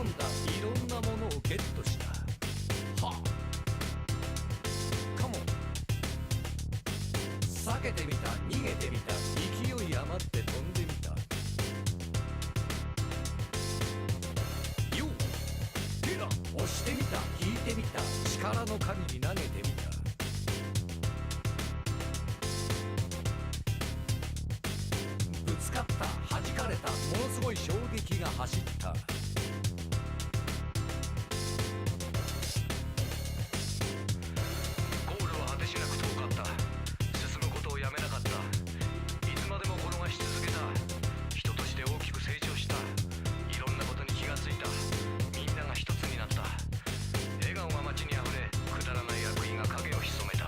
んだいろんなものをゲットした。はあカモン。避けてみた、逃げてみた、勢い余って飛んでみた。ようヘラ押してみた、引いてみた、力の限り投げてみた。ぶつかった、弾かれた、ものすごい衝撃が走った。ゴールは果てしなく遠かった。進むことをやめなかった。いつまでも転がし続けた。人として大きく成長した。いろんなことに気がついた。みんなが一つになった。笑顔が街にあふれ、くだらない悪意が影を潜めた。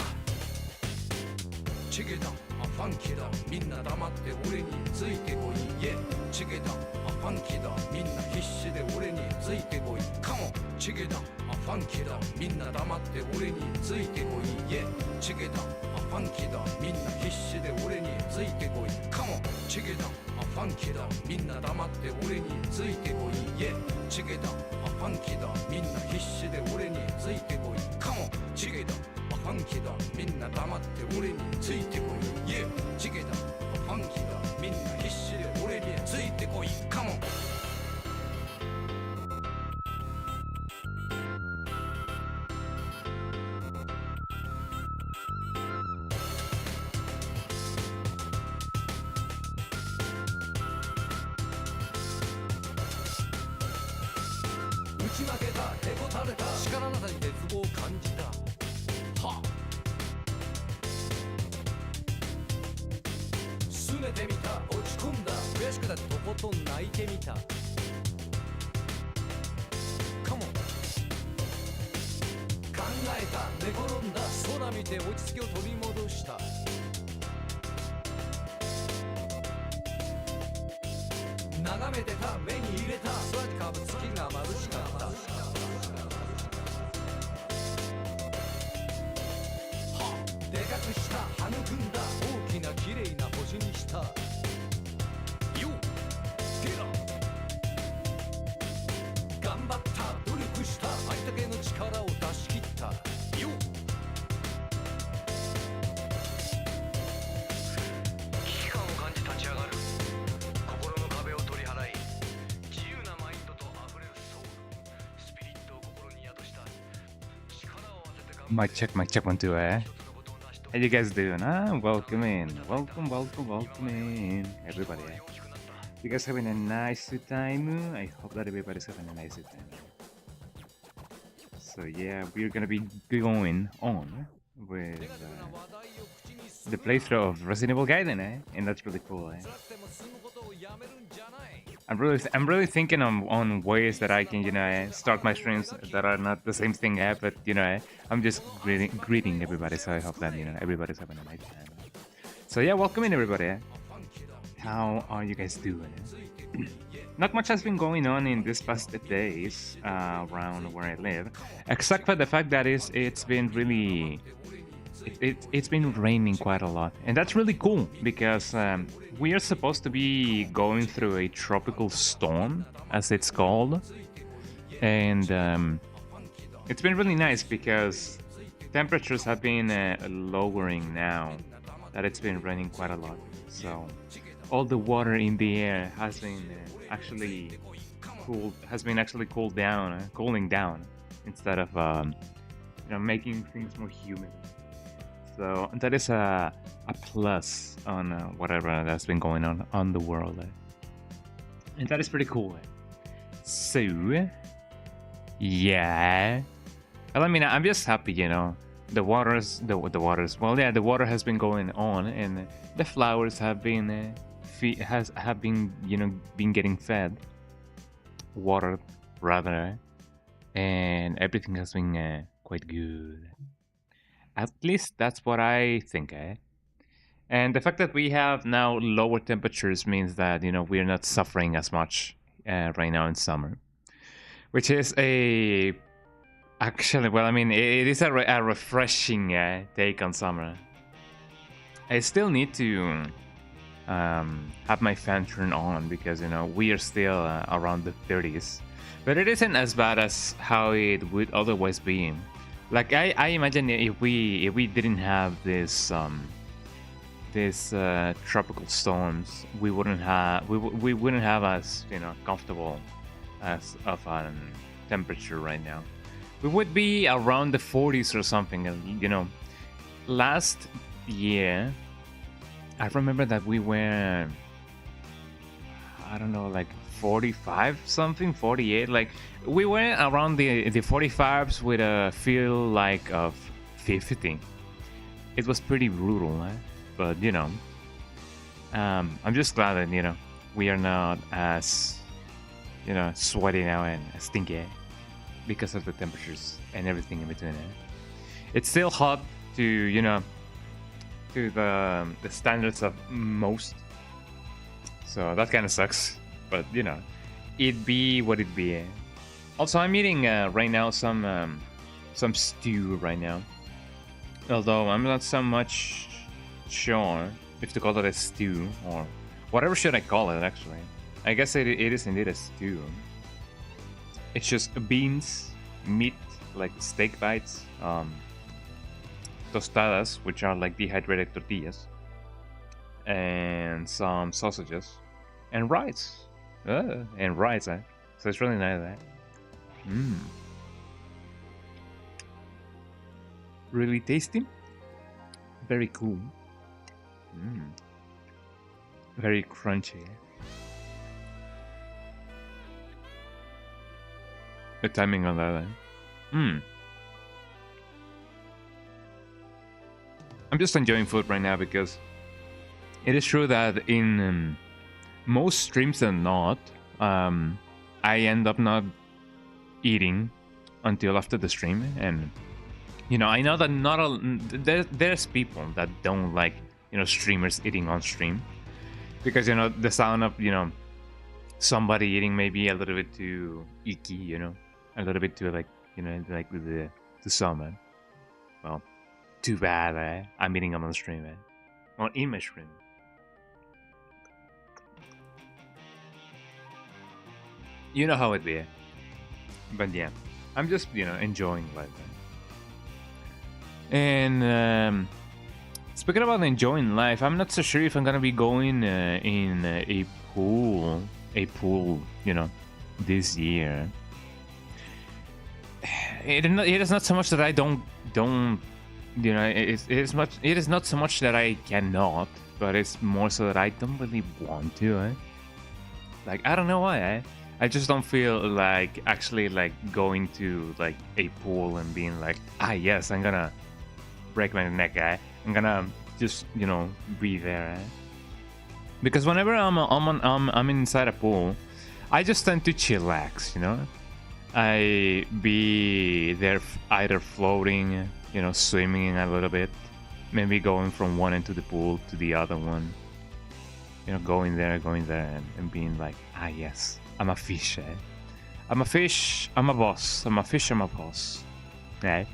チゲだ、ファンキーだ、みんな黙って俺についてこい。イエチゲだ、ファンキーだ、みんな必死で俺についてこい。カモン。チゲだ、ファンキーだ、みんな黙って俺についてこい。イエチゲだ、ファンキーだ、みんな必死で俺についてこい。カモン。チゲだ、ファンキーだ、みんな黙って俺についてこい。イエチゲだ、ファンキーだ、みんな必死で俺についてこい。カモン。チゲだ、ファンキーだ、みんな黙って俺についてこい。イエチゲだ、ファンキーだ、みんな必死で俺についてこい。カモン。打ち負けた、へこたれた、力なさに絶望を感じた。はあ拗ねてみた、落ち込んだ、悔しくなってとことん泣いてみた。カモン。考えた、寝転んだ、空見て落ち着きを取り戻した。眺めてた、目に入れた、空に浮かぶ月が眩しかった。はあでかくした、育んだ、大きな綺麗な星にした。ようゲラ頑張った、努力した、ありったけの力を出し切った。よう危機感を感じ立ち上がる。心の壁を取り払い、自由なマインドと溢れるソウル、スピリットを心に宿した。力を合わせて頑張 Mic check 1 2 How you guys doing? Welcome in. Welcome in. Everybody. You guys having a nice time? I hope that everybody's having a nice time. So yeah, we're gonna be going on with the playthrough of Resident Evil Gaiden, and that's really cool. I'm really thinking on ways that I can, start my streams that are not the same thing, but I'm just greeting everybody, so I hope that everybody's having a nice time. So yeah, welcome in everybody. How are you guys doing? Not much has been going on in these past days around where I live, except for the fact that it's been really it's been raining quite a lot, and that's really cool because we are supposed to be going through a tropical storm, as it's called, and it's been really nice because temperatures have been lowering now that it's been raining quite a lot. So all the water in the air has been actually cooling down instead of making things more humid. So that is a plus on whatever that's been going on the world, and that is pretty cool. So yeah, well, I mean, I'm just happy, the water has been going on, and the flowers have been been getting fed, watered rather, and everything has been quite good. At least that's what I think, And the fact that we have now lower temperatures means that, we're not suffering as much right now in summer. Which is actually, well, I mean, it is a refreshing take on summer. I still need to have my fan turned on because, we are still around the 30s. But it isn't as bad as how it would otherwise be. Like I imagine if we didn't have this tropical storms, we wouldn't have we wouldn't have as comfortable as of a temperature right now. We would be around the 40s or something. And last year I remember that we were, I don't know, like 45 something, 48. Like we were around the 45s with a feel like of 50. It was pretty brutal, eh? But I'm just glad that we are not as sweaty now and stinky because of the temperatures and everything in between. It's still hot to to the standards of most, so that kind of sucks. But it be what it be. Also, I'm eating right now some stew right now. Although I'm not so much sure if to call it a stew or whatever should I call it. Actually, I guess it is indeed a stew. It's just beans, meat like steak bites, tostadas, which are like dehydrated tortillas, and some sausages, and rice. And rice, eh? So it's really nice, eh? Really tasty. Very cool. Very crunchy. The timing on that, eh? I'm just enjoying food right now because it is true that in most streams than not, I end up not eating until after the stream, and I know that there's people that don't like streamers eating on stream because the sound of somebody eating may be a little bit too icky, a little bit too like with the salmon. Well, too bad, eh? I'm eating them on the stream, eh? Or in my stream. You know how it be. But yeah, I'm just enjoying life. And speaking about enjoying life, I'm not so sure if I'm gonna be going in a pool, this year. It is not so much that I don't it is not so much that I cannot, but it's more so that I don't really want to. Like I don't know why. I just don't feel like actually like going to like a pool and being like, yes, I'm gonna break my neck. I'm gonna just be there. Because whenever I'm inside a pool, I just tend to chillax. I be there either floating, swimming a little bit, maybe going from one end to the pool to the other one. Going there and being like, yes. I'm a fish, eh? I'm a fish, I'm a boss. I'm a fish, I'm a boss. Eh?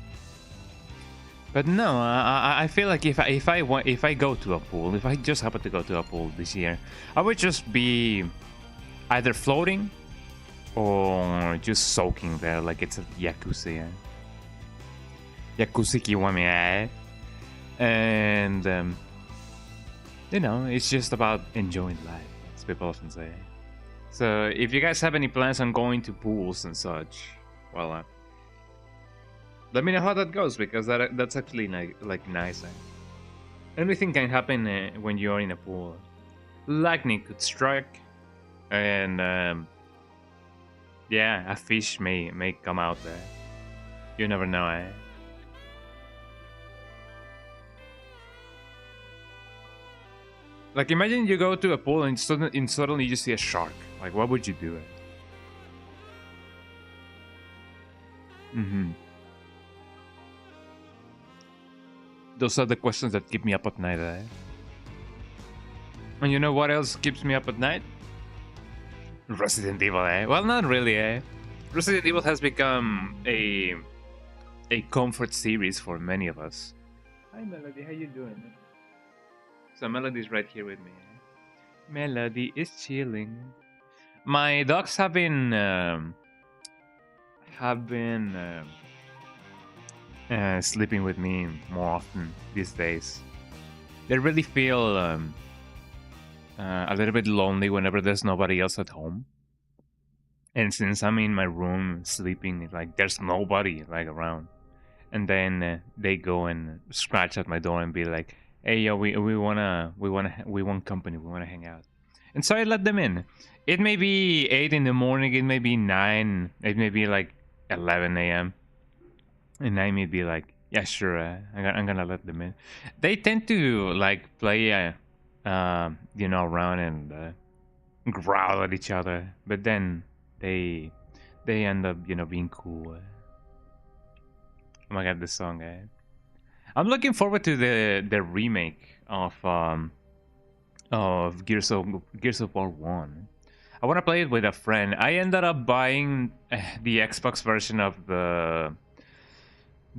But no, I feel like if I go to a pool, if I just happen to go to a pool this year, I would just be either floating or just soaking there like it's a jacuzzi, eh? Jacuzzi kiwami, eh? And it's just about enjoying life, as people often say. So if you guys have any plans on going to pools and such, well, let me know how that goes, because that's actually like nice. Anything can happen when you're in a pool. Lightning could strike, and yeah, a fish may come out there. You never know, eh? Like imagine you go to a pool and suddenly you see a shark. Like what would you do? Those are the questions that keep me up at night, eh? And you know what else keeps me up at night? Resident Evil, eh? Well, not really, eh? Resident Evil has become a comfort series for many of us. Hi Melody, how you doing? So Melody's right here with me. Melody is chilling. My dogs have been have been sleeping with me more often these days. They really feel a little bit lonely whenever there's nobody else at home. And since I'm in my room sleeping, like there's nobody like around, and then they go and scratch at my door and be like, "Hey, yo, we want company, we wanna hang out," and so I let them in. It may be 8 in the morning, it may be 9, it may be like 11 a.m., and I may be like, "Yeah, sure, I'm gonna let them in." They tend to like play, around and growl at each other, but then they they end up, being cool. Oh my god, this song, I'm looking forward to the remake of Gears of War 1. I want to play it with a friend. I ended up buying the Xbox version of the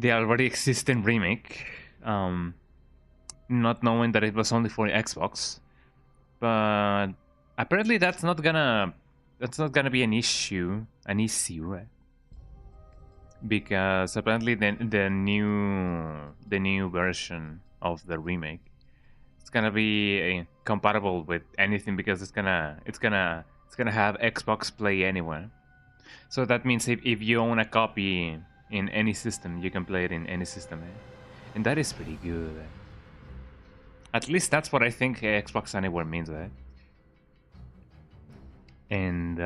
already existing remake, not knowing that it was only for Xbox. But apparently that's not gonna be an issue, because apparently the new version of the remake, it's gonna be compatible with anything, because it's gonna have Xbox Play Anywhere. So that means if you own a copy in any system, you can play it in any system, and that is pretty good. At least that's what I think Xbox Anywhere means, and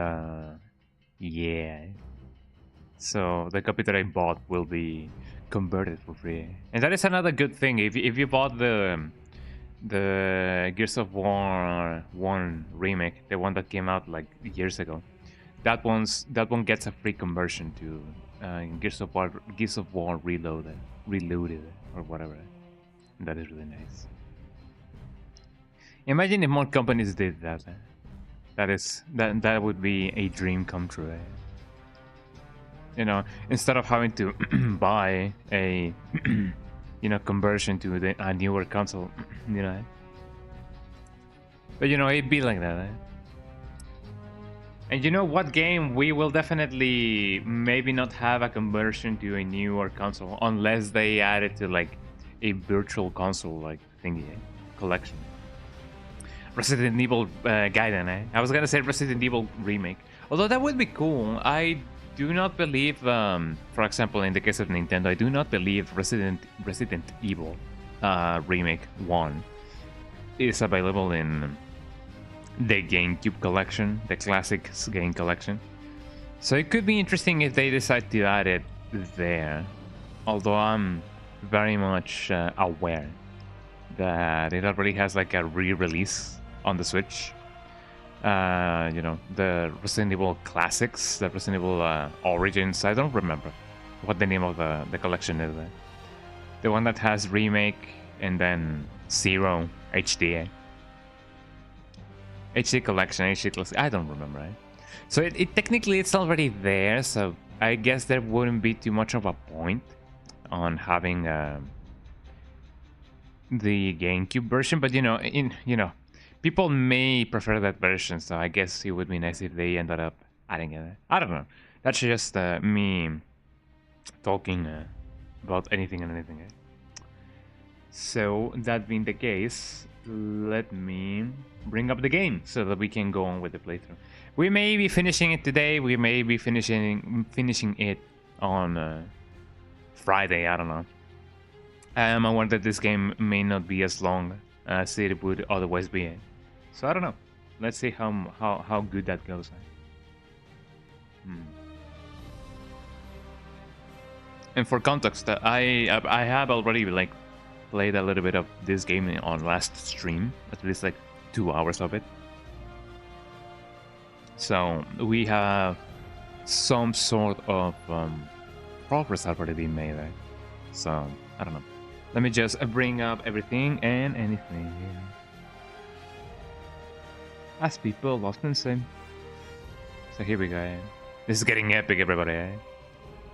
yeah. So the copy that I bought will be converted for free, and that is another good thing. If you bought the Gears of War 1 remake, the one that came out like years ago, that one gets a free conversion to Gears of War Reloaded, or whatever. That is really nice. Imagine if more companies did that. That would be a dream come true. Instead of having to buy a conversion to a newer console, but it'd be like that. And you know what game we will definitely maybe not have a conversion to a newer console unless they add it to like a virtual console like thingy, collection. Resident Evil Gaiden, I was gonna say Resident Evil remake, although that would be cool. I do not believe, for example, in the case of Nintendo, I do not believe Resident Evil remake 1 is available in the GameCube collection, the classic game collection. So it could be interesting if they decide to add it there. Although I'm very much aware that it already has like a re-release on the Switch. The Resident Evil Classics, the Resident Evil Origins. I don't remember what the name of the collection is. The one that has remake and then Zero HD. HD collection, HD classic. I don't remember. So it technically it's already there. So I guess there wouldn't be too much of a point on having the GameCube version. But people may prefer that version, so I guess it would be nice if they ended up adding it. I don't know. That's just me talking about anything and anything. So, that being the case, let me bring up the game so that we can go on with the playthrough. We may be finishing it today. We may be finishing it on Friday. I don't know. I am aware that this game may not be as long as it would otherwise be. So I don't know. Let's see how good that goes. And for context, I have already like played a little bit of this game on last stream, at least like 2 hours of it. So we have some sort of progress already been made. So I don't know. Let me just bring up everything and anything. As people often say. So here we go. This is getting epic, everybody.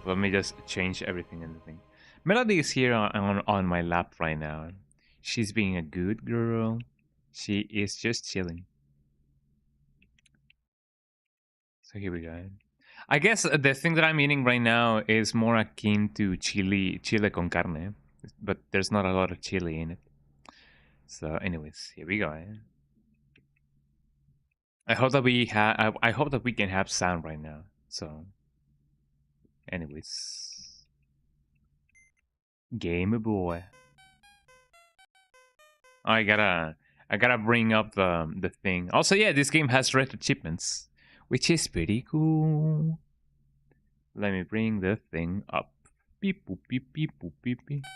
Let me just change everything in the thing. Melody is here on my lap right now. She's being a good girl. She is just chilling. So here we go. I guess the thing that I'm eating right now is more akin to chili con carne, but there's not a lot of chili in it. So, anyways, here we go. I hope that we have. I hope that we can have sound right now. So, anyways, Game Boy. I gotta bring up the thing. Also, yeah, this game has red achievements, which is pretty cool. Let me bring the thing up. Beep boop beep beep boop beep beep.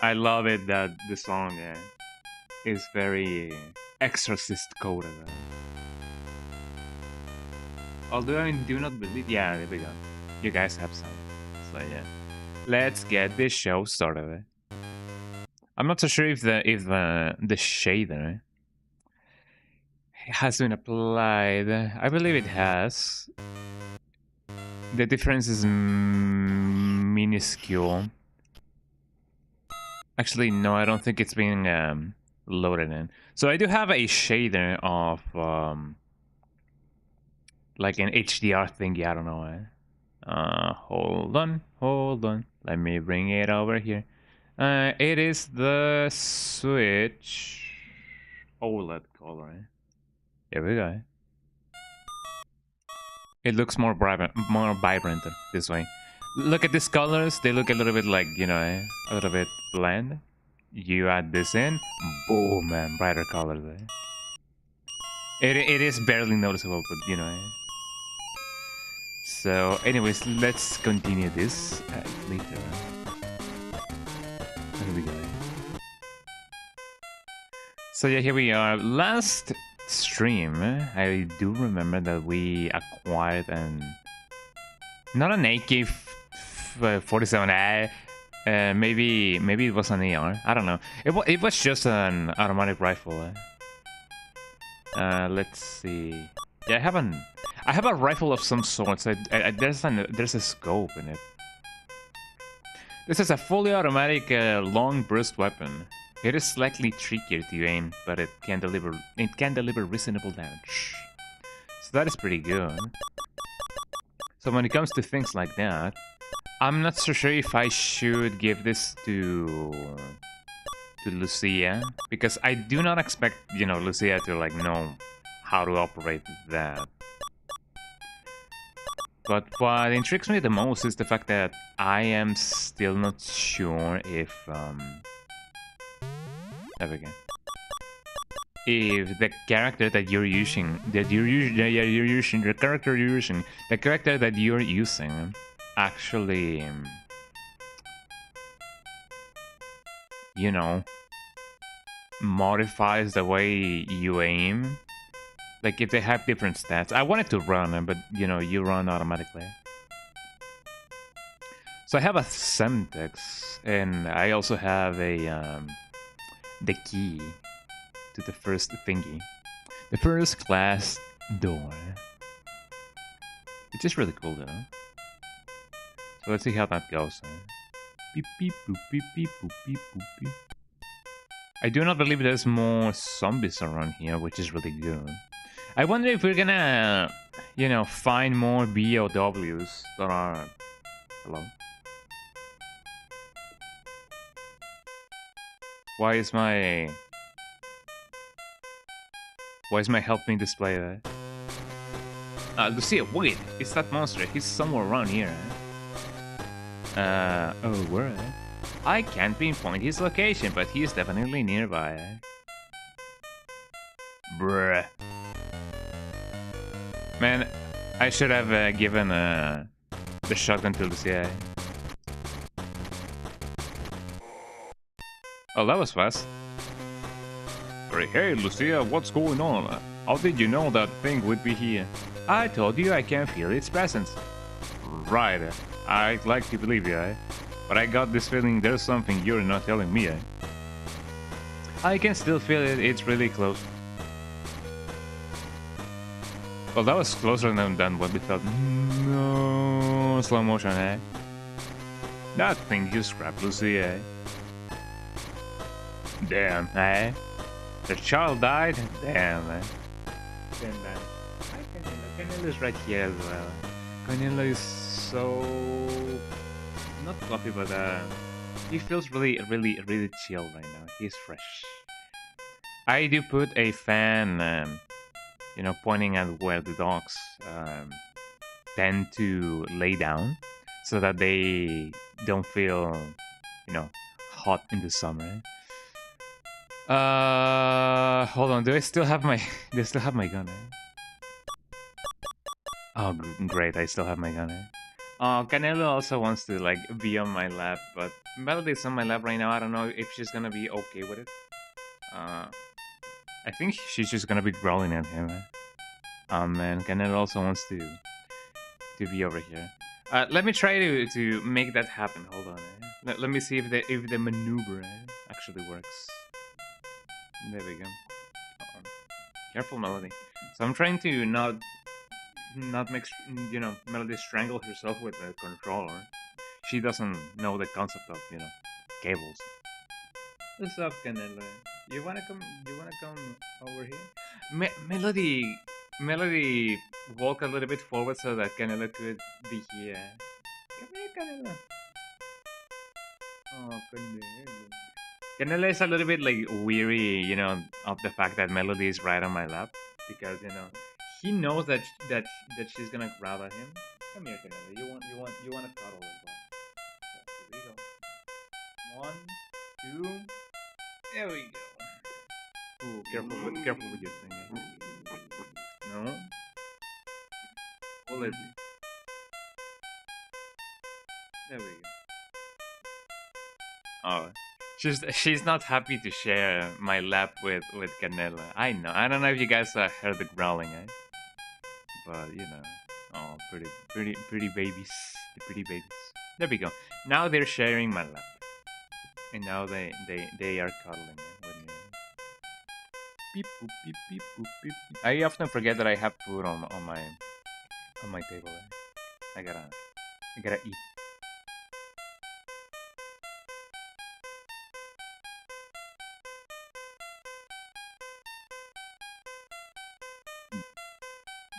I love it that the song is very exorcist coded. Although I do not believe. Yeah, there we go. You guys have some. So yeah, let's get this show started. I'm not so sure if the shader has been applied. I believe it has. The difference is minuscule. Actually, no, I don't think it's being loaded in. So I do have a shader of like an HDR thingy. I don't know. Hold on. Let me bring it over here. It is the Switch OLED color. Here we go. It looks more vibrant this way. Look at these colors. They look a little bit like, you know, a little bit bland. You add this in, boom, man, brighter colors. It is barely noticeable, but you know. So, anyways, let's continue this later. Here we go. So yeah, here we are. Last stream, I do remember that we acquired not an AK-47A. Maybe it was an AR. I don't know. It was just an automatic rifle. Let's see. Yeah, I have a rifle of some sort. So there's a scope in it. This is a fully automatic long burst weapon. It is slightly trickier to aim, but it can deliver reasonable damage. So that is pretty good. So when it comes to things like that, I'm not so sure if I should give this to Lucia, because I do not expect, you know, Lucia to like know how to operate that. But what intrigues me the most is the fact that I am still not sure if there we go. If the character that you're using, the character that you're using actually, you know, modifies the way you aim. Like if they have different stats. I wanted to run, but you know, you run automatically. So I have a Semtex, and I also have a the key to the first thingy, the first class door, which is really cool though. So let's see how that goes. Beep beep boop beep beep boop beep boop beep. I do not believe there's more zombies around here, which is really good. I wonder if we're gonna, you know, find more BOWs that are... Hello? Why is my health being displayed there? Lucia, wait! It's that monster. He's somewhere around here. Oh, where? I can't pinpoint his location, but he's definitely nearby. Bruh. Man, I should have given the shotgun to Lucia. Oh, that was fast. Hey, Lucia, what's going on? How did you know that thing would be here? I told you I can feel its presence. Right, I'd like to believe you, but I got this feeling there's something you're not telling me. I can still feel it, it's really close. Well, that was closer than what we thought. No, slow motion, That thing you scrapped, Lucy, Damn, The child died? Damn, Damn, man. I can Canelo is right here as well. Canelo is so not fluffy, but he feels really chill right now. He's fresh. I do put a fan, you know, pointing at where the dogs tend to lay down, so that they don't feel, you know, hot in the summer. Hold on. Do I still have my? Do I still have my gun? Oh, great! I still have my gun. Oh, Canelo also wants to like be on my lap, but Melody's on my lap right now. I don't know if she's gonna be okay with it. I think she's just gonna be growling at him. Oh man, Canelo also wants to be over here. Let me try to make that happen. Hold on. Let me see if the maneuver actually works. There we go. Careful, Melody. So I'm trying to not make, you know, Melody strangle herself with the controller. She doesn't know the concept of, you know, cables. What's up, Canelo? You wanna come over here? Melody, walk a little bit forward so that Canelo could be here. Come here, Canelo. Oh, Canelo. Canelo is a little bit like weary, you know, of the fact that Melody is right on my lap, because you know he knows that she's gonna grab at him. Come here, Canelo. You want to cuddle as well. So, here we go. 1, 2. There we go. Ooh, careful with your thing. No. Pull it. There we go. Oh. She's not happy to share my lap with Canela. I know. I don't know if you guys heard the growling, but you know, oh, pretty babies, the pretty babies. There we go. Now they're sharing my lap, and now they are cuddling with me. Beep boop beep beep boop beep. I often forget that I have food on my table. I gotta eat.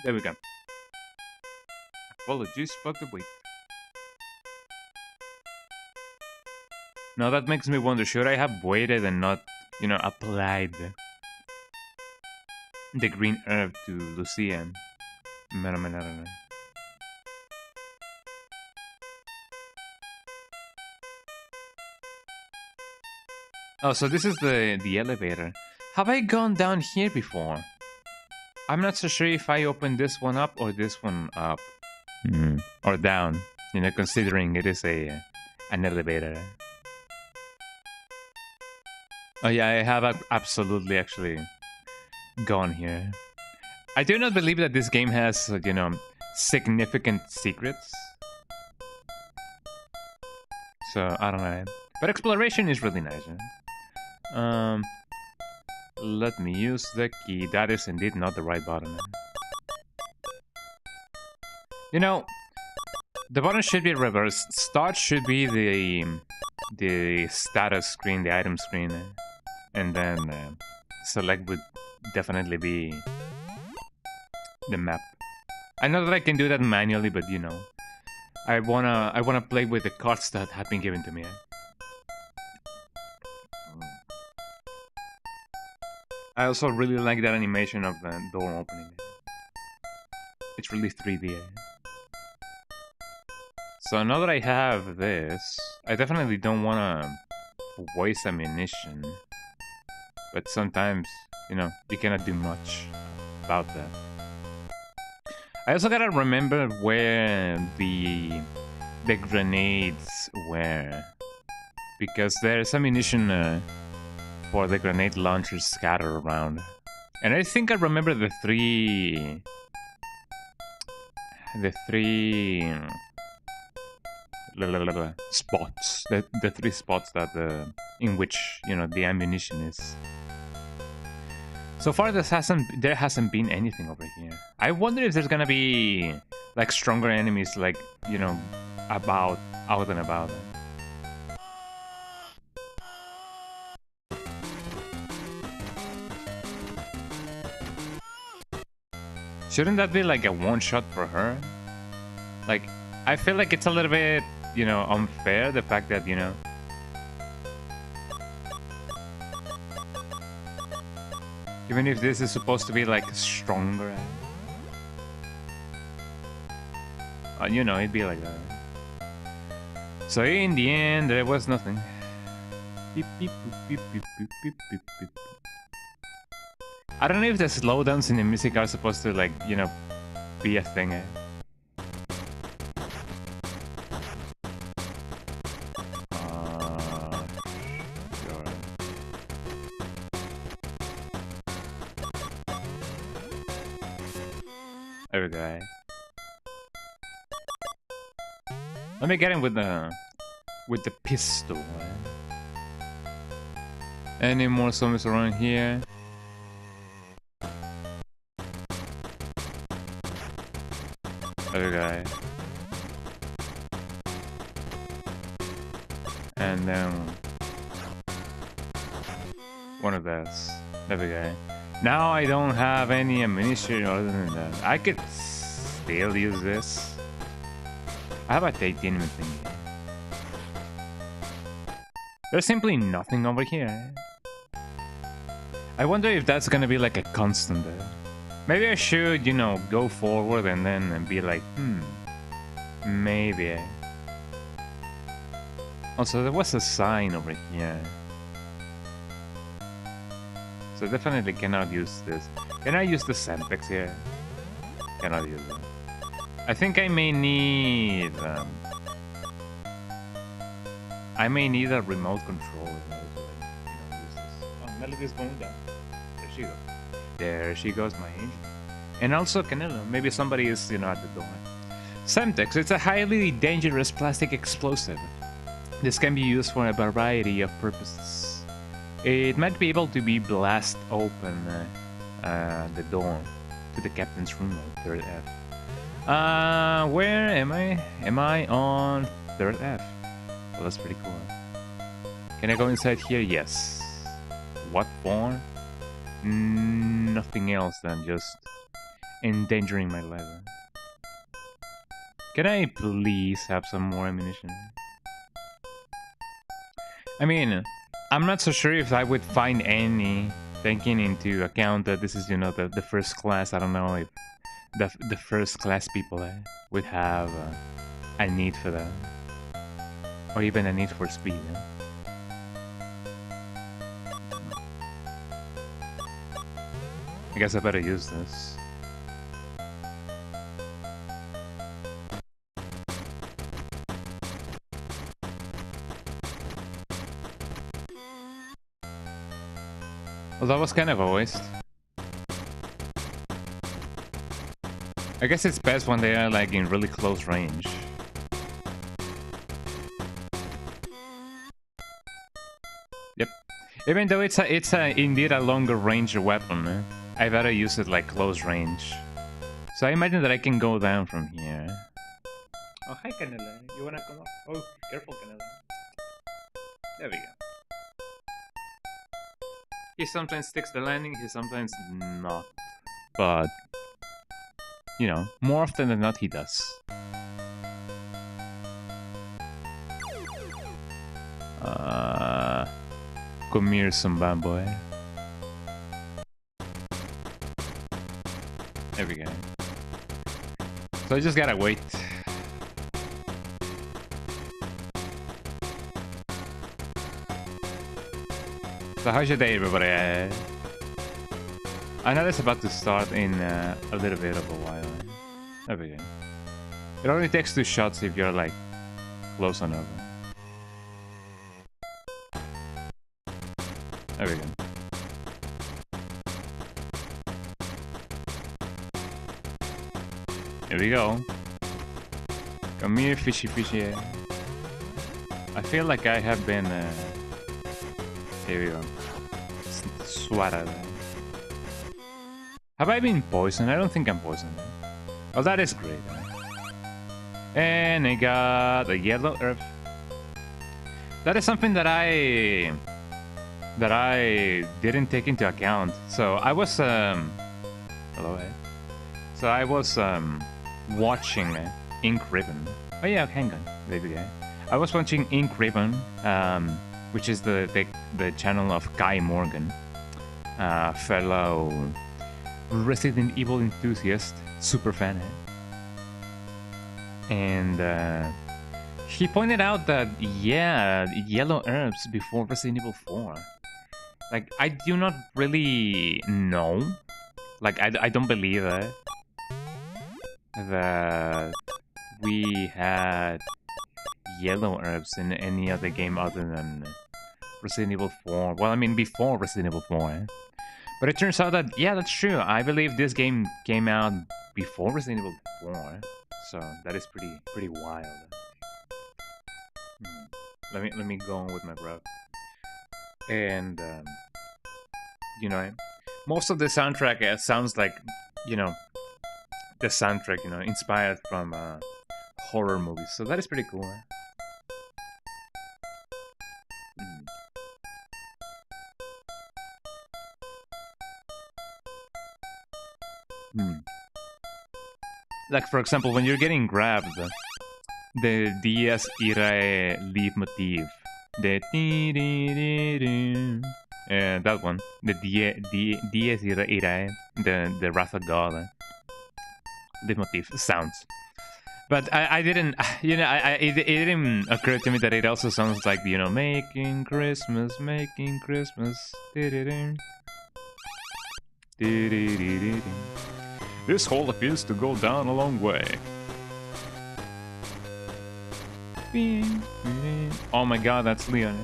There we go. Apologies for the wait. Now that makes me wonder, should I have waited and not, you know, applied the green herb to Lucia? I don't know. Oh, so this is the elevator. Have I gone down here before? I'm not so sure if I open this one up or this one up. Or down. You know, considering it is an elevator. Oh yeah, I have absolutely actually gone here. I do not believe that this game has, you know, significant secrets. So, I don't know. But exploration is really nice. Let me use the key. That is indeed not the right button. You know, the button should be reversed. Start should be the status screen, the item screen, and then select would definitely be the map. I know that I can do that manually, but you know, I wanna play with the cards that have been given to me. I also really like that animation of the door opening. It's really 3D. So now that I have this, I definitely don't want to waste ammunition. But sometimes, you know, you cannot do much about that. I also gotta remember where the grenades were, because there's ammunition for the grenade launchers scattered around. And I think I remember the three spots, the 3 spots that in which, you know, the ammunition is. So far there hasn't been anything over here. I wonder if there's gonna be like stronger enemies, like, you know, out and about. Shouldn't that be like a one-shot for her? Like, I feel like it's a little bit, you know, unfair, the fact that, you know... Even if this is supposed to be, like, stronger. You know, it'd be like that. So in the end, there was nothing. Beep, beep, boop, beep, beep, beep, beep, beep, beep. I don't know if the slowdowns in the music are supposed to, like, you know, be a thing. Sure. There we go. Let me get him with the pistol. Any more zombies around here? Other guy. And then one of those. Other guy. Now I don't have any ammunition other than that. I could still use this. I have a titanium thing. There's simply nothing over here. I wonder if that's gonna be like a constant. Maybe I should, you know, go forward and then be like, maybe. Also, there was a sign over here. So definitely cannot use this. Can I use the Semtex here? Cannot use it. I think I may need... I may need a remote control in order to, like, you know, use this. Oh, Melody's going down. There she goes. There she goes, my angel. And also Canelo. Maybe somebody is, you know, at the door. Semtex, it's a highly dangerous plastic explosive. This can be used for a variety of purposes. It might be able to be blast open the door to the captain's room on 3rd F. Where am I? Am I on 3rd F? Well, that's pretty cool. Can I go inside here? Yes. What for? Nothing else than just endangering my life. Can I please have some more ammunition? I mean, I'm not so sure if I would find any, taking into account that this is, you know, the first class. I don't know if the first class people would have a need for that. Or even a need for speed. I guess I better use this. Well, that was kind of a waste. I guess it's best when they are like in really close range. Yep. Even though it's indeed a longer range weapon, I better use it like close range. So I imagine that I can go down from here. Oh, hi Canela. You wanna come up? Oh, careful Canela. There we go. He sometimes sticks the landing, he sometimes not. But, you know, more often than not he does. Come here, some boy. There we go. So I just gotta wait. So how's your day, everybody? I know it's about to start in a little bit of a while. There we go. It only takes 2 shots if you're like close enough. There we go. Here we go. Come here, fishy fishy. I feel like I have been... Here we go. Swatted. Have I been poisoned? I don't think I'm poisoned. Oh, that is great. And I got a yellow earth. That is something that I didn't take into account. So I was hello. So I was watching Ink Ribbon. Oh yeah, hang on, there we go. I was watching Ink Ribbon, which is the channel of Guy Morgan, fellow Resident Evil enthusiast, super fan. And he pointed out that, yeah, yellow herbs before Resident Evil 4. Like, I do not really know. Like, I don't believe it. That we had yellow herbs in any other game other than Resident Evil 4. Well, I mean, before Resident Evil 4. But it turns out that, yeah, that's true. I believe this game came out before Resident Evil 4. So that is pretty wild. Let me go on with my grab. And you know, most of the soundtrack sounds like, you know, the soundtrack, you know, inspired from horror movies. So that is pretty cool. Like, for example, when you're getting grabbed, the Dies Irae leitmotif, the that one, the Dies Irae, the Wrath of God leitmotif sounds. But I didn't, you know, it didn't occur to me that it also sounds like, you know, making Christmas. This hole appears to go down a long way. Oh my god, that's Leon.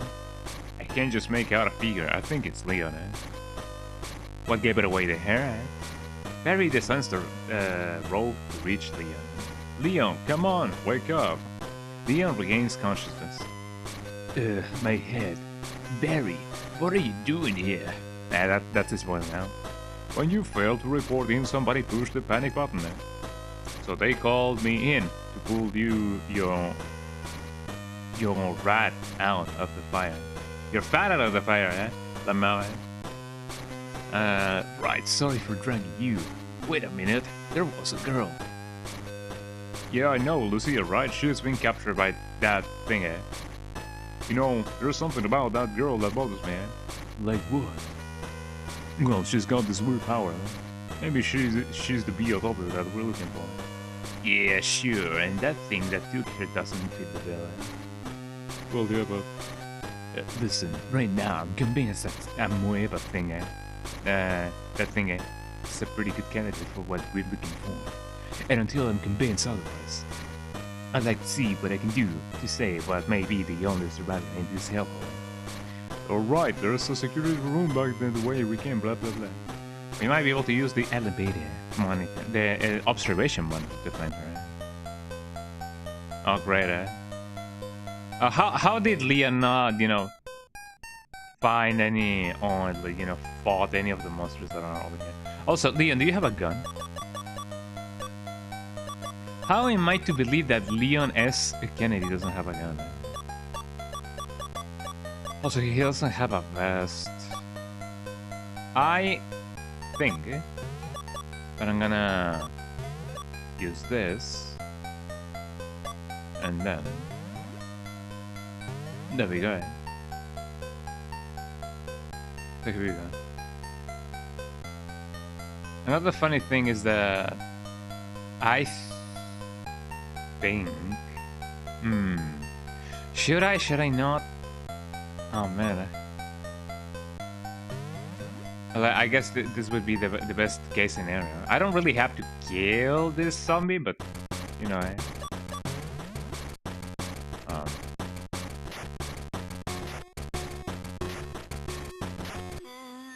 I can't just make out a figure. I think it's Leon. What gave it away? The hair? Barry descends the rope to reach Leon. Leon, come on, wake up. Leon regains consciousness. My head. Barry, what are you doing here? That's his voice now. When you failed to report in, somebody pushed the panic button. So they called me in to pull your rat out of the fire. Your fat out of the fire, eh? Lamau. Right, sorry for dragging you. Wait a minute, there was a girl. Yeah, I know, Lucia, right? She's been captured by that thing, eh? You know, there's something about that girl that bothers me, eh? Like what? Well, she's got this weird power. Maybe she's the BFW that we're looking for. Yeah, sure, and that thing that took her doesn't fit the bill. Well, yeah, but... listen, right now, I'm convinced that Amoeba thing, that thing, is a pretty good candidate for what we're looking for. And until I'm convinced otherwise, I'd like to see what I can do to save what may be the only survivor in this hellhole. Alright, there's a security room back there the way we came, blah blah blah. We might be able to use the elevator monitor, the observation monitor to find her. Oh great, how did Leon not, you know, find any, or, you know, fought any of the monsters that are over here? Also, Leon, do you have a gun? How am I to believe that Leon S. Kennedy doesn't have a gun? Also, he doesn't have a vest. I think that I'm gonna use this, and then there we go. There we go. Another funny thing is that I think, should I not? Oh man, I guess this would be the best case scenario. I don't really have to kill this zombie, but you know,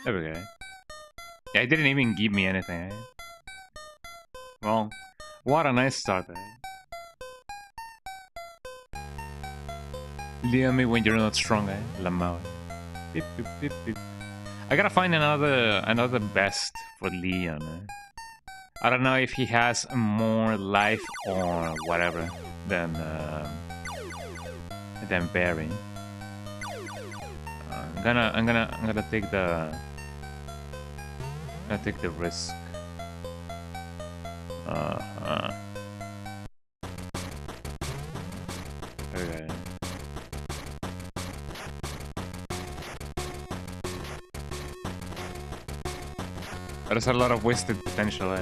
there we go. Yeah, it didn't even give me anything. Well, what a nice start. Leave me when you're not strong, Lamau. Beep, beep, beep, beep. I gotta find another best for Leon. I don't know if he has more life or whatever than Barry. I'm gonna take the risk. Okay. There's a lot of wasted potential.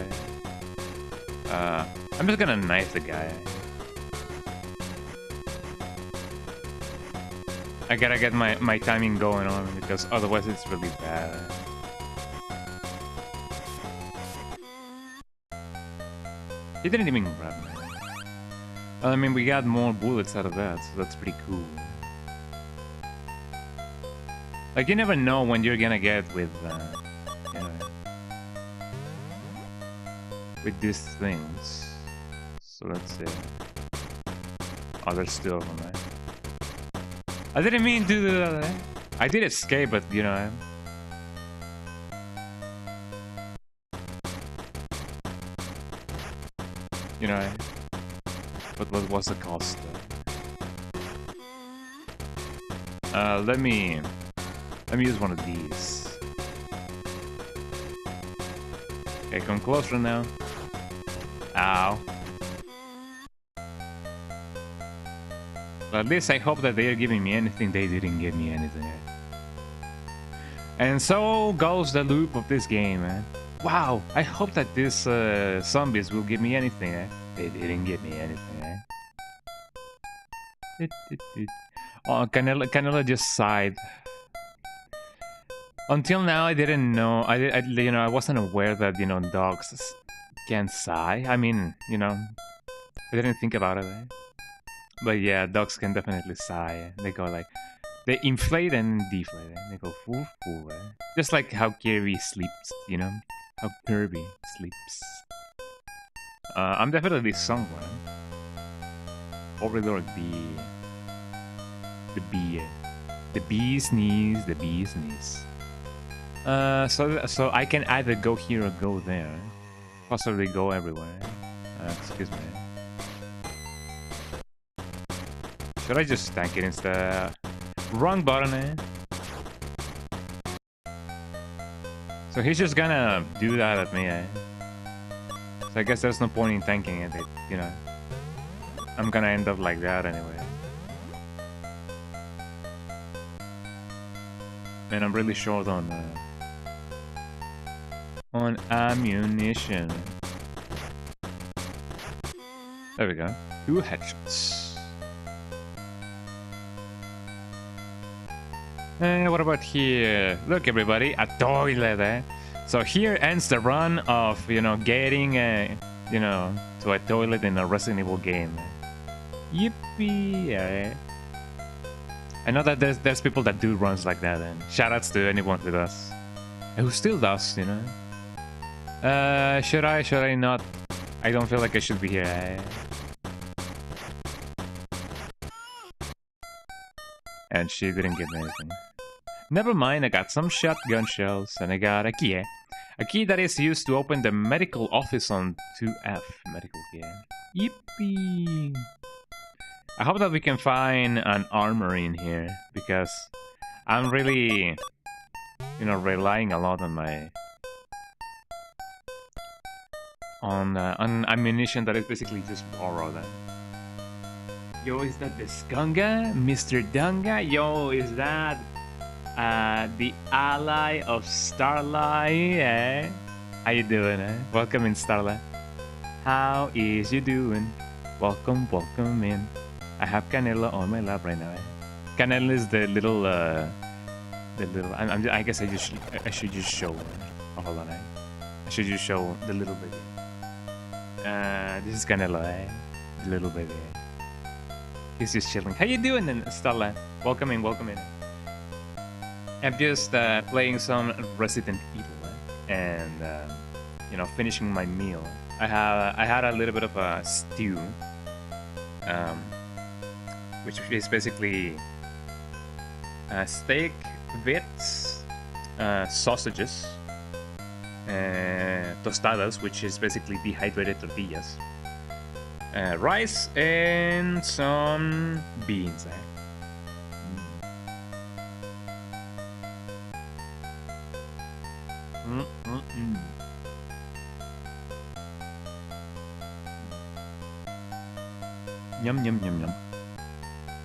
I'm just gonna knife the guy. I gotta get my timing going on because otherwise it's really bad. He didn't even grab me. Well, I mean, we got more bullets out of that, so that's pretty cool. Like, you never know when you're gonna get with, you know, with these things. So let's see. Oh, there's two of them, right? I didn't mean to do that, eh? I did escape, but, you know... You know... But what was the cost? Let me use one of these. Okay, come closer now. Ow. But at least I hope that they are giving me anything. They didn't give me anything. And so goes the loop of this game, man. Wow, I hope that these zombies will give me anything, eh? They didn't give me anything, eh? Oh, Canelo just sighed. Until now, I didn't know. You know, I wasn't aware that, you know, dogs can sigh. I mean, you know, I didn't think about it, eh? But yeah, dogs can definitely sigh. They go like, they inflate and deflate. They go woof woof. Just like how Kirby sleeps, you know, how Kirby sleeps. I'm definitely somewhere. Corridor B. The B. The bee's knees. The bee's knees. So I can either go here or go there. Possibly go everywhere. Excuse me. Should I just tank it instead? Wrong button, eh? So he's just gonna do that at me, eh? So I guess there's no point in tanking it, you know. I'm gonna end up like that anyway. And I'm really short on ammunition. There we go. 2 headshots. What about here? Look, everybody, a toilet, eh? So here ends the run of, you know, getting, you know, to a toilet in a Resident Evil game. Yippee! Eh? I know that there's people that do runs like that, and shoutouts to anyone who does. And who still does, you know? Should I not? I don't feel like I should be here, eh? And she didn't give me anything. Never mind, I got some shotgun shells, and I got a key. A key that is used to open the medical office on 2F. Medical key. Yippee! I hope that we can find an armory in here, because I'm really, you know, relying a lot on my... on ammunition that is basically just borrowed. Yo, is that the Skunga? Mr. Dunga? Yo, is that the ally of Starlight? Eh? How you doing, eh? Welcome in, Starlight. How is you doing? Welcome in. I have Canelo on my lap right now, eh? Canelo is the little, I guess I should just show. Oh, hold on, eh? I should just show the little baby. This is Canelo, eh? The little baby, eh? He's just chilling. How you doing, then, Starlight? Welcome in. I'm just playing some Resident Evil, and you know, finishing my meal. I had a little bit of a stew, which is basically steak, bits, sausages, tostadas, which is basically dehydrated tortillas, rice, and some beans. Yum, yum, yum, yum.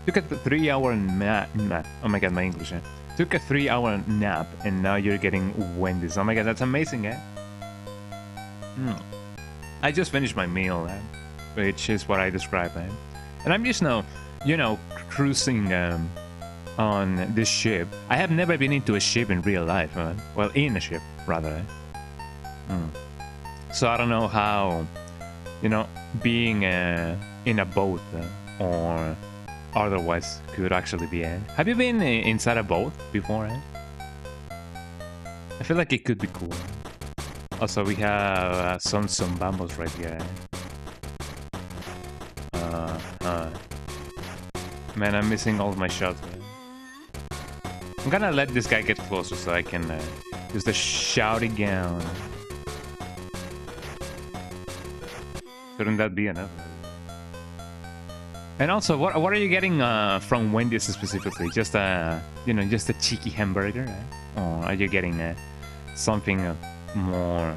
Took a 3-hour nap. Oh my god, my English, eh? Took a 3-hour nap, and now you're getting Wendy's. Oh my god, that's amazing, eh? I just finished my meal, eh? Which is what I described, eh? And I'm just now, you know, cruising on this ship. I have never been into a ship in real life, well, in a ship, rather, eh? So I don't know how, you know, being in a boat or otherwise could actually be. Have you been inside a boat before? I feel like it could be cool. Also, we have some bambos right here. Man, I'm missing all of my shots. I'm gonna let this guy get closer so I can use the shouting gown. Shouldn't that be enough? And also, what are you getting from Wendy's specifically? Just you know, just a cheeky hamburger, or are you getting something more,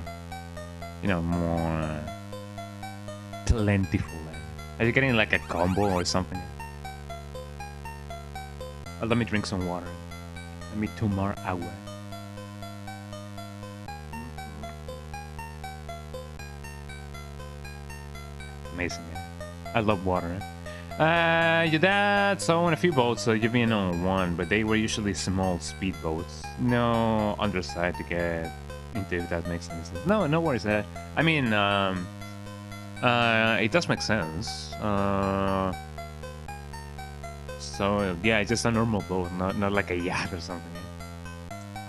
you know, more plentiful? Are you getting like a combo or something? Let me drink some water. Let me tomar agua. Amazing, I love water. Your dad's owned a few boats, so you've been on one, but they were usually small speedboats. No underside to get into, if that makes any sense. No worries. I mean, it does make sense. So yeah, it's just a normal boat, not like a yacht or something.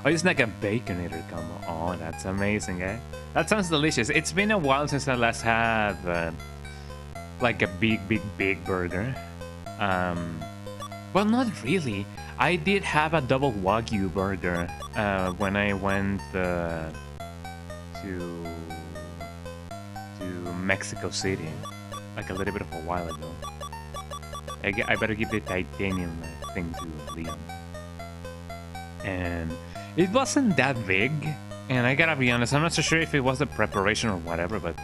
Oh, it's like a baconator combo. Oh, that's amazing, eh? That sounds delicious. It's been a while since I last had like a big burger. Well, not really. I did have a double Wagyu burger when I went to Mexico City, like a little bit of a while ago. I better give the titanium thing to Leon. And it wasn't that big, and I gotta be honest, I'm not so sure if it was the preparation or whatever, but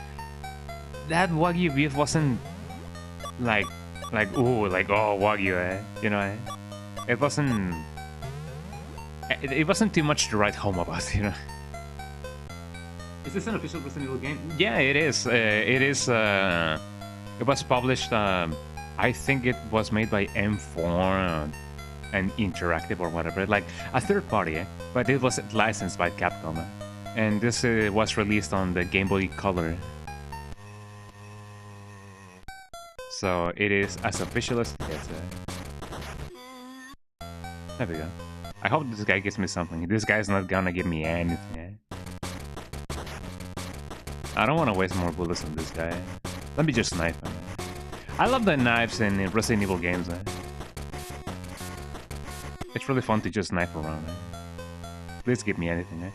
that Wagyu beef wasn't like oh Wagyu, you know, it wasn't too much to write home about, you know. Is this an official Resident Evil game? Yeah, it is. It was published. I think it was made by M4 and Interactive or whatever, like a third party, but it was licensed by Capcom, and this was released on the Game Boy Color. So it is as official as it gets. There we go. I hope this guy gives me something. This guy's not gonna give me anything. I don't want to waste more bullets on this guy. Let me just knife him. I love the knives in Resident Evil games. It's really fun to just knife around. Please give me anything.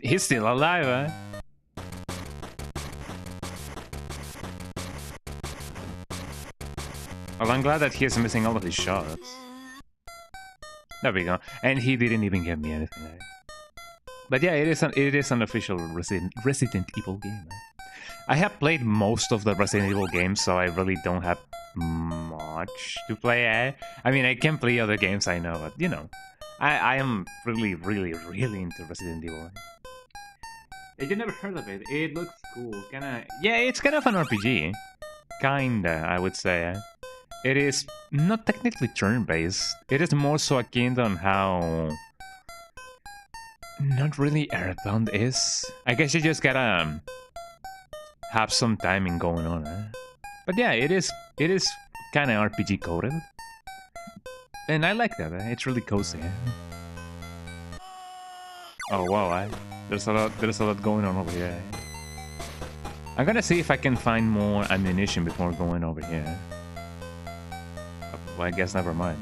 He's still alive. Well, I'm glad that he's missing all of his shots. There we go. And he didn't even give me anything. But yeah, it is an official Resident Evil game. I have played most of the Resident Evil games, so I really don't have much to play. I mean, I can play other games, I know, but you know, I am really into Resident Evil. If you never heard of it, it looks cool. Yeah, it's kind of an RPG. Kinda, I would say. It is not technically turn-based. It is more so akin on how not really Earthbound is. I guess you just gotta have some timing going on. But yeah, it is kind of RPG coded, and I like that. It's really cozy. Oh wow, there's a lot going on over here. I'm gonna see if I can find more ammunition before going over here. Well, I guess never mind.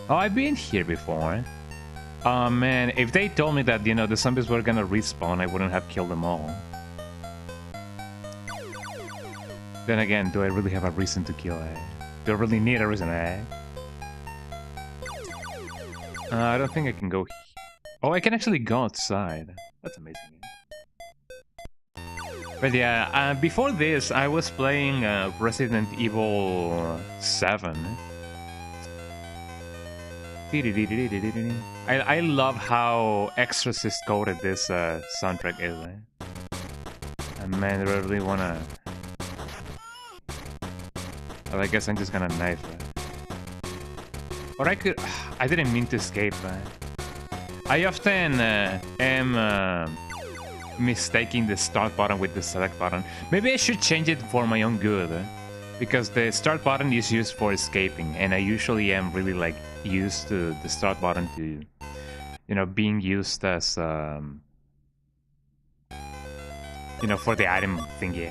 Oh, I've been here before. Oh man, if they told me that, you know, the zombies were gonna respawn, I wouldn't have killed them all. Then again, do I really have a reason to kill? Do I really need a reason? I don't think I can go. Oh, I can actually go outside. That's amazing. But yeah, before this, I was playing Resident Evil 7. I love how Exorcist coded this soundtrack is. And man, I really wanna. Well, I guess I'm just gonna knife it. Or I could. I didn't mean to escape. I often am mistaking the start button with the select button. Maybe I should change it for my own good. Because the start button is used for escaping, and I usually am really like used to the start button to, you know, being used as, you know, for the item thingy.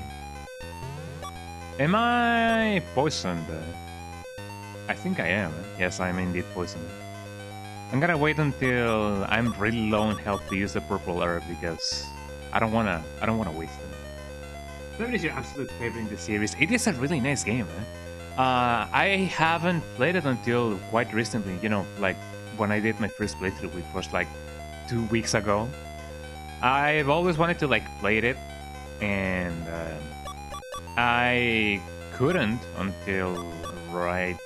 Am I poisoned? I think I am. Yes, I'm indeed poisoned. I'm gonna wait until I'm really low on health to use the purple herb because I don't wanna waste it. What is your absolute favorite in the series? It is a really nice game, man. I haven't played it until quite recently, you know, like when I did my first playthrough, which was like 2 weeks ago. I've always wanted to like play it, and I couldn't until right,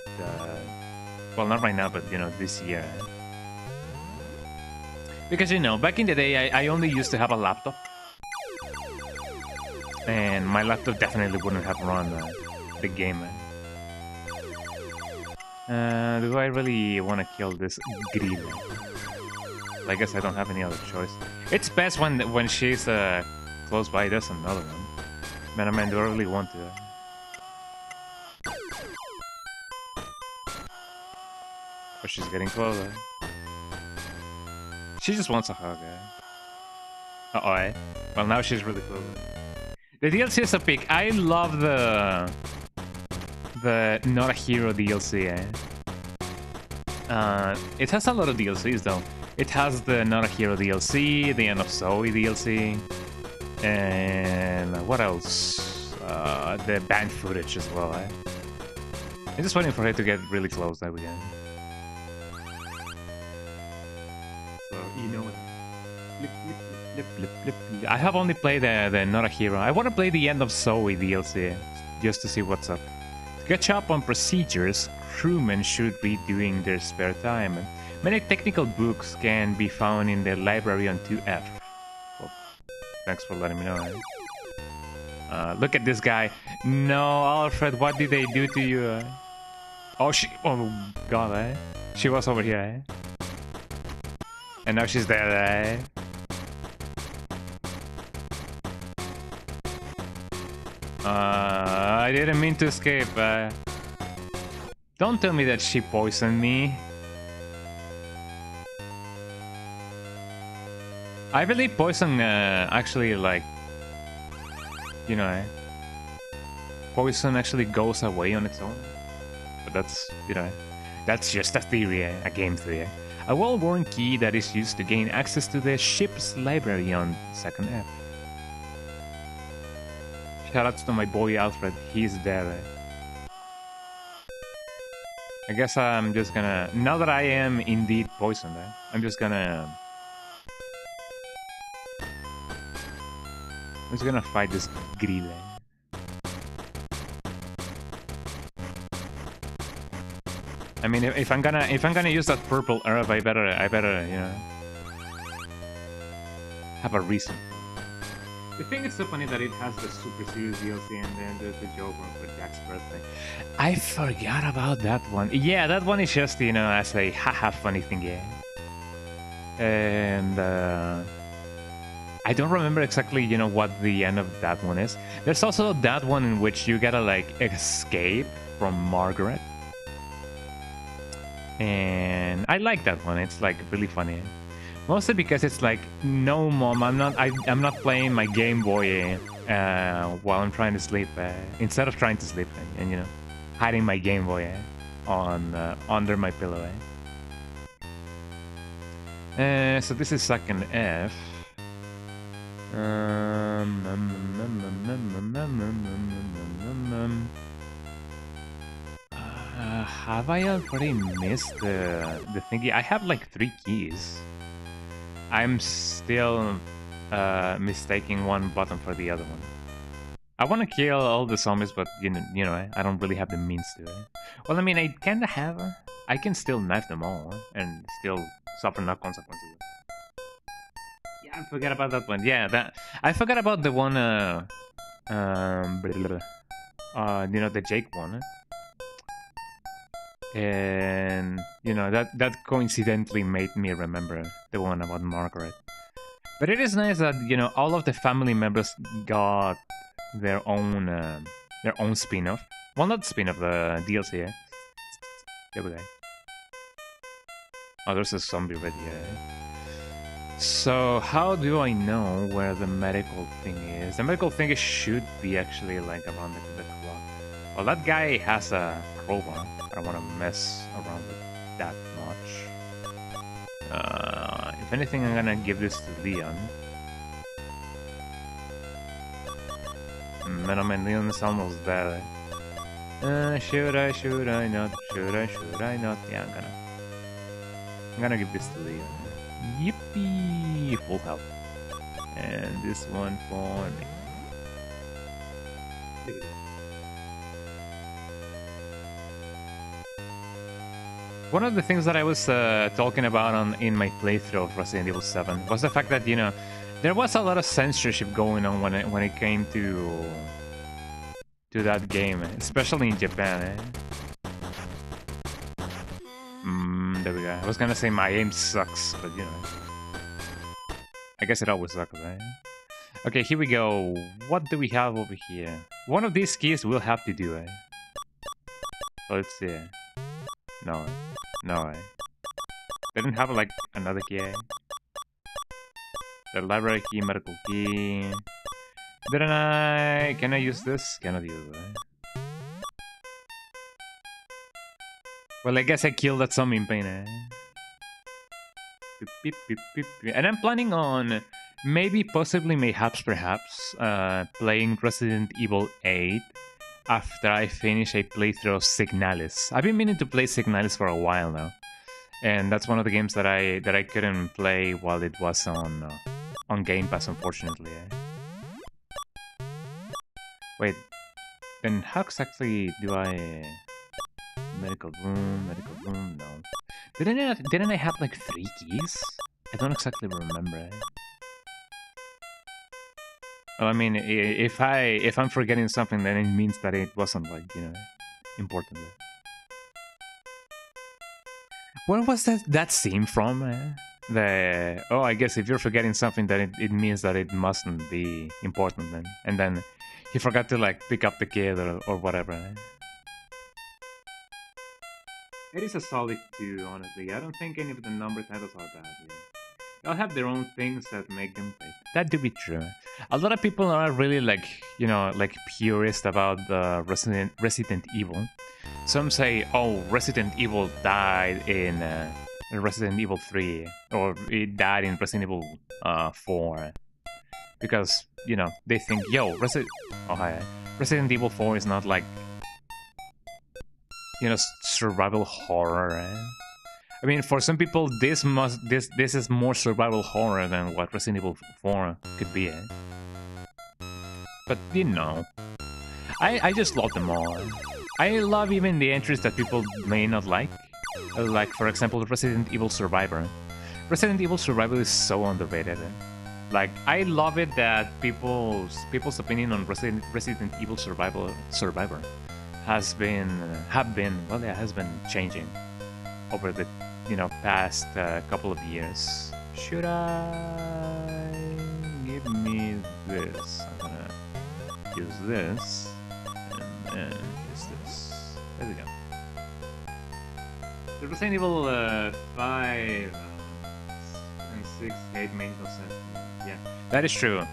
well, not right now, but you know, this year. Because, you know, back in the day, I only used to have a laptop. And my laptop definitely wouldn't have run the game. Do I really want to kill this grill? I guess I don't have any other choice. It's best when she's close by. There's another one. Man, do I really want to? But she's getting closer. She just wants a hug. Uh-oh, Well, now she's really close. The DLC is a pick. I love the Not a Hero DLC. It has a lot of DLCs though. It has the Not a Hero DLC, the End of Zoe DLC, and what else? The banned footage as well. I'm just waiting for her to get really close. There we go. So you know what? I have only played the Not a Hero. I want to play the End of Zoe DLC just to see what's up. To catch up on procedures, crewmen should be doing their spare time. Many technical books can be found in the library on 2F. Well, thanks for letting me know. Look at this guy. No, Alfred, what did they do to you? Oh god, She was over here, And now she's there, I didn't mean to escape. Don't tell me that she poisoned me. I believe poison actually, like, you know, poison actually goes away on its own. But that's, you know, that's just a theory, a game theory. A well-worn key that is used to gain access to the ship's library on 2nd F. Shoutouts to my boy Alfred, he's there. I guess I'm just gonna... Now that I am indeed poisoned, I'm just gonna fight this grill. I mean, if I'm gonna use that purple herb, I better, you know, have a reason. The thing is so funny that it has the Super Series DLC and then there's the Joker for Jack's birthday. I forgot about that one. Yeah, that one is just, you know, as a haha funny thing, yeah. And I don't remember exactly, you know, what the end of that one is. There's also that one in which you gotta, like, escape from Margaret. And I like that one. It's, like, really funny. Mostly because it's like, no mom, I'm not playing my Game Boy while I'm trying to sleep. Instead of trying to sleep and you know, hiding my Game Boy on under my pillow. So this is 2nd F. Have I already missed the thingy? I have like 3 keys. I'm still mistaking one button for the other one. I want to kill all the zombies, but you know, I don't really have the means to. Well, I mean, I kind of have. I can still knife them all and still suffer no consequences. Yeah, I forgot about that one. Yeah, that I forgot about the one. You know, the Jake one. And you know that coincidentally made me remember the one about Margaret. But it is nice that you know all of the family members got their own spin-off. Well, not spin-off, the DLC. There we go. Oh, there's a zombie right here. So how do I know where the medical thing is? The medical thing should be actually like around the clock. Well, that guy has a crowbar. I don't want to mess around with that much. If anything, I'm gonna give this to Leon. Man, I mean, Leon's almost there. Should I not? Should I not? Yeah, I'm gonna give this to Leon. Yippee! Full health. And this one for me. One of the things that I was talking about in my playthrough of Resident Evil 7 was the fact that, you know, there was a lot of censorship going on when it came to that game, especially in Japan. There we go. I was gonna say my aim sucks, but you know, I guess it always sucks, right? Okay, here we go. What do we have over here? One of these keys we'll have to do, eh? Let's see. No. No, eh? They didn't have, like, another key, eh? The library key, medical key... Didn't I... Can I use this? Cannot use it, eh? Well, I guess I killed that zombie in pain, eh? Beep, beep, beep, beep. And I'm planning on... Maybe, possibly, perhaps... playing Resident Evil 8... after I finish a playthrough of Signalis. I've been meaning to play Signalis for a while now, and that's one of the games that I couldn't play while it was on Game Pass, unfortunately. Wait, then how exactly do I medical room? No. Didn't I have like 3 keys? I don't exactly remember. Well, I mean, if I'm forgetting something, then it means that it wasn't, like, you know, important. Where was that scene from? I guess if you're forgetting something, then it means that it mustn't be important then. And then he forgot to, like, pick up the kid or whatever. It is a solid 2, honestly. I don't think any of the number titles are bad. Yeah. They'll have their own things that make them great. That do be true. A lot of people are really, like, you know, like purist about the Resident Evil. Some say, oh, Resident Evil died in Resident Evil 3, or it died in Resident Evil 4. Because, you know, they think, yo, Resident Evil 4 is not like, you know, survival horror. I mean, for some people, this is more survival horror than what Resident Evil 4 could be. But you know, I just love them all. I love even the entries that people may not like. Like, for example, Resident Evil Survivor. Resident Evil Survivor is so underrated. Like, I love it that people's opinion on Resident Evil Survivor has been changing over the, you know, past couple of years. Should I give me this? I'm gonna use this and then use this. There we go. The Resident Evil 5 and 6 hate main concept. Yeah, that is true.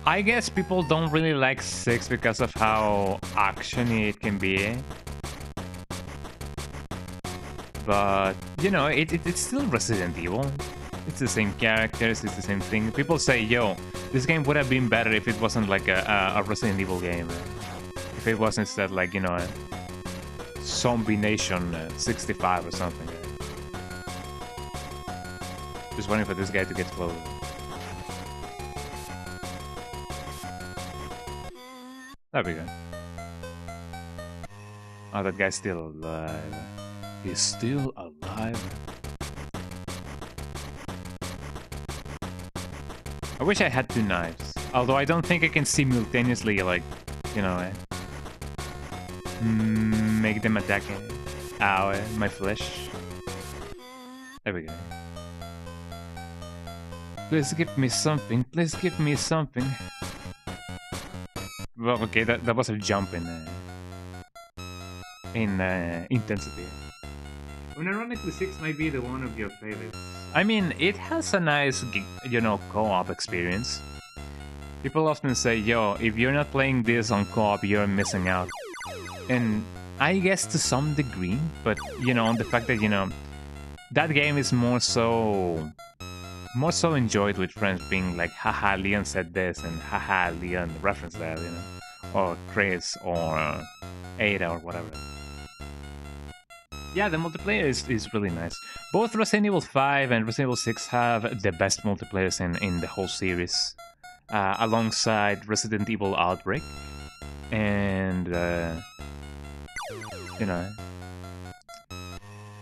I guess people don't really like 6 because of how actiony it can be. But, you know, it's still Resident Evil. It's the same characters, it's the same thing. People say, yo, this game would have been better if it wasn't like a Resident Evil game. If it was instead like, you know, Zombie Nation 65 or something. Just waiting for this guy to get close. There we go. Oh, that guy's still alive. He's still alive. I wish I had 2 knives. Although I don't think I can simultaneously, like, you know, make them attack. Ow, my flesh. There we go. Please give me something. Please give me something. Well, okay, that was a jump in intensity. Ironically, 6 might be the one of your favorites. I mean, it has a nice, you know, co-op experience. People often say, yo, if you're not playing this on co-op, you're missing out. And I guess to some degree, but, you know, the fact that, you know, that game is more so enjoyed with friends being like, haha, Leon said this, and haha, Leon referenced that, you know, or Chris, or Ada, or whatever. Yeah, the multiplayer is really nice. Both Resident Evil 5 and Resident Evil 6 have the best multiplayers in the whole series, alongside Resident Evil Outbreak, and, you know,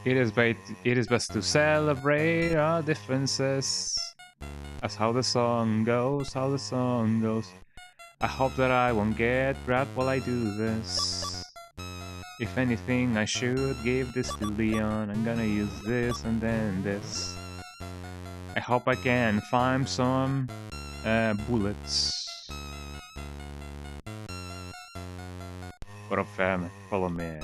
it is best to celebrate our differences. That's how the song goes, how the song goes. I hope that I won't get grabbed while I do this. If anything, I should give this to Leon. I'm gonna use this and then this. I hope I can find some bullets. What up, fam? Follow me.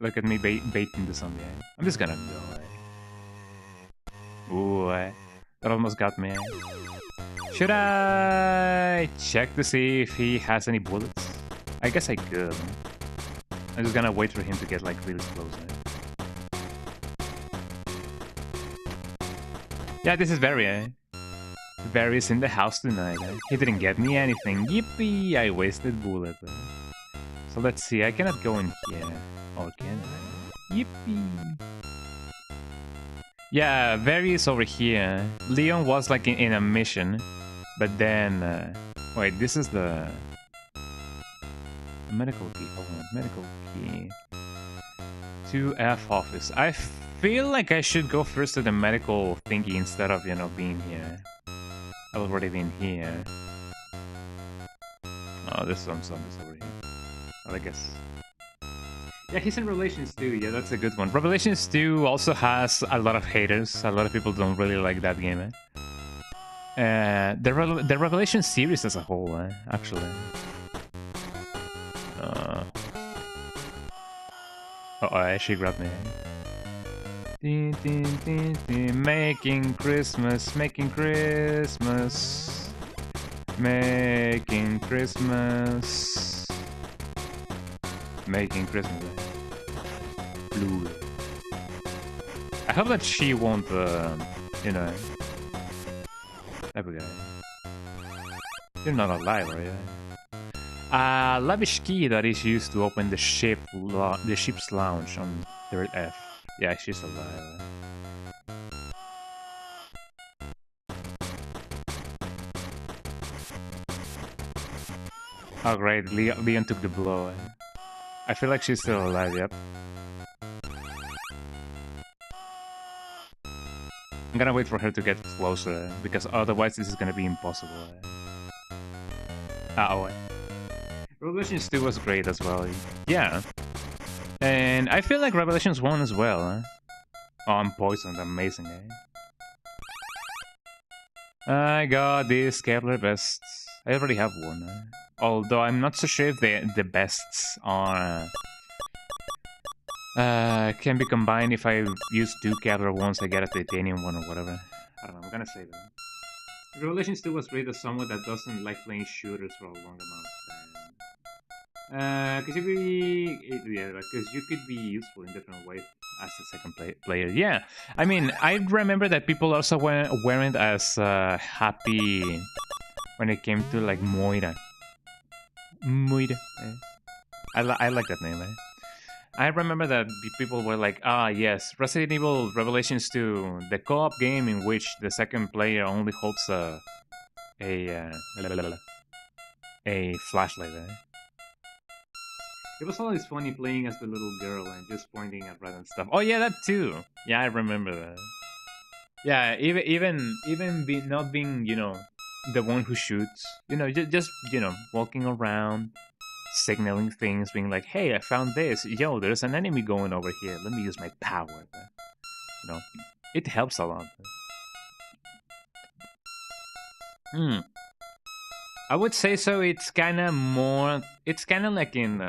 Look at me baiting the zombie. I'm just gonna go. Ooh, that almost got me. Should I check to see if he has any bullets? I guess I could. I'm just gonna wait for him to get like really close. Yeah, this is Barry. Barry is in the house tonight. He didn't get me anything. Yippee! I wasted bullets. So let's see. I cannot go in here. Or can I? Yippee! Yeah, Barry is over here. Leon was like in a mission. But then, wait, this is the medical key. Hold on, medical key. 2F office. I feel like I should go first to the medical thingy instead of, you know, being here. I've already been here. Oh, there's some zombies over here. Well, I guess. Yeah, he's in Revelations 2. Yeah, that's a good one. Revelations 2 also has a lot of haters. A lot of people don't really like that game, the Revelation series as a whole, actually. Oh, she grabbed me. Making Christmas, making Christmas, making Christmas, making Christmas. Blue. I hope that she won't, you know. There we go. You're not alive, are you? Lavish key that is used to open the ship's lounge on 3rd F. Yeah, she's alive. Oh great, Leon took the blow. I feel like she's still alive, yep. I'm gonna wait for her to get closer, because otherwise this is gonna be impossible. Oh. Revelations 2 was great as well. Yeah. And I feel like Revelations 1 as well. Oh, I'm poisoned. Amazing, I got these Kevlar vests. I already have one. Although I'm not so sure if the vests are... can be combined. If I use 2 Kevlar ones, I get a titanium one or whatever. I don't know, I'm gonna say that. Revelations 2 was great as someone that doesn't like playing shooters for a long amount of time. Because you could be useful in different ways as a second player. Yeah, I mean, I remember that people also weren't as happy when it came to like Moira. Moira. I like that name, I remember that people were like, ah, yes, Resident Evil Revelations 2, the co-op game in which the second player only holds a a flashlight. It was always funny playing as the little girl and just pointing at random stuff. Oh yeah, that too. Yeah, I remember that. Yeah, even not being the one who shoots. Just walking around, signaling things, being like, "Hey, I found this. Yo, there's an enemy going over here. Let me use my power." It helps a lot. I would say so. It's kind of more. It's kind of like in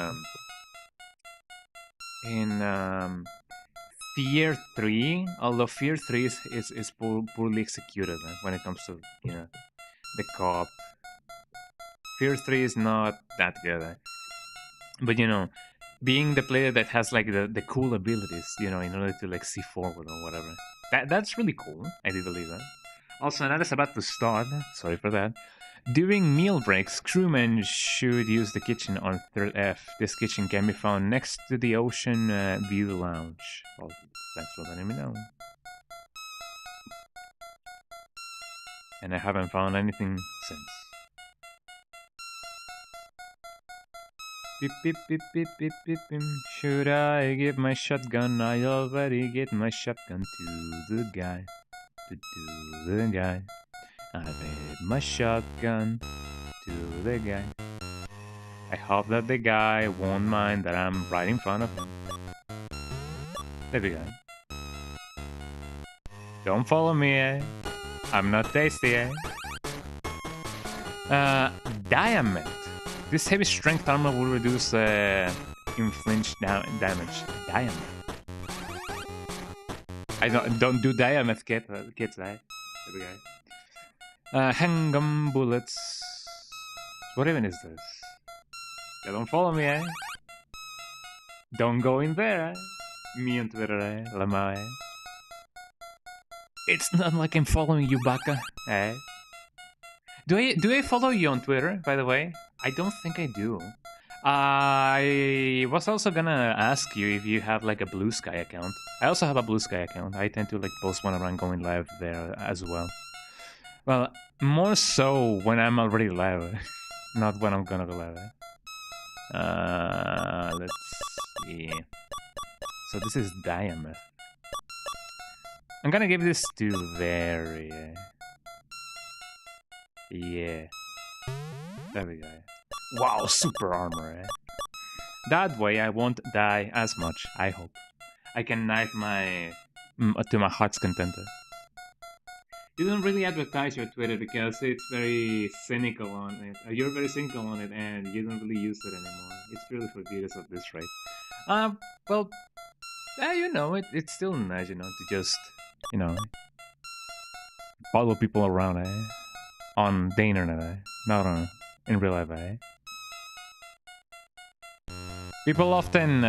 Fear 3, although Fear 3 is poorly executed when it comes to the co-op. Fear 3 is not that good, but being the player that has like the cool abilities, in order to like see forward or whatever, that's really cool. I do believe that. Also, that is about to start. Sorry for that. During meal breaks, crewmen should use the kitchen on 3rd F. This kitchen can be found next to the Ocean View Lounge. Well, thanks for letting me know. And I haven't found anything since. Beep, beep, beep, beep, beep, beep, beep. Should I give my shotgun? I already gave my shotgun to the guy. To the guy. I gave my shotgun to the guy. I hope that the guy won't mind that I'm right in front of him. There we go. Don't follow me, eh? I'm not tasty, eh? Diamond. This heavy strength armor will reduce inflict damage. Diamond. I don't do diamond, kids, right? There we go. Handgun bullets. What even is this? Yeah, don't follow me, eh? Don't go in there, eh? Me on Twitter, eh? Lama, eh? It's not like I'm following you, Baka, eh? Do I follow you on Twitter, by the way? I don't think I do. I was also gonna ask you if you have like a Blue Sky account. I also have a Blue Sky account. I tend to like post when I'm going live there as well. Well, more so when I'm already live, not when I'm gonna go live. Let's see. So this is Diamond. I'm gonna give this to Very. Yeah. There we go. Wow, super armor, eh? That way I won't die as much, I hope. I can knife my... to my heart's content. You don't really advertise your Twitter because it's very cynical on it. You're very cynical on it and you don't really use it anymore. It's purely for videos at this rate. Well, it's still nice, to just, follow people around, eh? On the internet, eh? Not in real life, eh? People often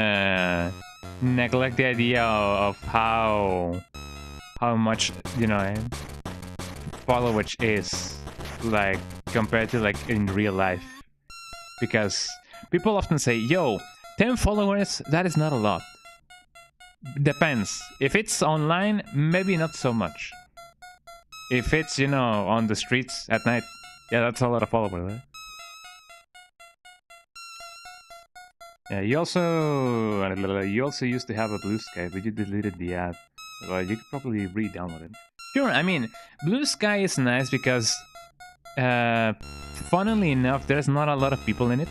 neglect the idea of how much, followage is, like, compared to, like, in real life. Because people often say, yo, 10 followers, that is not a lot. Depends. If it's online, maybe not so much. If it's, on the streets at night, yeah, that's a lot of followers, right? Yeah, you also used to have a Blue Sky, but you deleted the app. Well, you could probably re-download it. Sure, I mean, Blue Sky is nice because, funnily enough, there's not a lot of people in it.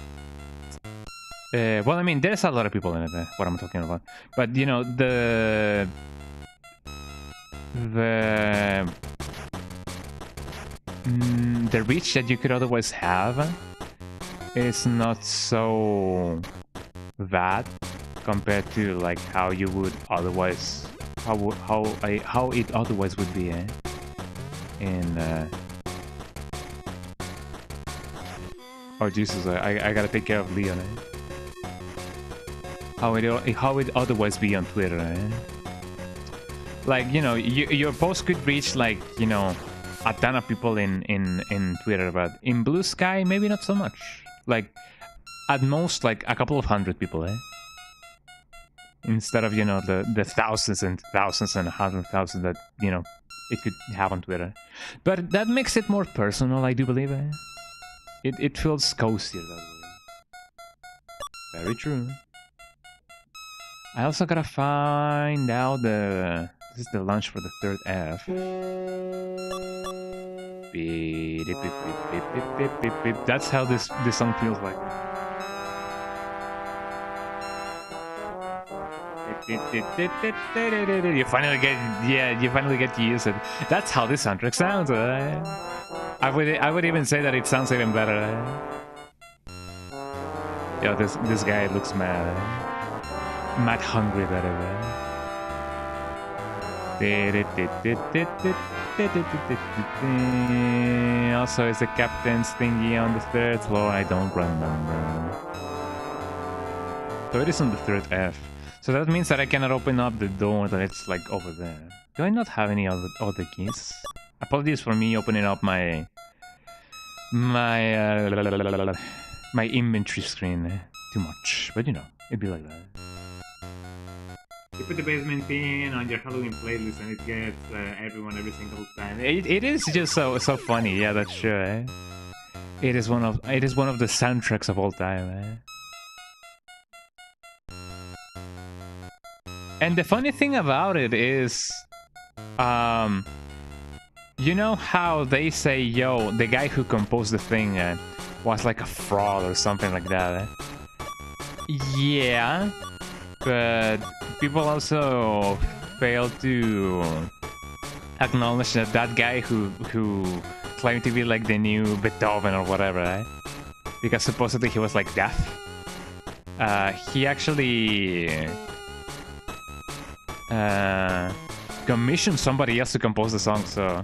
Well, I mean, there's a lot of people in it, what I'm talking about. But, the reach that you could otherwise have is not so bad compared to like how you would otherwise how it otherwise would be in oh Jesus, I gotta take care of Leon, how it otherwise be on Twitter, like your post could reach like a ton of people in Twitter, but in Blue Sky maybe not so much, like at most like a couple of hundred people, instead of the thousands and thousands and 100,000 that it could have on Twitter. But that makes it more personal, I do believe. It feels cozier that way. Very true. I also gotta find out the... This is the launch for the third F. Beep, beep, beep, beep, beep, beep, beep, beep. That's how this song feels like. You finally get to use it. That's how this soundtrack sounds. I would even say that it sounds even better. Yo, this guy looks mad. Mad hungry, better. Also, is the captain's thingy on the third floor? I don't remember. So it is on the third F. So that means that I cannot open up the door that it's like over there. Do I not have any other keys? Apologies for me opening up my inventory screen too much, but you know, it'd be like that. You put the basement theme on your Halloween playlist and it gets everyone every single time. It is just so funny. Yeah, that's true. Eh? It is one of the soundtracks of all time. Eh? And the funny thing about it is, you know how they say, yo, the guy who composed the thing was like a fraud or something like that. Eh? Yeah, but people also fail to acknowledge that that guy who claimed to be like the new Beethoven or whatever, eh? Because supposedly he was like deaf. He actually commissioned somebody else to compose the song, so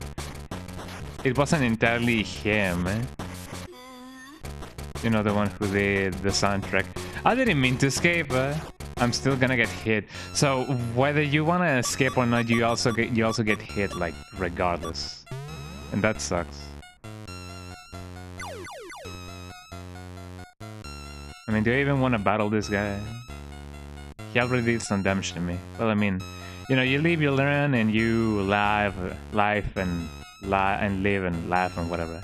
it wasn't entirely him. Eh? You know, the one who did the soundtrack. I didn't mean to escape. I'm still gonna get hit. So whether you wanna escape or not, you also get hit, like, regardless, and that sucks. I mean, do I even want to battle this guy? He already did some damage to me. Well, I mean, you know, you live, you learn, and you live and live and laugh and whatever.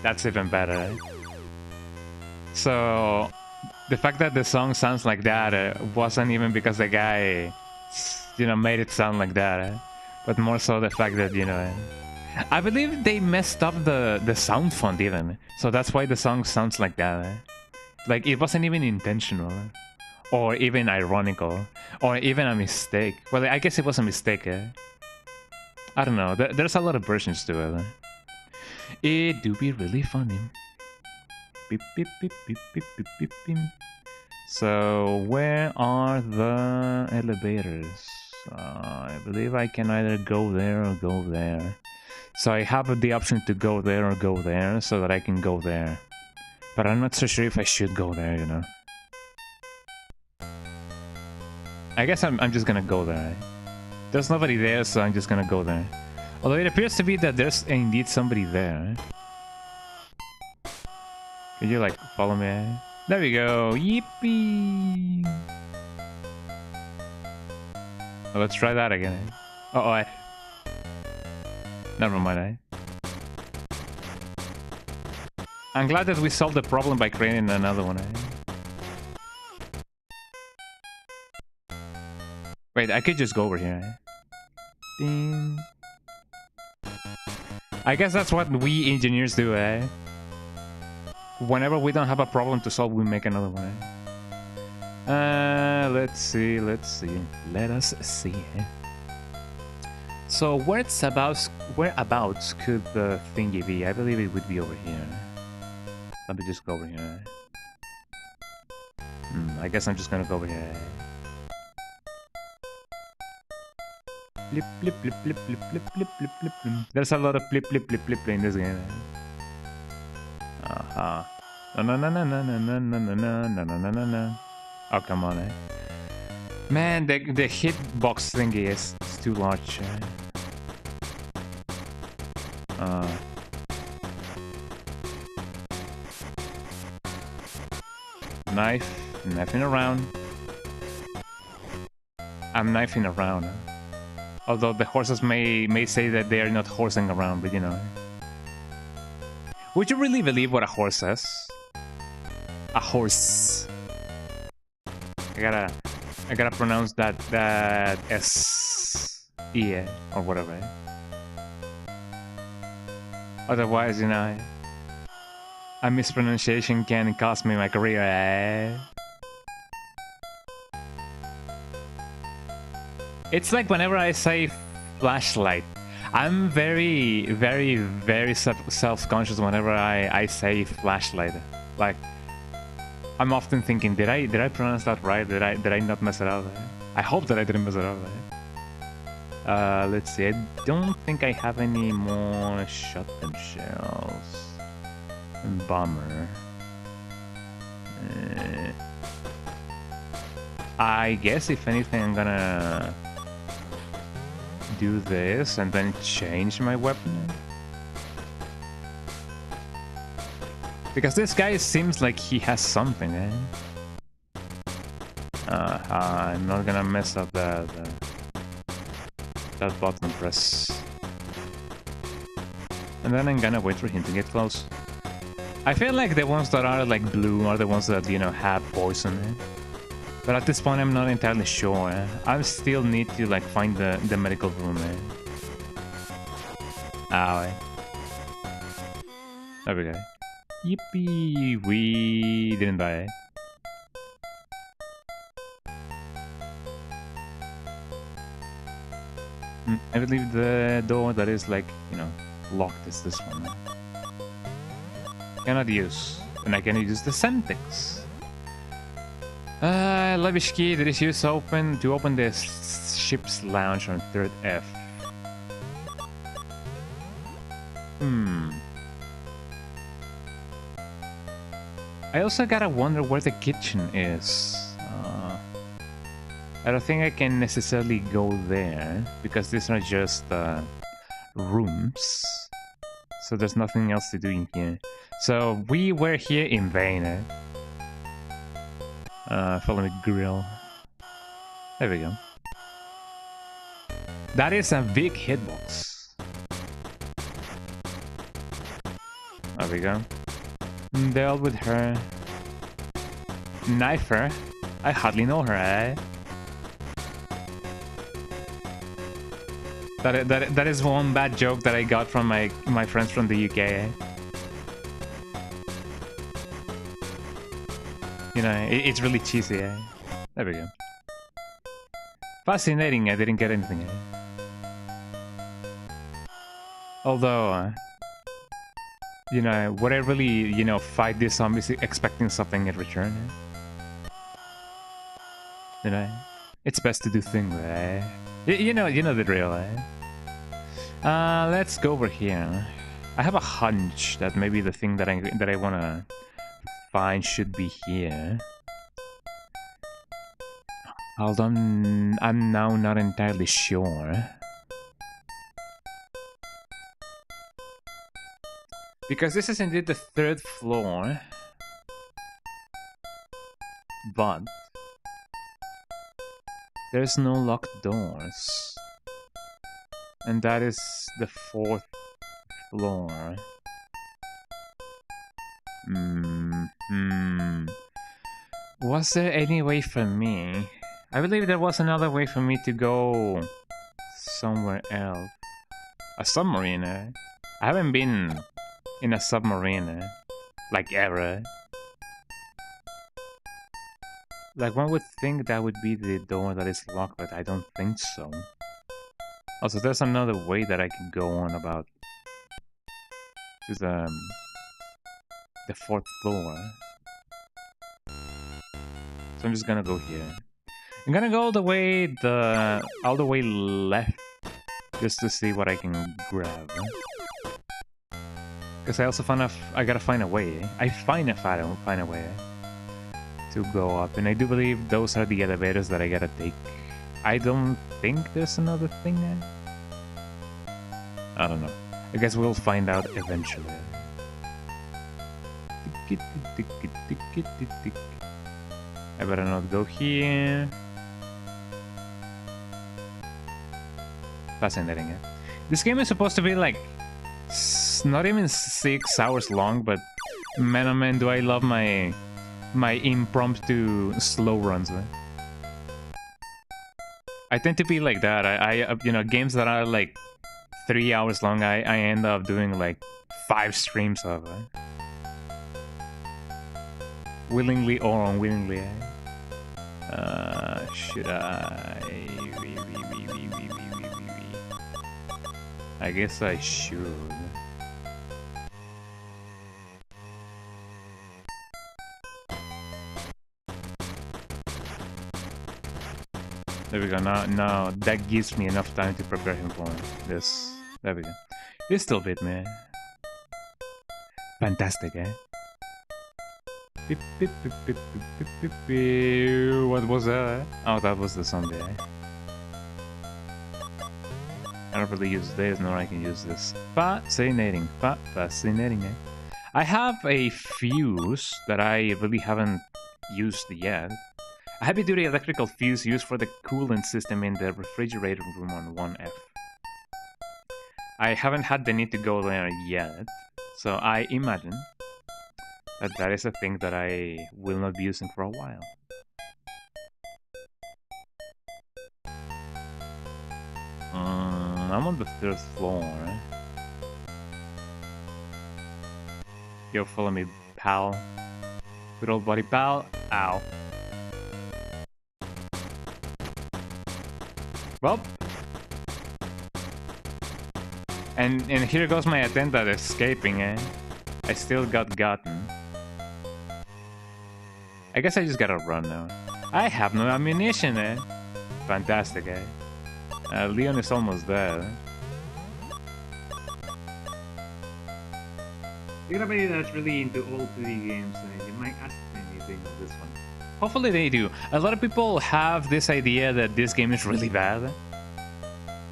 That's even better. Eh? So the fact that the song sounds like that wasn't even because the guy, you know, made it sound like that, but more so the fact that, you know, I believe they messed up the sound font even, so that's why the song sounds like that. Like, it wasn't even intentional, or even ironical, or even a mistake. Well, I guess it was a mistake. I don't know. There's a lot of versions to it. It do be really funny. Beep, beep, beep, beep, beep, beep, beep, beep. So where are the elevators? I believe I can either go there or go there. So I have the option to go there or go there, so that I can go there. But I'm not so sure if I should go there, you know. I guess I'm just gonna go there. There's nobody there, so I'm just gonna go there. Although it appears to be that there's indeed somebody there. Can you, like, follow me? There we go! Yippee! Well, let's try that again. Uh-oh, never mind, I'm glad that we solved the problem by creating another one, Wait, I could just go over here, Ding. I guess that's what we engineers do, Whenever we don't have a problem to solve, we make another one, Let's see. Let us see, So whereabouts could the thingy be? I believe it would be over here. Let me just go over here. I guess I'm just gonna go over here. Blip, blip, blip, blip, blip, blip, blip, blip, blip, blip. There's a lot of blip, blip, blip, blip in this game. Aha. No, no, no, no, no, no, no, no, no, no, no, no, no. Oh, come on, Man, the hitbox thingy is too large. Knifing around. I'm knifing around. Although the horses may say that they are not horsing around, but you know. Would you really believe what a horse says? A horse. I gotta pronounce that S E or whatever. Otherwise, you know, a mispronunciation can cost me my career. It's like whenever I say flashlight, I'm very, very, very self-conscious whenever I say flashlight. Like, I'm often thinking, did I pronounce that right? Did I not mess it up? I hope that I didn't mess it up. Let's see. I don't think I have any more shotgun shells. Bomber. I guess if anything, I'm gonna do this and then change my weapon. Because this guy seems like he has something, eh? I'm not gonna mess up that button press. And then I'm gonna wait for him to get close. I feel like the ones that are like blue are the ones that, you know, have poison, eh? But at this point I'm not entirely sure, eh? I still need to like find the medical room, eh? Ow, eh? There we go. Yippee! We didn't die. I believe the door that is like, you know, locked is this one. Cannot use. And I can use the Semtex. Lavish key that is used to open the ship's lounge on 3rd F. I also gotta wonder where the kitchen is. I don't think I can necessarily go there, because these are just rooms. So there's nothing else to do in here. So we were here in vain, eh? Follow me, grill. There we go. That is a big hitbox. There we go. Dealt with her. Knife her. I hardly know her, eh? That is one bad joke that I got from my friends from the UK, eh? You know, it's really cheesy, eh? There we go. Fascinating, I didn't get anything, eh? Although, you know, would I really, you know, fight these zombies expecting something in return, eh? You know, it's best to do things, eh? You know the drill, eh? Let's go over here. I have a hunch that maybe the thing that I wanna find should be here. Although I'm now not entirely sure. Because this is indeed the 3rd floor. But there's no locked doors. And that is the 4th floor. Was there any way for me? I believe there was another way for me to go somewhere else. A submarine, eh? I haven't been in a submarine, eh? Like ever. Like one would think that would be the door that is locked, but I don't think so. Also, there's another way that I can go on about to the 4th floor. So I'm just gonna go here. I'm gonna go all the way left, just to see what I can grab. Because I also I gotta find a way. I find a way to go up, and I do believe those are the elevators that I gotta take. I don't think there's another thing there. I don't know. I guess we'll find out eventually. I better not go here. fascinating. Eh? This game is supposed to be like not even 6 hours long, but man, oh man, do I love my impromptu slow runs. Man. I tend to be like that. I you know, games that are like 3 hours long, I end up doing like 5 streams of it. Willingly or unwillingly. Should I? I guess I should. There we go. Now that gives me enough time to prepare him for this. There we go. This still bit, man. Fantastic, eh? Beep, beep, beep, beep, beep, beep, beep. What was that? Oh, that was the zombie, eh? I don't really use this, nor I can use this. Fascinating. Fascinating, eh? I have a fuse that I really haven't used yet. A heavy-duty electrical fuse used for the coolant system in the refrigerator room on 1F. I haven't had the need to go there yet, so I imagine that is a thing that I will not be using for a while. I'm on the 3rd floor. Yo, follow me, pal. Good old buddy, pal. Ow. Well. And here goes my attempt at escaping, eh? I still got gotten. I guess I just gotta run now. I have no ammunition, eh? Fantastic, eh? Leon is almost there. You're anybody that's really into old 2D games, you might ask me anything on this one. Hopefully they do. A lot of people have this idea that this game is really bad.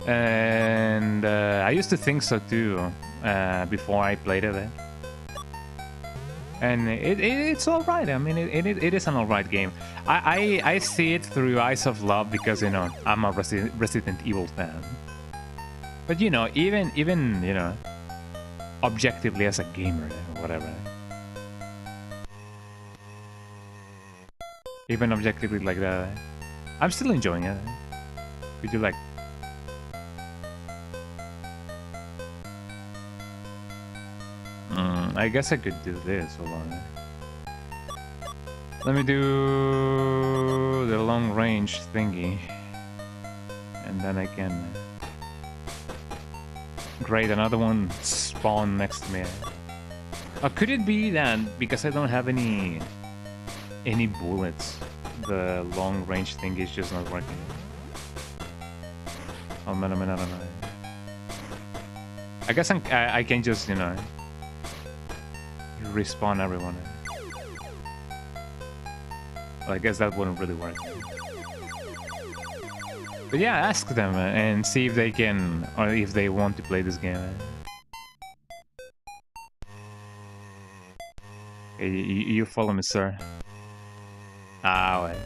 And I used to think so too, before I played it. And it's alright. I mean, it is an alright game. I see it through eyes of love because, you know, I'm a Resident Evil fan. But, you know, even you know, objectively as a gamer or whatever. Even objectively like that, I'm still enjoying it. Could you like... I guess I could do this. Hold on. Let me do the long range thingy. And then I can... Great, another one spawned next to me. Could it be that because I don't have any bullets, the long range thing is just not working? Oh man, I don't know. I guess I can just, you know, respawn everyone. Well, I guess that wouldn't really work. But yeah, ask them and see if they can, or if they want to play this game. Okay, you follow me, sir. Ah, wait.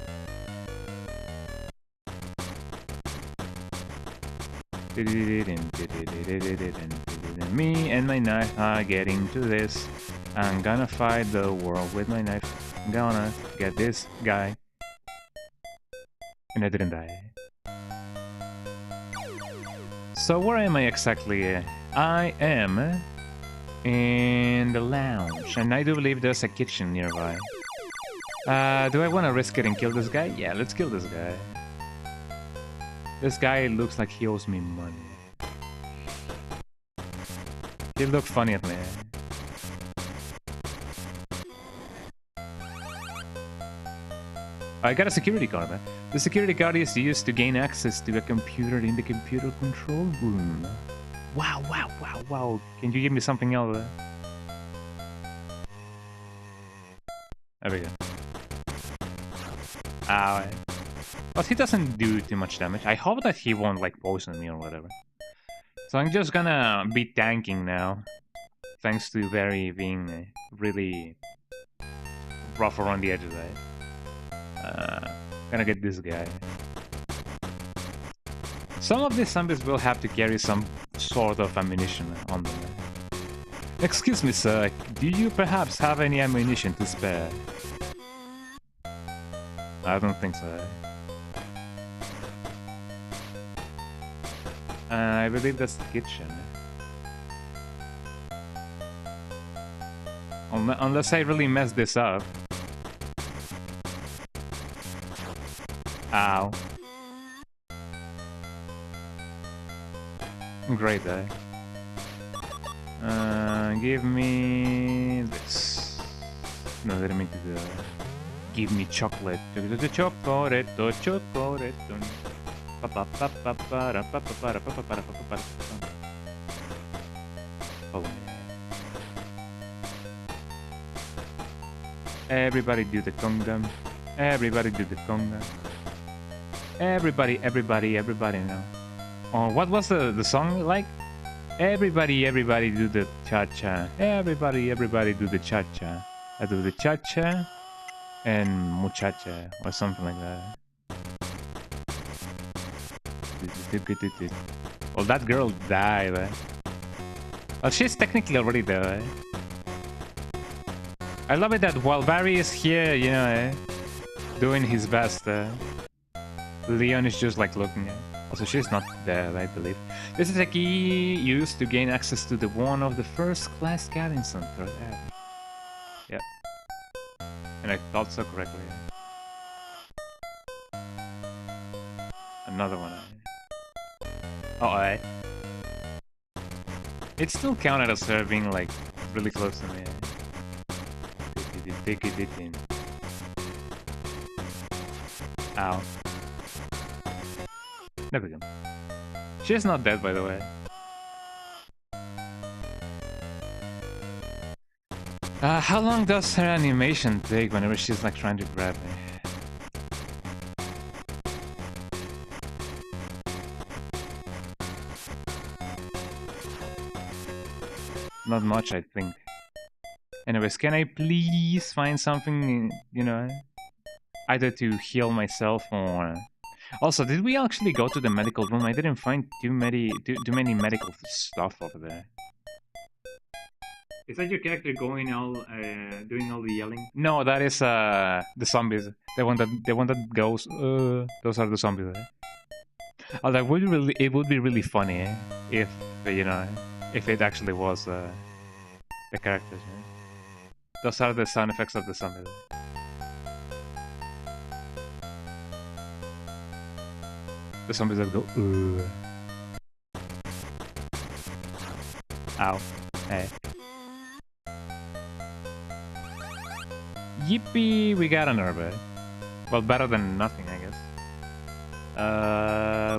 Me and my knife are getting to this. I'm gonna fight the world with my knife. I'm gonna get this guy. And I didn't die. So where am I exactly? I am in the lounge, and I do believe there's a kitchen nearby. Do I want to risk it and kill this guy? Yeah, let's kill this guy. This guy looks like he owes me money. He looked funny at me. I got a security card, man. The security card is used to gain access to a computer in the computer control room. Wow, wow, wow, wow. Can you give me something else? There we go. Ow. But he doesn't do too much damage. I hope that he won't, like, poison me or whatever. So I'm just gonna be tanking now. Thanks to Barry being really rough around the edges, right? Gonna get this guy. Some of these zombies will have to carry some sort of ammunition on them. Excuse me, sir, do you perhaps have any ammunition to spare? I don't think so. I believe that's the kitchen. Unless I really messed this up. Ow. Great day. Give me this. No, I didn't mean to do that. Give me chocolate. Chocolate. Chocolate. Follow me. Everybody do the conga. Everybody do the conga. Everybody now. Oh, what was the song like? Everybody do the cha-cha. Everybody do the cha-cha. I do the cha-cha and muchacha or something like that. Well, that girl died. Well, she's technically already dead. I love it that while Barry is here, you know, doing his best, Leon is just like looking at. Also, she's not dead, I believe. This is a key used to gain access to the one of the first-class cabins on 3rd Ave. Yep. And I thought so correctly. Another one. Oh, it still counted as her being like really close to me. Take it in. Ow. There we go. She's not dead, by the way. How long does her animation take whenever she's like trying to grab me? Not much, I think. Anyways, can I please find something, you know, either to heal myself or... Also, did we actually go to the medical room? I didn't find too many medical stuff over there. Is that your character going all, doing all the yelling? No, that is the zombies. The one that goes. Those are the zombies. Although it would be really funny if you know, if it actually was the characters. Those are the sound effects of the zombies. The zombies that go. Ow. Hey. Yippee! We got an herb. Well, better than nothing, I guess.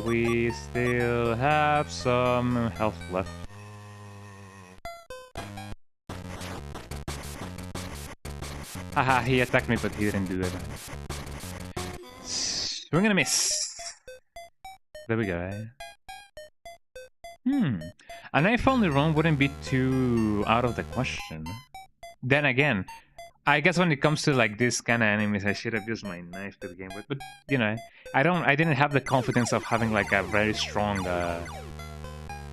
We still have some health left. Haha, he attacked me, but he didn't do it. We're gonna miss. There we go. A knife-only run wouldn't be too out of the question. Then again, I guess when it comes to like this kind of enemies, I should have used my knife to begin with. But you know, I didn't have the confidence of having like a very strong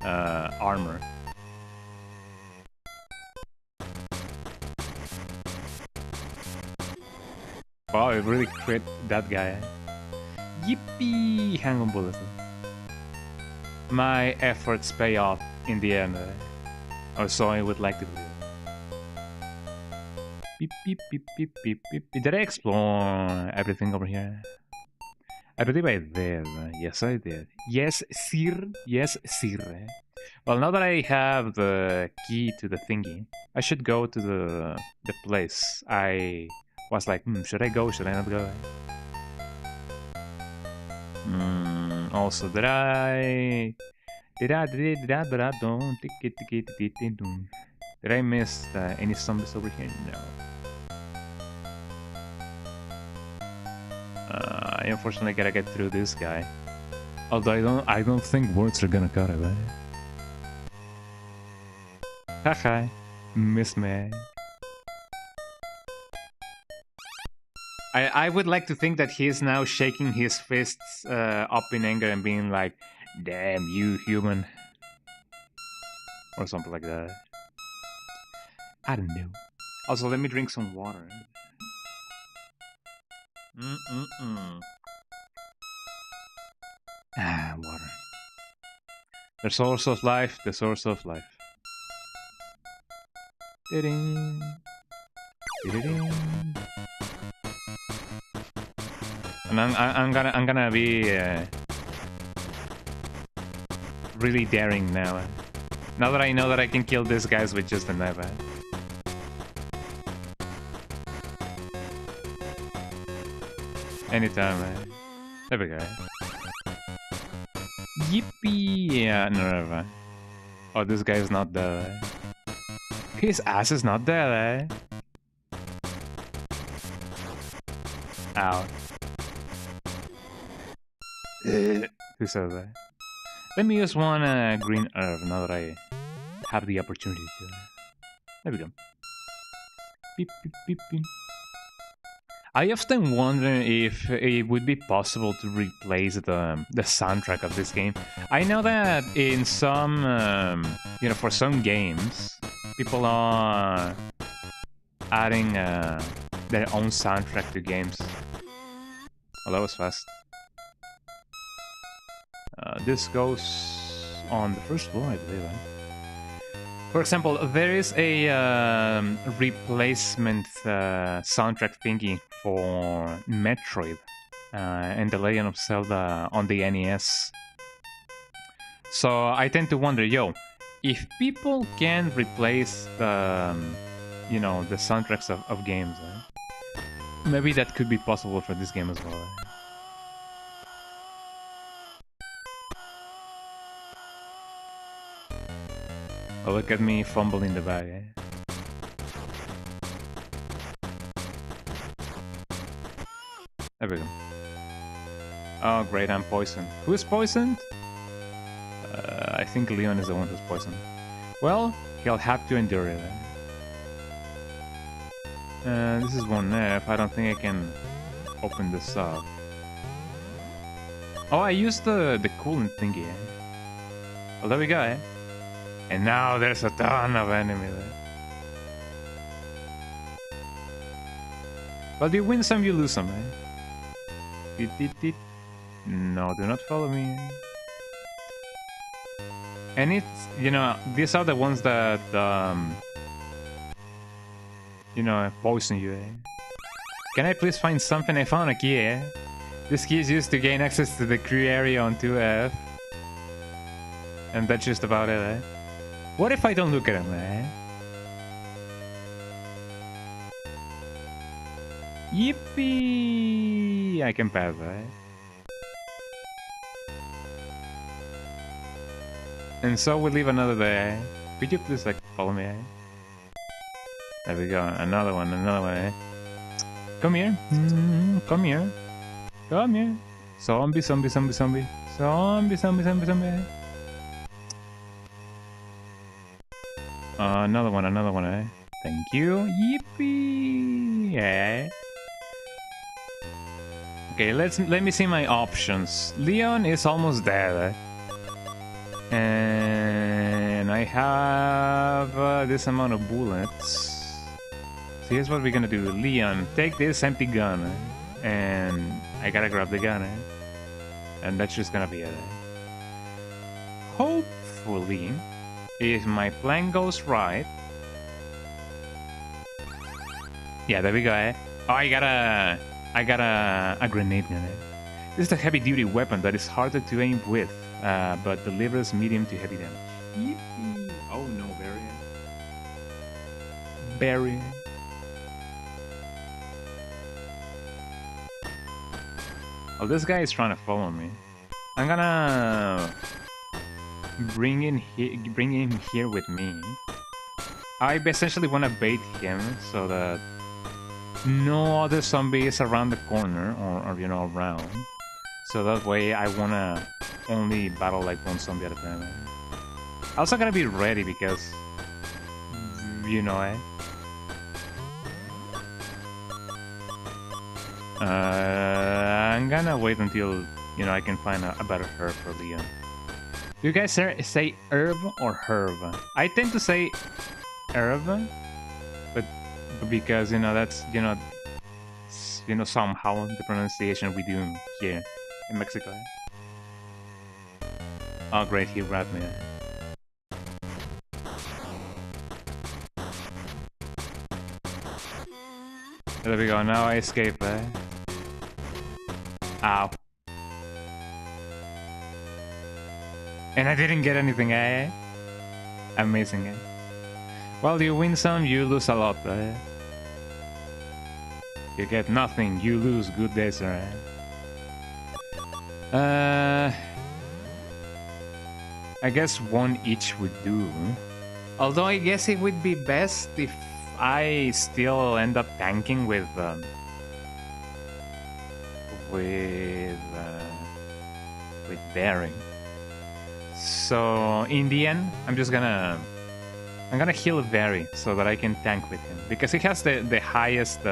armor. Wow, it really crit that guy. Yippee! Hang on, bullets. My efforts pay off in the end. Or so I would like to believe. Beep, beep, beep, beep, beep, beep. Did I explore everything over here? I believe I did. Yes, I did. Yes, sir. Yes, sir. Well, now that I have the key to the thingy, I should go to the place. I was like, should I go? Should I not go? Also, did I, but I don't. Did I miss any zombies over here? No. I unfortunately gotta get through this guy. Although I don't think words are gonna cut it, right? Haha, miss me. I would like to think that he is now shaking his fists up in anger and being like, Damn you, human. Or something like that. I don't know. Also, let me drink some water. Ah, water. The source of life, the source of life. Ding. Ding. And I'm gonna be really daring now. Now that I know that I can kill these guys with just a knife. Anytime. There we go. Yippee! Yeah, no, never. Oh, this guy is not there. His ass is not there. Ow. Who said that? Let me use one green herb now that I have the opportunity to. There we go. Beep, beep, beep, beep. I often wonder if it would be possible to replace the soundtrack of this game. I know that in some, for some games, people are adding their own soundtrack to games. Oh, that was fast. This goes on the first floor, I believe. For example, there is a replacement soundtrack thingy for Metroid and The Legend of Zelda on the NES. So I tend to wonder, if people can replace the, the soundtracks of games, maybe that could be possible for this game as well. Oh, look at me fumbling the bag, There we go. Oh, great, I'm poisoned. Who is poisoned? I think Leon is the one who's poisoned. Well, he'll have to endure it. This is one F. I don't think I can open this up. Oh, I used the coolant thingy. Well, there we go, And now there's a ton of enemy there. Well, you win some, you lose some, No, do not follow me. And it's, these are the ones that, poison you, Can I please find something? I found a key, This key is used to gain access to the crew area on 2F. And that's just about it, What if I don't look at him, Yippee! I can pass, And so we leave another day, Could you please, follow me, There we go, another one, Come here, come here. Come here. Zombie, zombie, zombie, zombie. Zombie, zombie, zombie, zombie. Another one, Thank you. Yippee! Okay, let me see my options. Leon is almost dead. And I have this amount of bullets. So here's what we're gonna do. Leon, take this empty gun. And I gotta grab the gun. And that's just gonna be it. Hopefully, if my plan goes right. Yeah, there we go, Oh, I got a grenade gun, This is a heavy-duty weapon that is harder to aim with, but delivers medium to heavy damage. Yippee. Oh no, barrier. Oh, this guy is trying to follow me. I'm gonna bring him here with me. I essentially want to bait him so that no other zombies around the corner or around. So that way I wanna only battle like one zombie at a time. I also gotta be ready because I'm gonna wait until I can find a better herb for Leon. Do you guys say herb or herb? I tend to say herb, but because that's somehow the pronunciation we do here in Mexico. Oh great, he grabbed me. There we go, now I escape. Ow. And I didn't get anything, eh? Amazing, eh? Well, you win some, you lose a lot, eh? You get nothing, you lose. Good day, sir. I guess one each would do. Although I guess it would be best if I still end up tanking with Barry. So in the end, I'm gonna heal Barry so that I can tank with him because he has the highest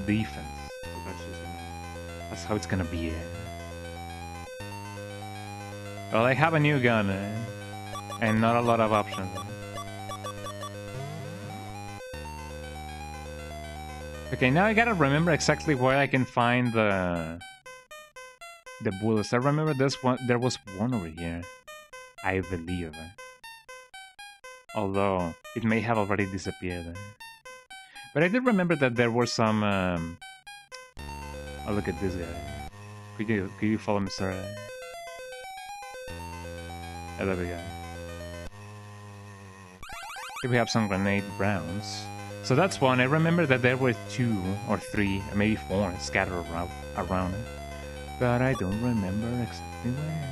defense. So that's how it's gonna be. Well, I have a new gun and not a lot of options. Okay, now I gotta remember exactly where I can find the bullets. I remember there was one over here, I believe. Although it may have already disappeared. But I did remember that there were some. Oh, look at this guy. Could you follow me, sir? Oh, there we go. Here we have some grenade rounds. So that's one. I remember that there were 2 or 3, or maybe 4 scattered around. But I don't remember exactly where.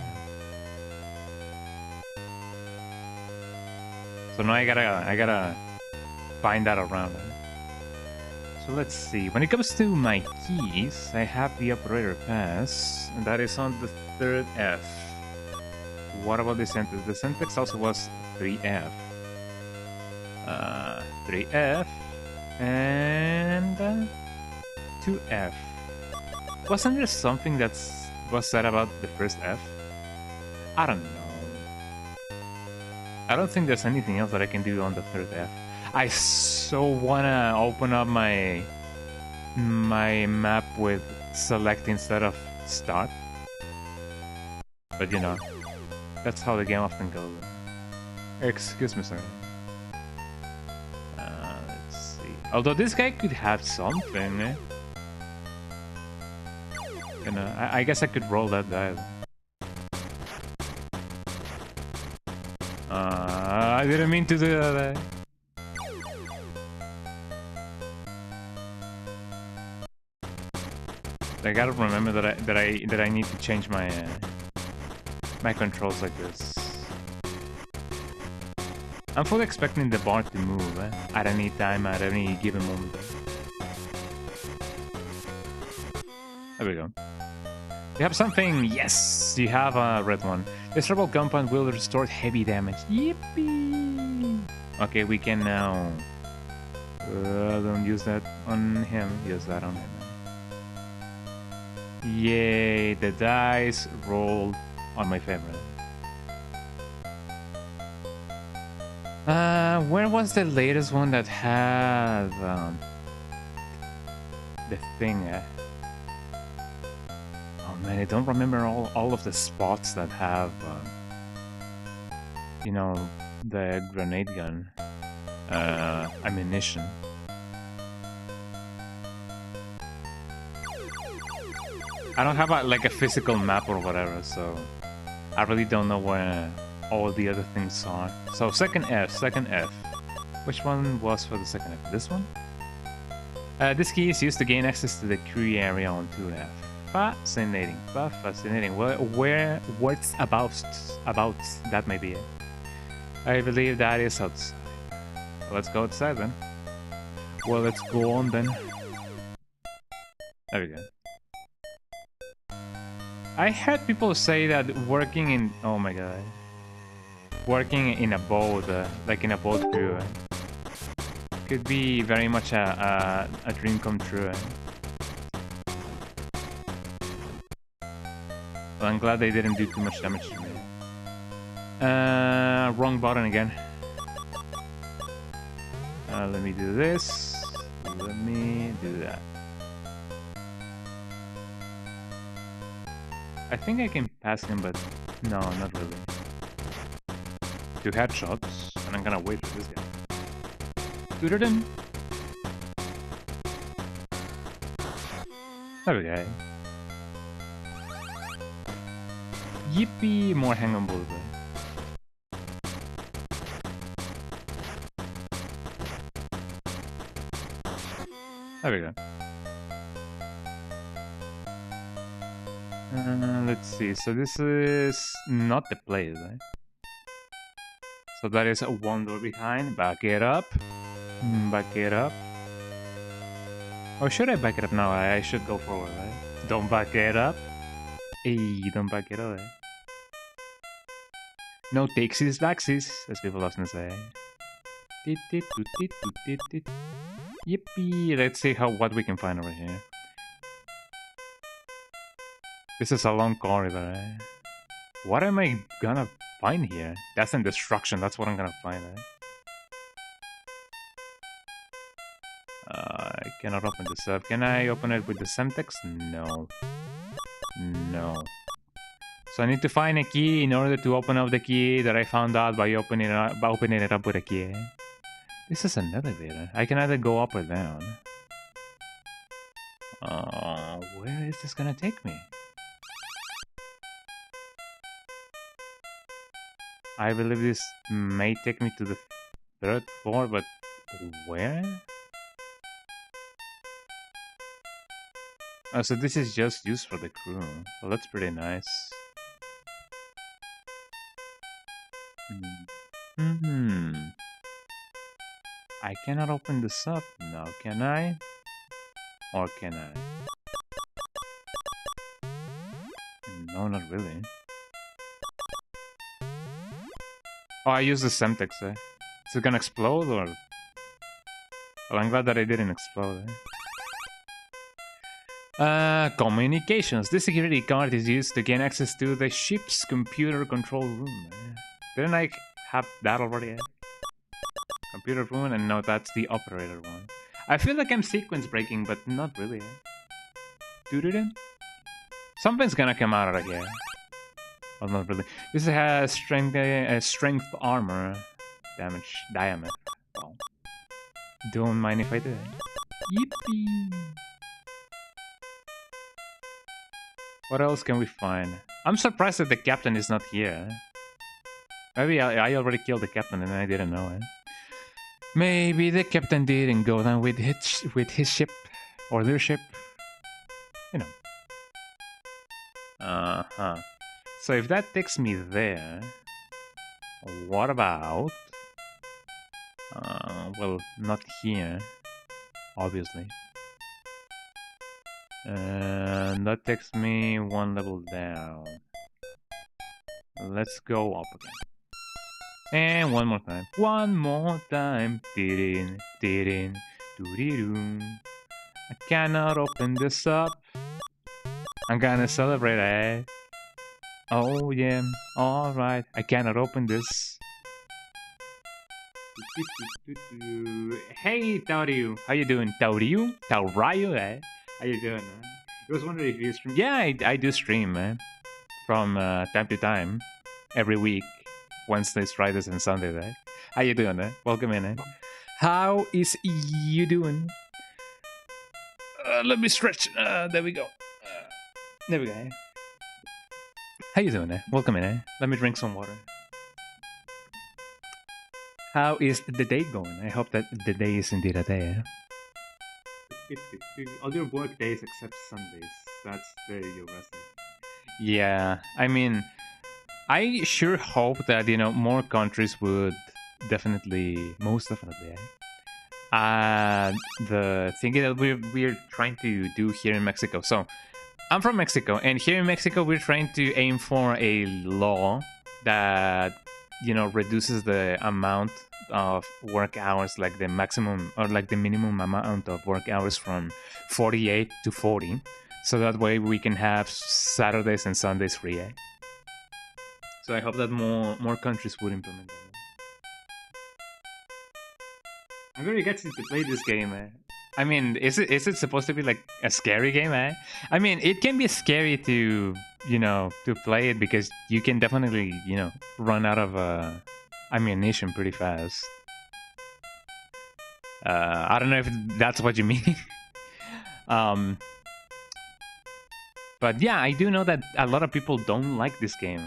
So now I gotta find that around. So let's see. When it comes to my keys, I have the operator pass, and that is on the 3rd F. What about the syntax? The syntax also was 3F. 3F and 2F. Wasn't there something that was said about the first F? I don't know. I don't think there's anything else that I can do on the 3rd F. I so wanna open up my map with select instead of start. But that's how the game often goes. Excuse me, sir. Let's see. Although this guy could have something, eh? I guess I could roll that die. I didn't mean to do that. I gotta remember that I need to change my my controls like this. I'm fully expecting the bar to move at any time, at any given moment. There we go. You have something! Yes! You have a red one. This rebel compound will restore heavy damage. Yippee! Okay, we can now... don't use that on him. Use that on him. Yay! The dice rolled on my favorite. Where was the latest one that had the thing? Oh man, I don't remember all of the spots that have the grenade gun ammunition. I don't have a physical map or whatever, so I really don't know where all the other things are. So second F. Which one was for the second F? This one? This key is used to gain access to the crew area on 2F. Fascinating. What's about that may be it. I believe that is outside. So let's go outside then. Well, let's go on then. There we go. I heard people say that working in... Oh my god. Working in a boat, like in a boat crew, could be very much a dream come true. Well, I'm glad they didn't do too much damage to me. Wrong button again. Let me do this. Let me do that. I think I can pass him, but no, not really. 2 headshots, and I'm gonna wait for this guy. Doo-doo-dum. There we go. Yippee! More hang on bullets. There we go. Let's see. So this is not the place, right? So that is one door behind. Back it up. Back it up. Or should I back it up now? I should go forward, right? Don't back it up. Hey, don't back it up, eh? No takesies, backsies, as people often say. Yippee! Let's see what we can find over here. This is a long corridor, eh? What am I gonna find here? That's in destruction, that's what I'm gonna find, eh? I cannot open this up. Can I open it with the Semtex? No. No. So I need to find a key in order to open up the key that I found out by opening it up with a key. This is an elevator. I can either go up or down. Where is this gonna take me? I believe this may take me to the 3rd floor, but where? Oh, so this is just used for the crew. Well, that's pretty nice. I cannot open this up now, can I? Or can I? No, not really. Oh, I used the Semtex, eh? Is it gonna explode or? Well, I'm glad that it didn't explode, eh? Communications. This security card is used to gain access to the ship's computer control room. Didn't I have that already? Computer room, and no, that's the operator one. I feel like I'm sequence breaking, but not really. Doo-doo-doo. Something's gonna come out of here. Well, not really. This has strength armor damage diameter. Well, don't mind if I do. Yippee! What else can we find? I'm surprised that the captain is not here. Maybe I already killed the captain and I didn't know it. Maybe the captain didn't go down with his ship or their ship. You know. So if that takes me there, what about? Well, not here, obviously. And that takes me one level down. Let's go up again. And one more time. One more time. Didin, didin, doo-dee-doo. I cannot open this up. I'm gonna celebrate, eh? Oh yeah, alright. I cannot open this. Hey, Tauriu. How you doing? Tauriu? Taurayu, eh? How you doing, man? I was wondering if you stream. Yeah, I do stream, man. From time to time. Every week. Wednesdays, Fridays, and Sundays, eh? How you doing, eh? Welcome in, eh? How is you doing? Let me stretch. There we go. There we go, eh? How you doing, eh? Welcome in, eh? Let me drink some water. How is the day going? I hope that the day is indeed a day, eh? All your work days except Sundays. That's the you're resting. Yeah, I mean, I sure hope that, you know, more countries would definitely, most definitely, the thing that we're trying to do here in Mexico. So, I'm from Mexico, and here in Mexico, we're trying to aim for a law that, you know, reduces the amount of work hours, like the maximum or like the minimum amount of work hours from 48 to 40. so that way we can have Saturdays and Sundays free. So I hope that more countries would implement that. I'm very excited to play this game. I mean, is it supposed to be like a scary game? I mean, it can be scary to to play it because you can definitely run out of ammunition pretty fast. I don't know if that's what you mean. But yeah, I do know that a lot of people don't like this game.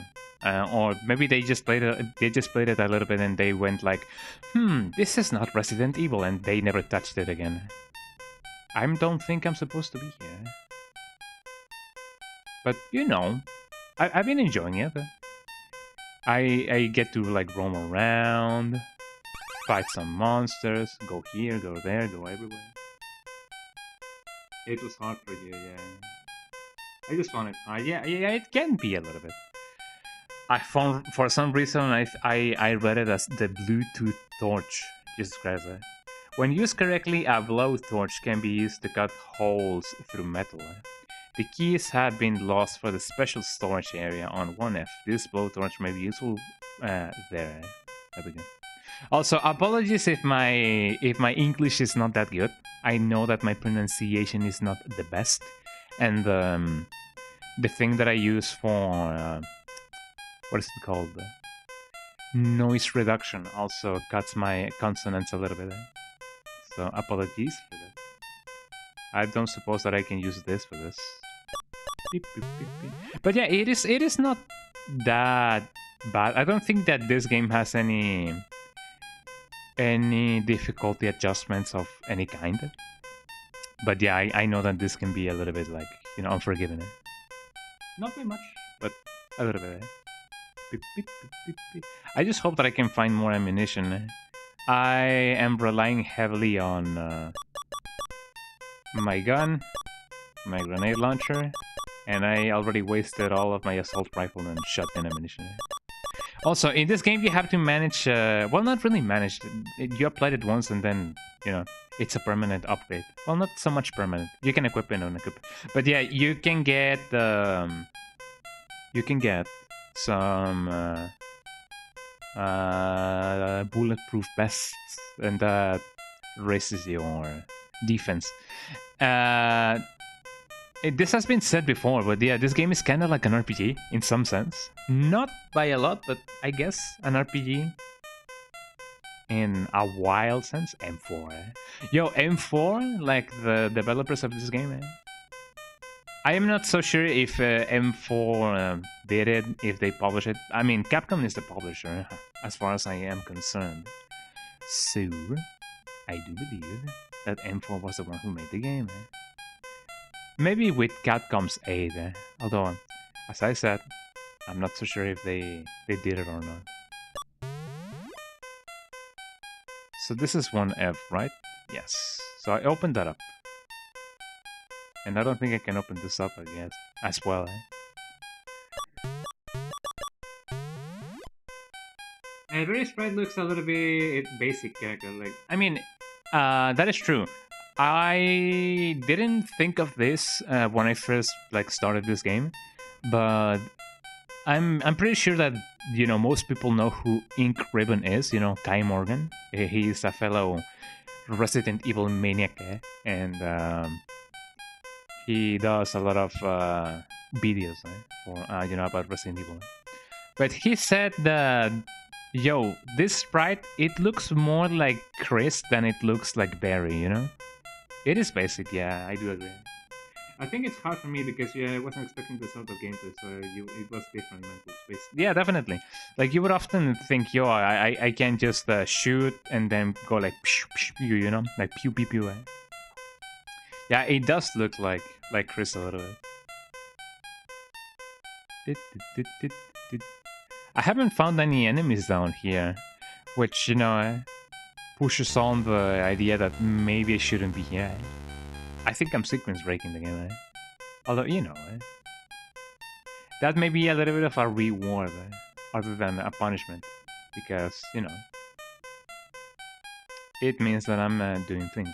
Or maybe they just played it a little bit and they went like, this is not Resident Evil, and they never touched it again. I don't think I'm supposed to be here. But I've been enjoying it. I get to like roam around, fight some monsters, go here, go there, go everywhere. It was hard for you, yeah. I just found it hard. Yeah, it can be a little bit. I found, for some reason, I read it as the Bluetooth torch. Jesus Christ. When used correctly, a blowtorch can be used to cut holes through metal. The keys have been lost for the special storage area on 1F. This blowtorch may be useful there. There we go. Also, apologies if my English is not that good. I know that my pronunciation is not the best, and the thing that I use for what is it called? Noise reduction also cuts my consonants a little bit. So apologies for that. I don't suppose that I can use this for this. Beep, beep, beep, beep. But yeah, it is not that bad. I don't think that this game has any difficulty adjustments of any kind. But yeah, I know that this can be a little bit like, unforgiving. Not very much, but a little bit. Beep, beep, beep, beep, beep. I just hope that I can find more ammunition. I am relying heavily on my gun, my grenade launcher, and I already wasted all of my assault rifle and shotgun ammunition. Also, in this game you have to manage, well, not really manage, you applied it once and then, it's a permanent upgrade. Well, not so much permanent. You can equip and unequip. But yeah, you can get some bulletproof vests, and that raises your defense. This has been said before, but yeah, this game is kind of like an RPG in some sense. Not by a lot, but I guess an RPG in a wild sense. M4. Yo, M4, like the developers of this game. I am not so sure if M4 did it, if they published it. I mean, Capcom is the publisher, as far as I am concerned. So, I do believe that M4 was the one who made the game. Maybe with Capcom's aid, although, as I said, I'm not so sure if they did it or not. So this is 1F, right? Yes. So I opened that up. And I don't think I can open this up again as well. And very sprite looks a little bit basic character. Like, I mean, that is true. I didn't think of this when I first started this game, but I'm pretty sure that most people know who Ink Ribbon is. Kai Morgan. He's a fellow Resident Evil maniac, and he does a lot of videos for about Resident Evil. But he said that, yo, this sprite, it looks more like Chris than it looks like Barry. It is basic, yeah, I do agree. I think it's hard for me because I wasn't expecting this sort of gameplay, so it was different mental space. Yeah, definitely. Like, you would often think, yo, I can just shoot and then go like, pew, pew, like pew, pew, pew. Yeah, it does look like Chris a little bit. I haven't found any enemies down here, which, pushes on the idea that maybe I shouldn't be here. I think I'm sequence breaking the game, although, that may be a little bit of a reward, other than a punishment, because, it means that I'm doing things.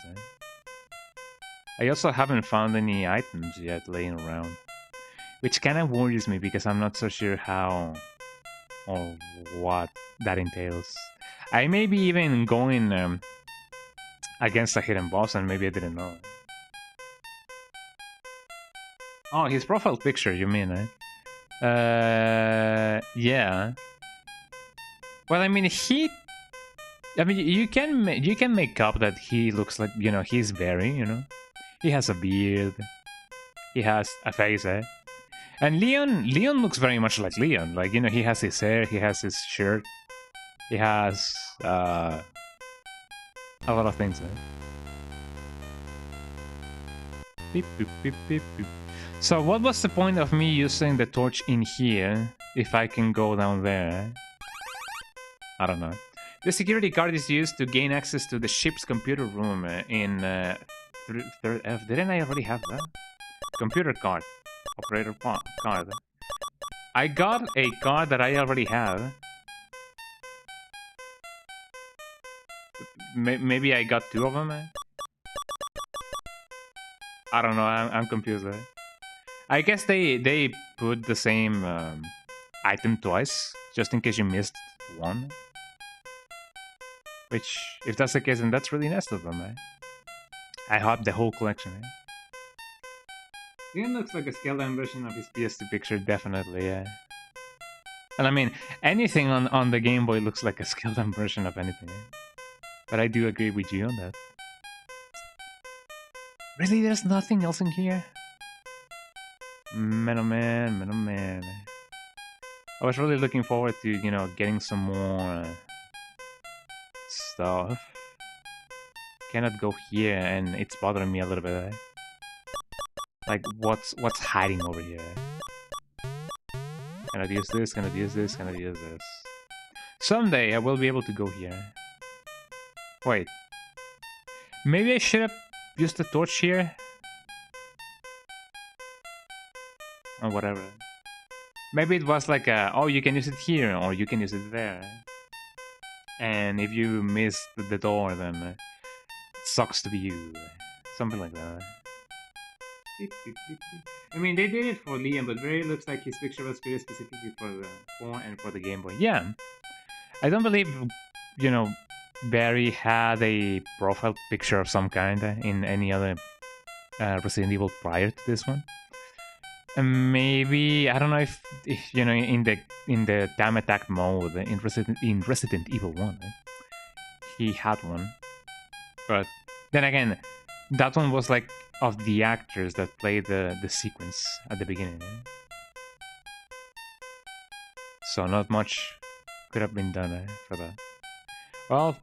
I also haven't found any items yet laying around, which kind of worries me because I'm not so sure how or what that entails. I may be even going against a hidden boss and maybe I didn't know. Oh, his profile picture, you mean, eh? Yeah. Well, I mean, you can make up that he looks like, you know, he's very, you know, he has a beard, he has a face, eh? And Leon looks very much like Leon. Like, you know, he has his hair, he has his shirt, he has a lot of things, eh? Beep, boop, beep, beep, boop. So what was the point of me using the torch in here if I can go down there? I don't know. The security card is used to gain access to the ship's computer room in third F. Didn't I already have that? Computer card. Operator card. I got a card that I already have. Maybe I got two of them? I don't know, I'm confused there. I guess they put the same item twice, just in case you missed one. Which, if that's the case, then that's really nice of them, eh? I hope the whole collection, eh? It looks like a scaled-down version of his PS2 picture, definitely, yeah. And I mean, anything on the Game Boy looks like a scaled-down version of anything, eh? But I do agree with you on that. Really, there's nothing else in here? Man, oh man, man, oh man. I was really looking forward to, you know, getting some more stuff. Cannot go here, and it's bothering me a little bit. Eh? Like, what's hiding over here? Can I use this? Can I use this? Can I use this? Someday I will be able to go here. Wait. Maybe I should have used the torch here? Or whatever. Maybe it was like a, oh, you can use it here, or you can use it there. And if you miss the door, then it sucks to be you. Something like that. I mean, they did it for Liam, but really looks like his picture was created specifically for the phone and for the Game Boy. Yeah. I don't believe, you know, Barry had a profile picture of some kind in any other Resident Evil prior to this one. And maybe, I don't know if you know, in the time attack mode in Resident Evil 1, he had one. But then again, that one was like of the actors that played the sequence at the beginning. So not much could have been done for that. Well,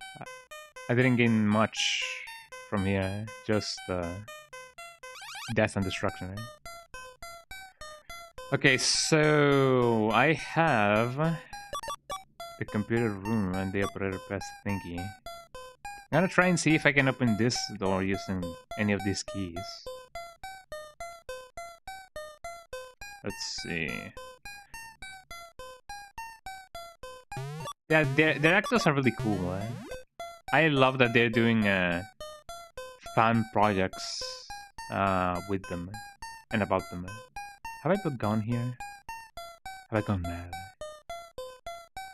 I didn't gain much from here, just death and destruction. Okay, so I have the computer room and the operator press thingy. I'm gonna try and see if I can open this door using any of these keys. Let's see. Yeah, their actors are really cool. Eh? I love that they're doing fan projects with them and about them. Have I gone here? Have I gone mad?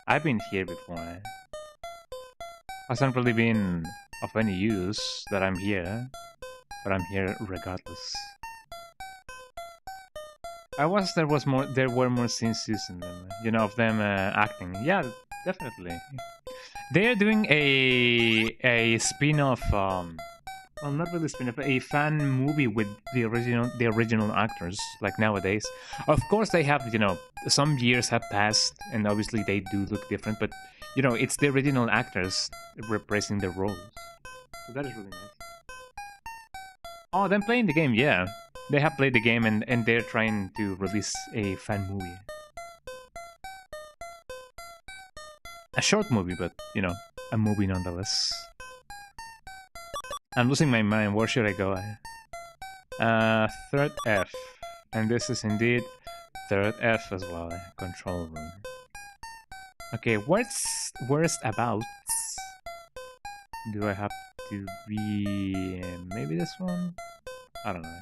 I've been here before. Eh? Hasn't really been of any use that I'm here, but I'm here regardless. There were more scenes in them, you know, of them acting. Yeah, definitely. They're doing a spin-off, well, not really spin-off, a fan movie with the original actors, like nowadays. Of course, they have, you know, some years have passed, and obviously they do look different, but you know, it's the original actors reprising their roles. So that is really nice. Oh, them playing the game, yeah. They have played the game and they're trying to release a fan movie. A short movie, but, you know, a movie nonetheless. I'm losing my mind. Where should I go? Third F. And this is indeed third F as well. Control room. Okay, where's about? Do I have to be maybe this one? I don't know.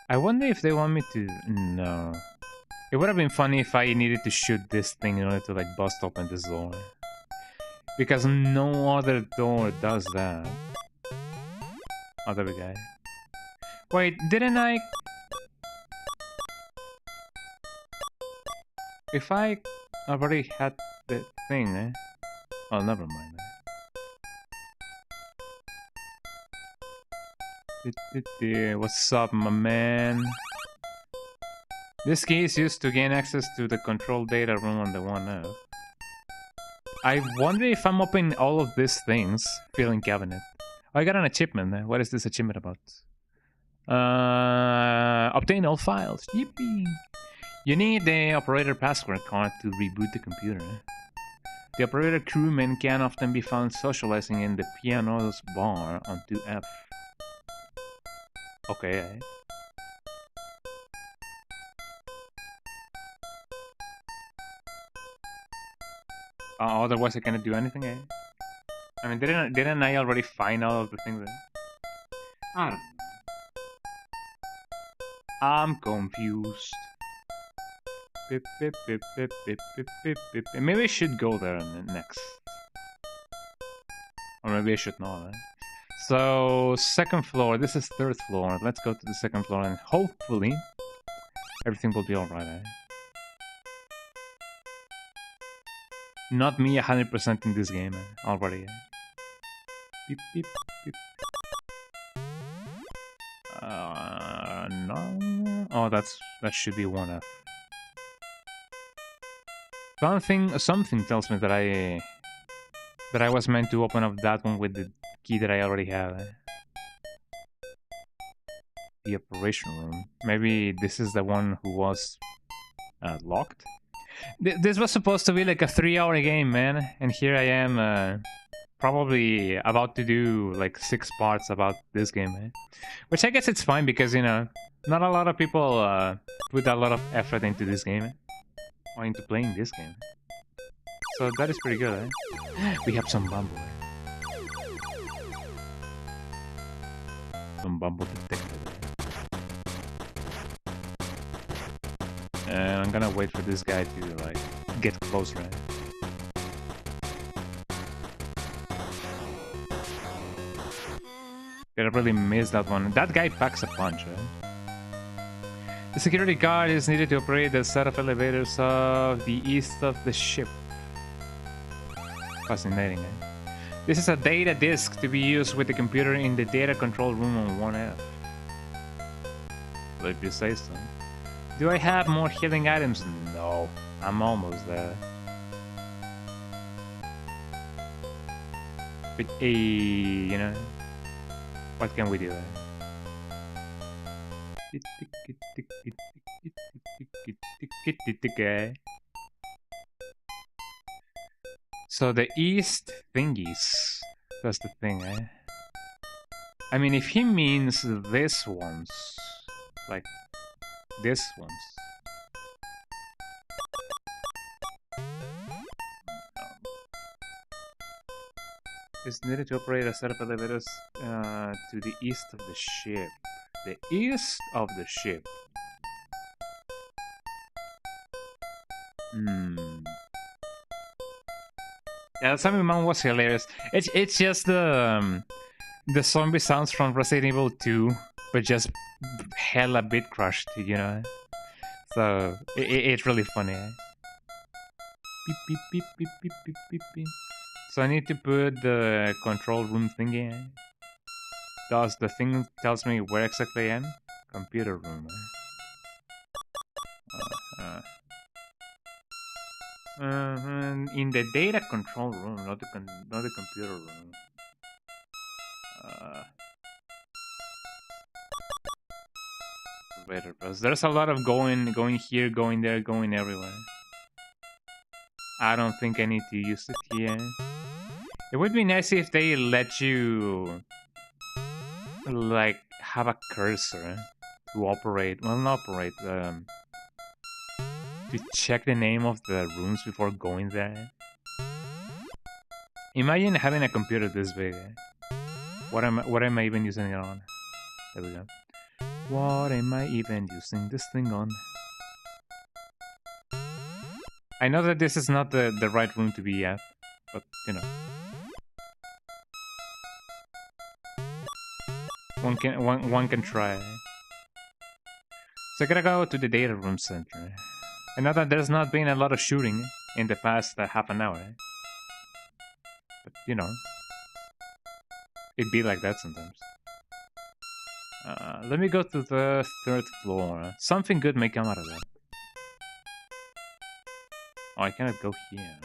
I wonder if they want me to... No. It would have been funny if I needed to shoot this thing in order to like bust open this door. Because no other door does that. Oh, there we go. Wait, didn't I... If I already had the thing, eh? Oh, never mind. What's up, my man? This key is used to gain access to the control data room on the 1F. I wonder if I'm opening all of these things, filling cabinet. Oh, I got an achievement. What is this achievement about? Obtain all files. Yippee! You need the operator password card to reboot the computer. The operator crewmen can often be found socializing in the piano's bar on 2F. Okay. Otherwise I cannot do anything, eh? I mean, didn't I already find all of the things there? I don't know. I'm confused. Maybe I should go there next. Or maybe I should not, eh? So, second floor. This is third floor. Let's go to the second floor and hopefully everything will be alright, eh? Not me 100% in this game, eh? Already, eh? Beep, beep, beep. No. Oh, that should be 1F. Something tells me that I was meant to open up that one with the key that I already have. Eh? The operation room. Maybe this is the one who was locked. This was supposed to be like a 3-hour game, man, and here I am, probably about to do like 6 parts about this game, eh? Which I guess it's fine because, you know, not a lot of people put a lot of effort into this game, eh? Or into playing this game. So that is pretty good, eh? We have some bamboo, eh? Some bamboo detected. And I'm gonna wait for this guy to, like, get closer, eh? I really missed that one. That guy packs a punch, eh? The security guard is needed to operate the set of elevators of the east of the ship. Fascinating, eh? This is a data disk to be used with the computer in the data control room on 1F. Well, if you say so. Do I have more healing items? No. I'm almost there. But, you know... What can we do? So the east thingies. That's the thing, eh? I mean, if he means this ones, like this ones. Is needed to operate a set of elevators to the east of the ship. The east of the ship. Yeah, Sammy Man was hilarious. It's just the zombie sounds from Resident Evil 2, but just hella bit crushed, you know. So it's really funny. Eh? Beep beep beep beep beep beep beep beep. So I need to put the control room thingy. Eh? Does the thing tells me where exactly I am? Computer room. In the data control room, not the computer room. There's a lot of going here, going there, going everywhere. I don't think I need to use it here. It would be nice if they let you, like, have a cursor to operate. Well, not operate. To check the name of the rooms before going there. Imagine having a computer this big. What am I even using it on? There we go. What am I even using this thing on? I know that this is not the right room to be at, but you know. One can try. So I gotta go to the data room center. I know that there's not been a lot of shooting in the past half an hour. But you know, it'd be like that sometimes. Let me go to the 3rd floor. Something good may come out of that. Oh, I cannot go here.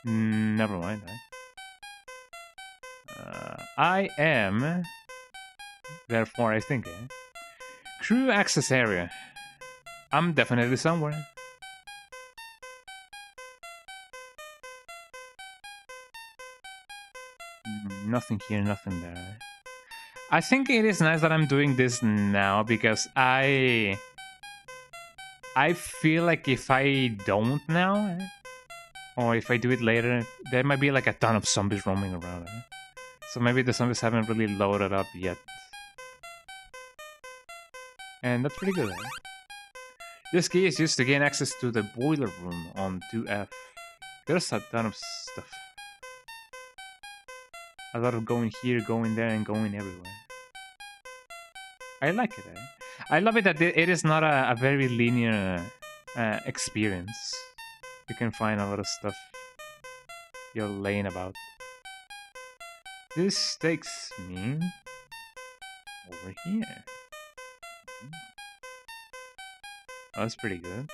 Never mind. I am... Therefore, I think... Crew access area. I'm definitely somewhere. Nothing here, nothing there. I think it is nice that I'm doing this now because I feel like if I don't now, or if I do it later, there might be like a ton of zombies roaming around. So maybe the zombies haven't really loaded up yet. And that's pretty good. This key is used to gain access to the boiler room on 2F. There's a ton of stuff. A lot of going here, going there, and going everywhere. I like it. I love it that it is not a very linear experience. You can find a lot of stuff you're laying about. This takes me over here. Oh, that's pretty good.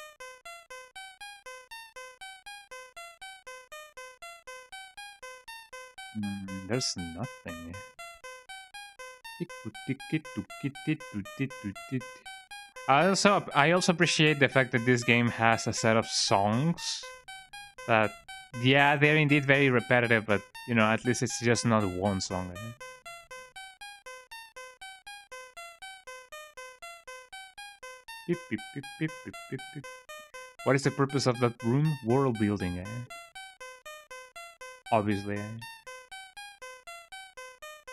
There's nothing. I also appreciate the fact that this game has a set of songs that, yeah, they're indeed very repetitive, but you know, at least it's just not one song. What is the purpose of that room? World building, obviously.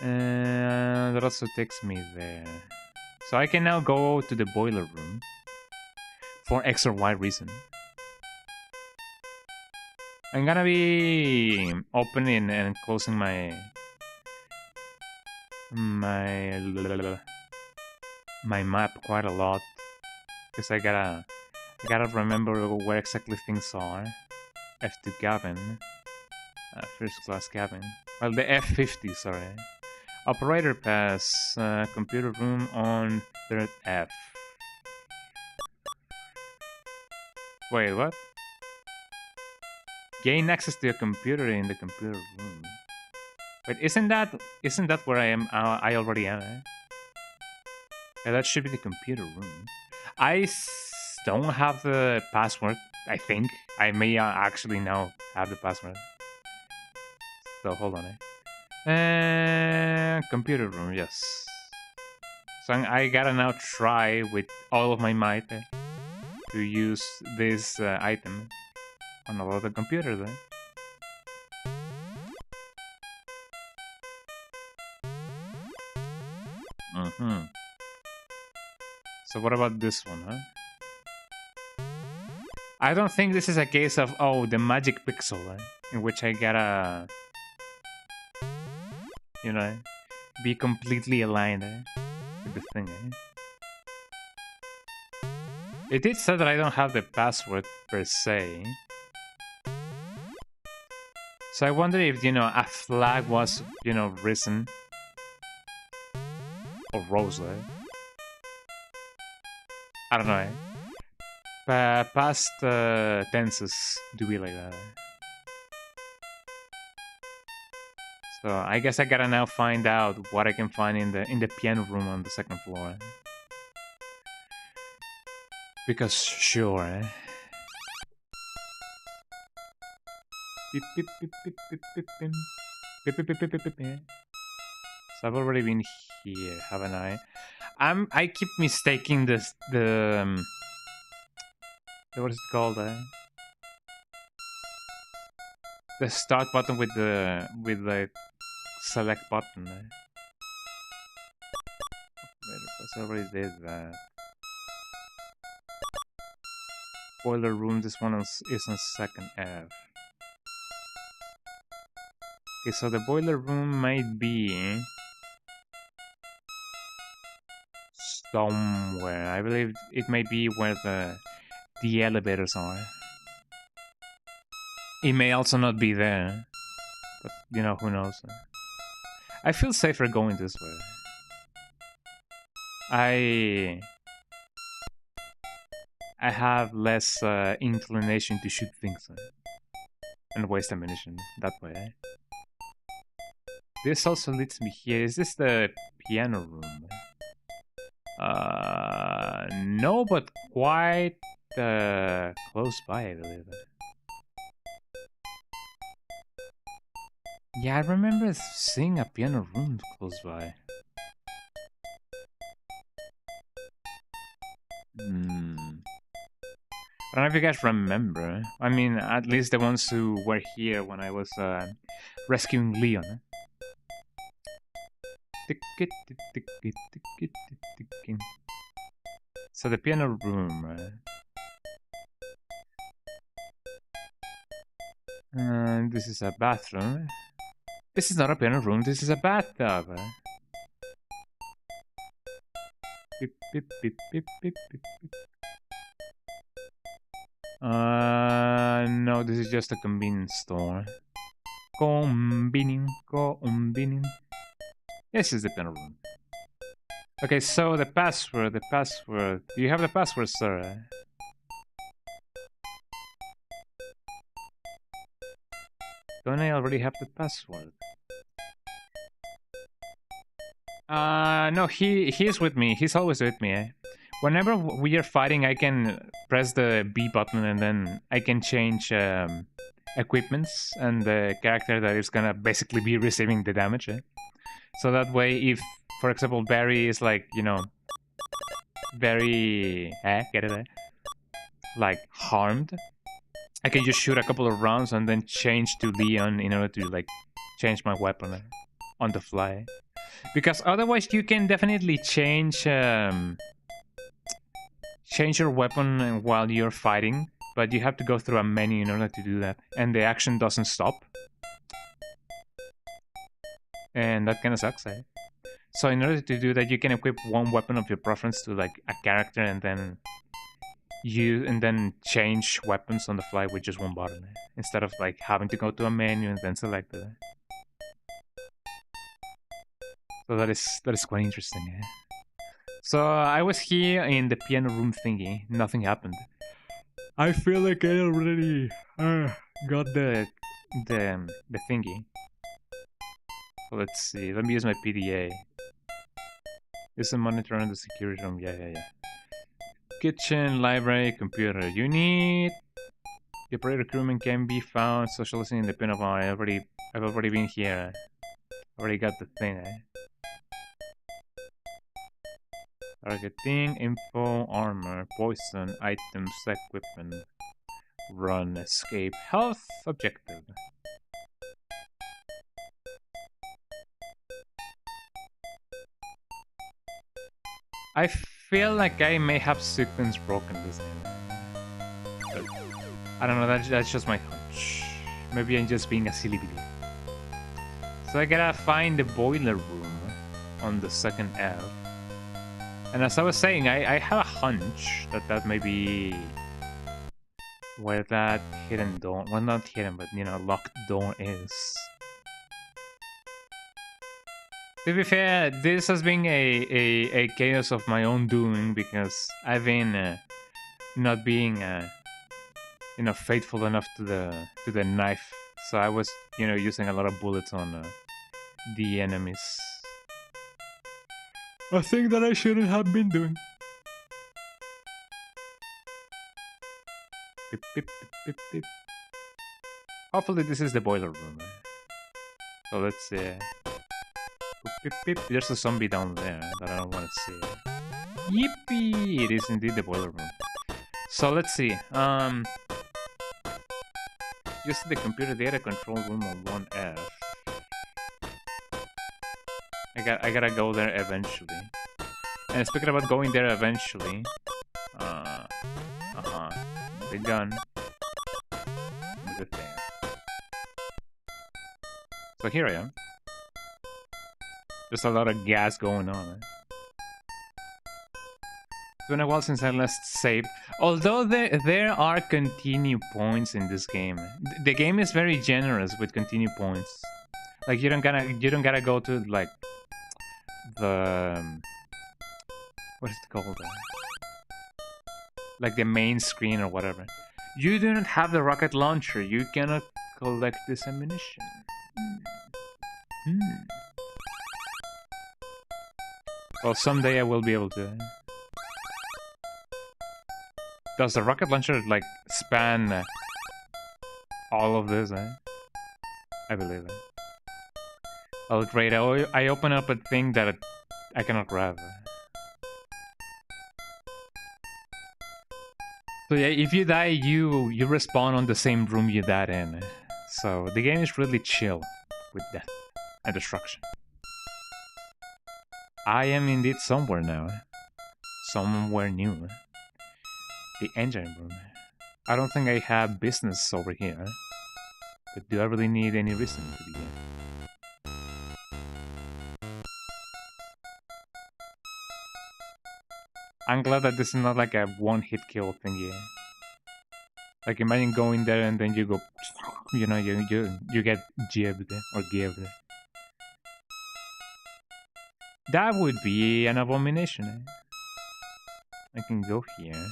That also takes me there. So I can now go to the boiler room for X or Y reason. I'm gonna be opening and closing my map quite a lot because I gotta remember where exactly things are. F2 cabin, first class cabin. Well, the F50, sorry. Operator pass, computer room on 3rd F. Wait, what? Gain access to a computer in the computer room. Wait, isn't that where I am? I already am. Yeah, that should be the computer room. I don't have the password. I think I may actually now have the password. So hold on. Computer room, yes. So I gotta now try with all of my might to use this item on a lot of computers. So what about this one, huh? I don't think this is a case of, oh, the magic pixel, in which I gotta, you know, be completely aligned with the thing. It did say that I don't have the password per se. So I wonder if, you know, a flag was, you know, risen or rose. I don't know. Past tenses do be like that. So I guess I gotta now find out what I can find in the piano room on the 2nd floor. Because sure. So I've already been here, haven't I? I keep mistaking this what is it called? the start button with the select button. I already did that. Boiler room. This one is on second F. Okay, so the boiler room might be somewhere. I believe it may be where the elevators are. It may also not be there, but you know, who knows. I feel safer going this way. I have less inclination to shoot things and waste ammunition that way. This also leads me here. Is this the piano room? No, but quite close by, I believe. Yeah, I remember seeing a piano room close by. I don't know if you guys remember. I mean, at least the ones who were here when I was rescuing Leon. So the piano room. And this is a bathroom. This is not a piano room, this is a bathtub. Beep, beep, beep, beep, beep, beep, beep. No, this is just a convenience store. Combining. This is the piano room. Okay, so the password. Do you have the password, sir? Don't I already have the password? No, he's with me. He's always with me. Eh? Whenever we are fighting, I can press the B button and then I can change equipments and the character that is gonna basically be receiving the damage. Eh? So that way, if, for example, Barry is like, you know, very, get it, like harmed, I can just shoot a couple of rounds and then change to Leon in order to like change my weapon on the fly. Because otherwise, you can definitely change your weapon while you're fighting, but you have to go through a menu in order to do that, and the action doesn't stop. And that kind of sucks, eh? So in order to do that, you can equip one weapon of your preference to like a character, and then change weapons on the fly with just one button, eh? Instead of like having to go to a menu and then select it. So that is quite interesting, eh? So I was here in the piano room thingy. Nothing happened. I feel like I already got the thingy. So let's see. Let me use my PDA. Is a monitor in the security room? Yeah. Kitchen, library, computer. You need the operator crewman can be found socializing in the piano bar. I've already been here. Already got the thing, eh? Targeting, info, armor, poison, items, equipment, run, escape, health, objective. I feel like I may have sequence broken this game. But I don't know, that's just my hunch. Maybe I'm just being a silly billy. So I gotta find the boiler room on the second F. And as I was saying, I have a hunch that may be where that hidden door, well, not hidden, but, you know, locked door is. To be fair, this has been a chaos of my own doing, because I've been not being, you know, faithful enough to the knife. So I was, you know, using a lot of bullets on the enemies. A thing that I shouldn't have been doing. Beep, beep, beep, beep, beep. Hopefully this is the boiler room. So let's see. Beep, beep, beep. There's a zombie down there that I don't want to see. Yippee! It is indeed the boiler room. So let's see. Use the computer data control room on 1F. I gotta go there eventually. And speaking about going there eventually, the gun. The thing. So here I am. There's a lot of gas going on. It's been a while since I last saved. Although there are continue points in this game. The game is very generous with continue points. Like you don't gotta go to like the what is it called? Like the main screen or whatever. You do not have the rocket launcher. You cannot collect this ammunition. Well, someday I will be able to. Does the rocket launcher like span all of this? I believe it. Oh great! I open up a thing that I cannot grab. So yeah, if you die, you respawn on the same room you died in. So the game is really chill with death and destruction. I am indeed somewhere now. Somewhere new. The engine room. I don't think I have business over here. But do I really need any reason to be here? I'm glad that this is not like a one-hit kill thingy. Like imagine going there and then you go, you know, you get jibbed or gibbed. That would be an abomination. I can go here,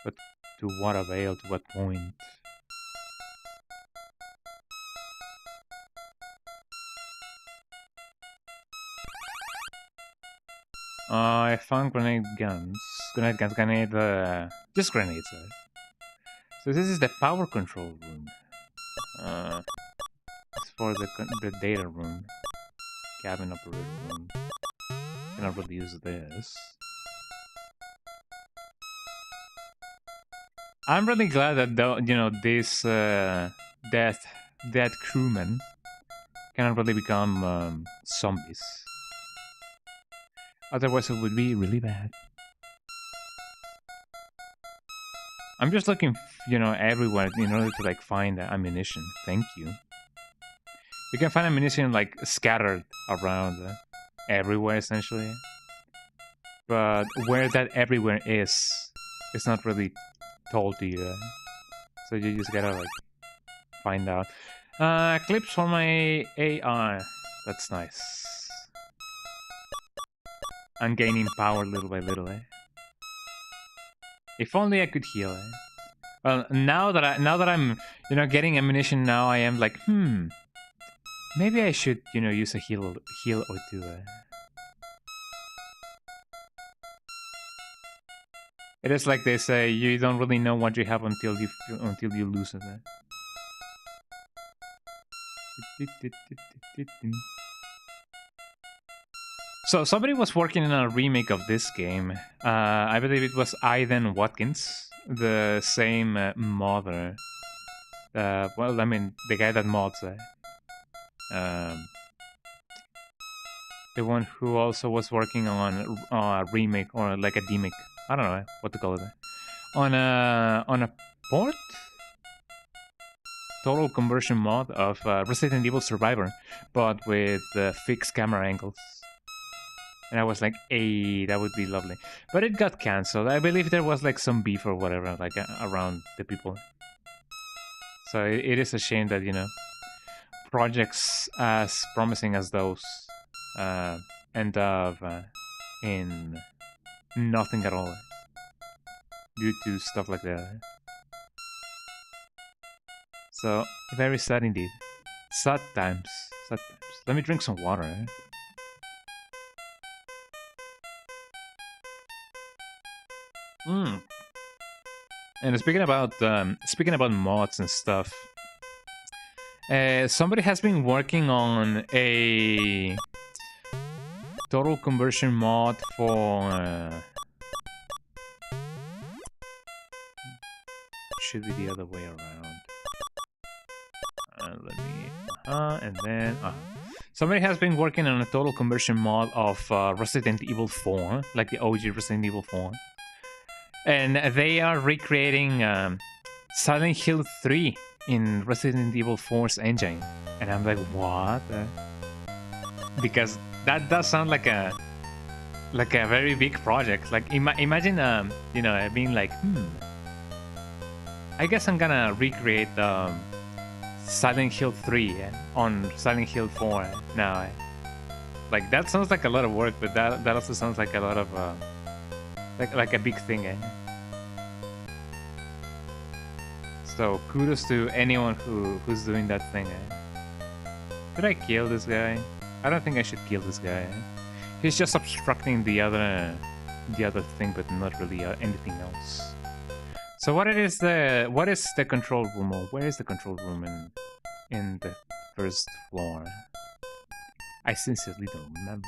but to what avail? To what point? I found grenade guns. Just grenades. So this is the power control room. It's for the data room. Cabin operator room. Cannot really use this. I'm really glad that this dead crewmen cannot really become zombies. Otherwise it would be really bad. I'm just looking, everywhere in order to like find ammunition. Thank you. You can find ammunition like scattered around everywhere essentially. But where that everywhere is, it's not really told to you. So you just gotta like find out. Clips for my AR. That's nice. I'm gaining power little by little, If only I could heal, Well, now that I'm, getting ammunition now, I am like, maybe I should, use a heal or two, It is like they say, you don't really know what you have until you lose it. So somebody was working on a remake of this game. I believe it was Aiden Watkins, the same modder. Well, I mean, the guy that mods. The one who also was working on a remake or like a demake. I don't know what to call it. On a port. Total conversion mod of Resident Evil Survivor, but with fixed camera angles. And I was like, hey, that would be lovely. But it got cancelled. I believe there was like some beef or whatever, like around the people. So it is a shame that, projects as promising as those end up in nothing at all. Due to stuff like that. So, very sad indeed. Sad times. Sad times. Let me drink some water, And speaking about mods and stuff, somebody has been working on a total conversion mod for. Should be the other way around. Let me. And then. Somebody has been working on a total conversion mod of Resident Evil 4, like the OG Resident Evil 4. And they are recreating Silent Hill 3 in Resident Evil 4's engine. And I'm like, what? Because that does sound like a very big project. Like imagine you know, being like, I guess I'm gonna recreate Silent Hill 3 on Silent Hill 4 now. Like that sounds like a lot of work, but that also sounds like a lot of like a big thing. So kudos to anyone who's doing that thing. Should I kill this guy? I don't think I should kill this guy. He's just obstructing the other thing, but not really anything else. So what is the control room, or where is the control room in the first floor? I sincerely don't remember.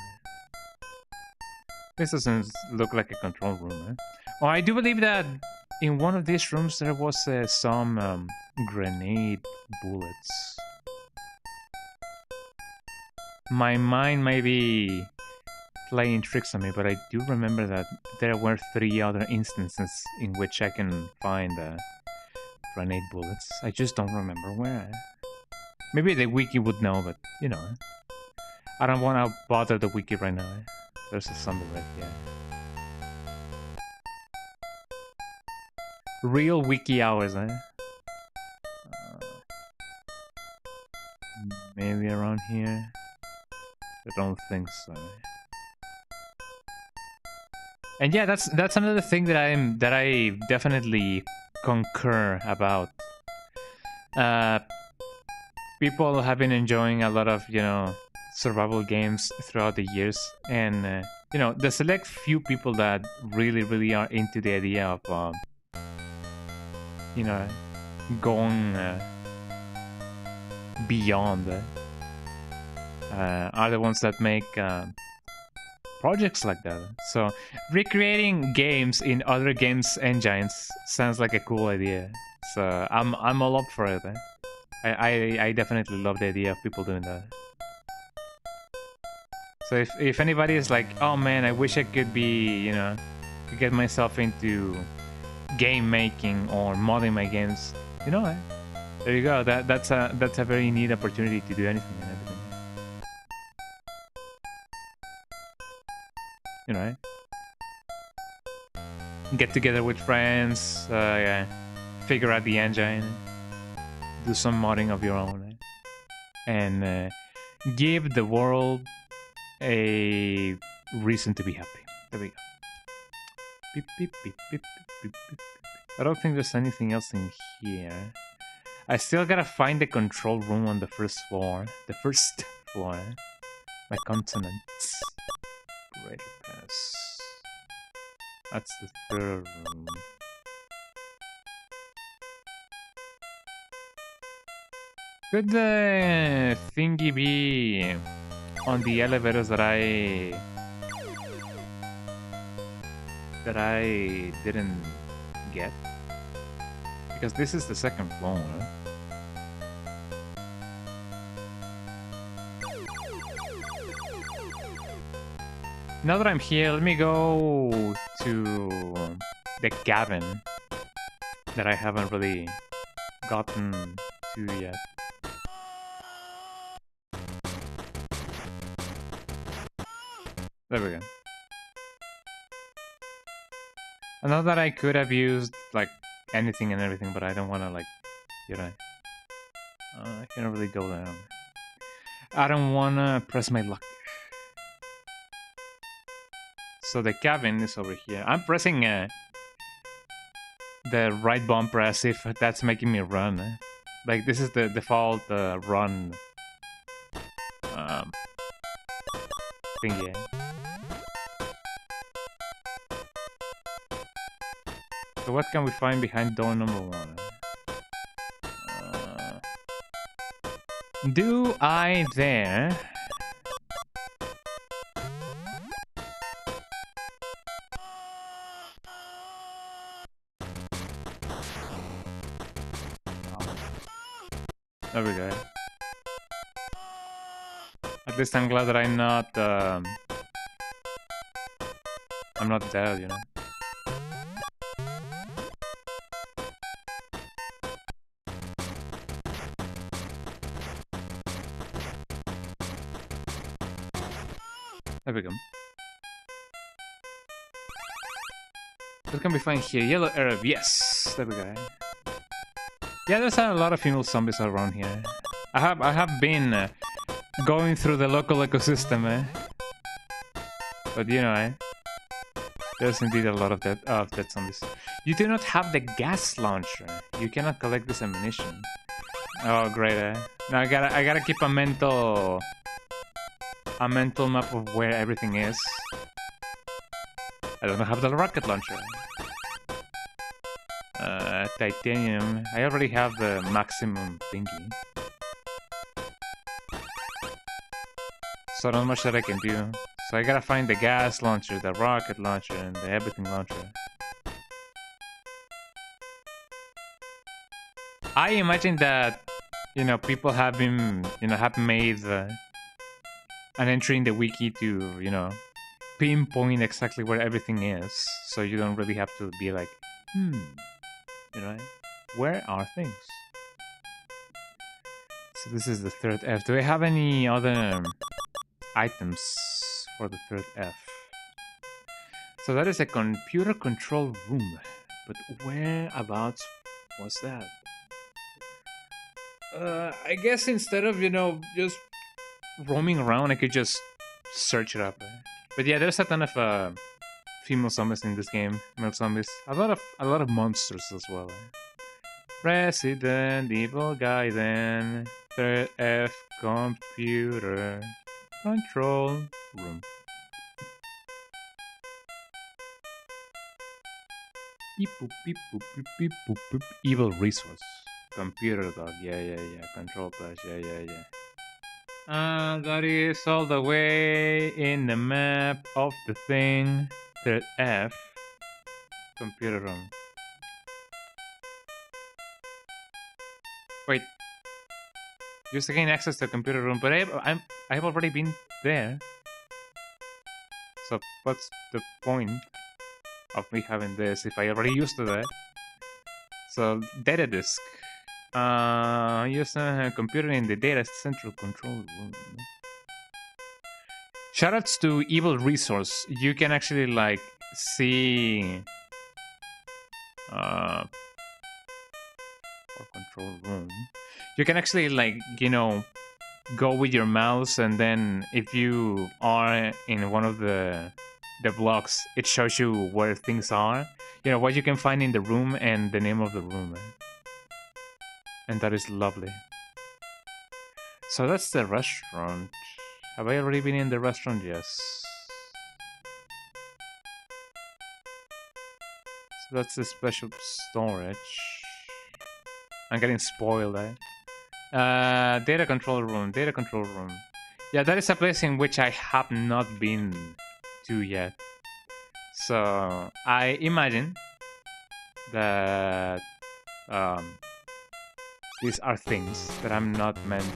This doesn't look like a control room. Oh, I do believe that in one of these rooms there was some grenade bullets. My mind might be playing tricks on me, but I do remember that there were 3 other instances in which I can find grenade bullets. I just don't remember where. Maybe the wiki would know, but you know, I don't want to bother the wiki right now. There's a zombie right here. Real wiki hours, maybe around here. I don't think so. And yeah, that's another thing that I definitely concur about. People have been enjoying a lot of, you know, survival games throughout the years, and you know, the select few people that really are into the idea of you know, going beyond are the ones that make projects like that. So recreating games in other games engines sounds like a cool idea. So I'm all up for it. I definitely love the idea of people doing that. So if anybody is like, oh man, I wish I could be, you know, could get myself into game making or modding my games, you know, there you go. That's a very neat opportunity to do anything and everything. You know, get together with friends, yeah, figure out the engine, do some modding of your own, and give the world a reason to be happy. There we go. Beep, beep, beep, beep, beep, beep, beep. I don't think there's anything else in here. I still gotta find the control room on the first floor. The first floor. My consonants. Greater pass. That's the third room. Could the thingy be on the elevators that I didn't get? Because this is the second floor. Now that I'm here, let me go to the cabin that I haven't really gotten to yet. There we go. I know that I could have used like anything and everything, but I don't want to, like, you know, I can't really go down. I don't want to press my luck. So the cabin is over here. I'm pressing the right bumper as if that's making me run. Like, this is the default run thingy. So what can we find behind door number 1? Do I there? There we go. At least I'm glad that I'm not dead, you know. There we go. What can we find here? Yellow herb, yes! There we go. Yeah, there's a lot of female zombies around here. I have been going through the local ecosystem, but you know, there's indeed a lot of dead zombies. You do not have the gas launcher. You cannot collect this ammunition. Oh, great! Now I gotta keep a mental map of where everything is. I don't have the rocket launcher. Titanium. I already have the maximum thingy. So not much that I can do. So I gotta find the gas launcher, the rocket launcher, and the everything launcher. I imagine that, you know, people have been, you know, have made an entry in the wiki to, you know, pinpoint exactly where everything is. So you don't really have to be like, you know, where are things? So this is the third F. Do I have any other items for the third F? So that is a computer control room. But whereabouts was that? I guess instead of, you know, just roaming around, I could just search it up. But yeah, there's a ton of female zombies in this game, male zombies. A lot of monsters as well. Resident Evil Gaiden, third F computer control room. Beep, boop, beep, boop, beep, beep, boop, boop. Evil resource. Computer dog, yeah. Control plus, yeah. And that is all the way in the map of the thing. Third F. Computer room. Wait. Just to gain access to the computer room, but I've already been there. So what's the point of me having this if I already used to that? So data disk. Use a computer in the data central control room. Shoutouts to Evil Resource. You can actually like see for control room. You can actually like, you know, go with your mouse, and then if you are in one of the blocks, it shows you where things are. You know, what you can find in the room and the name of the room. And that is lovely. So that's the restaurant. Have I already been in the restaurant? Yes. So that's the special storage. I'm getting spoiled, data control room. Yeah, that is a place in which I have not been to yet. So I imagine that these are things that I'm not meant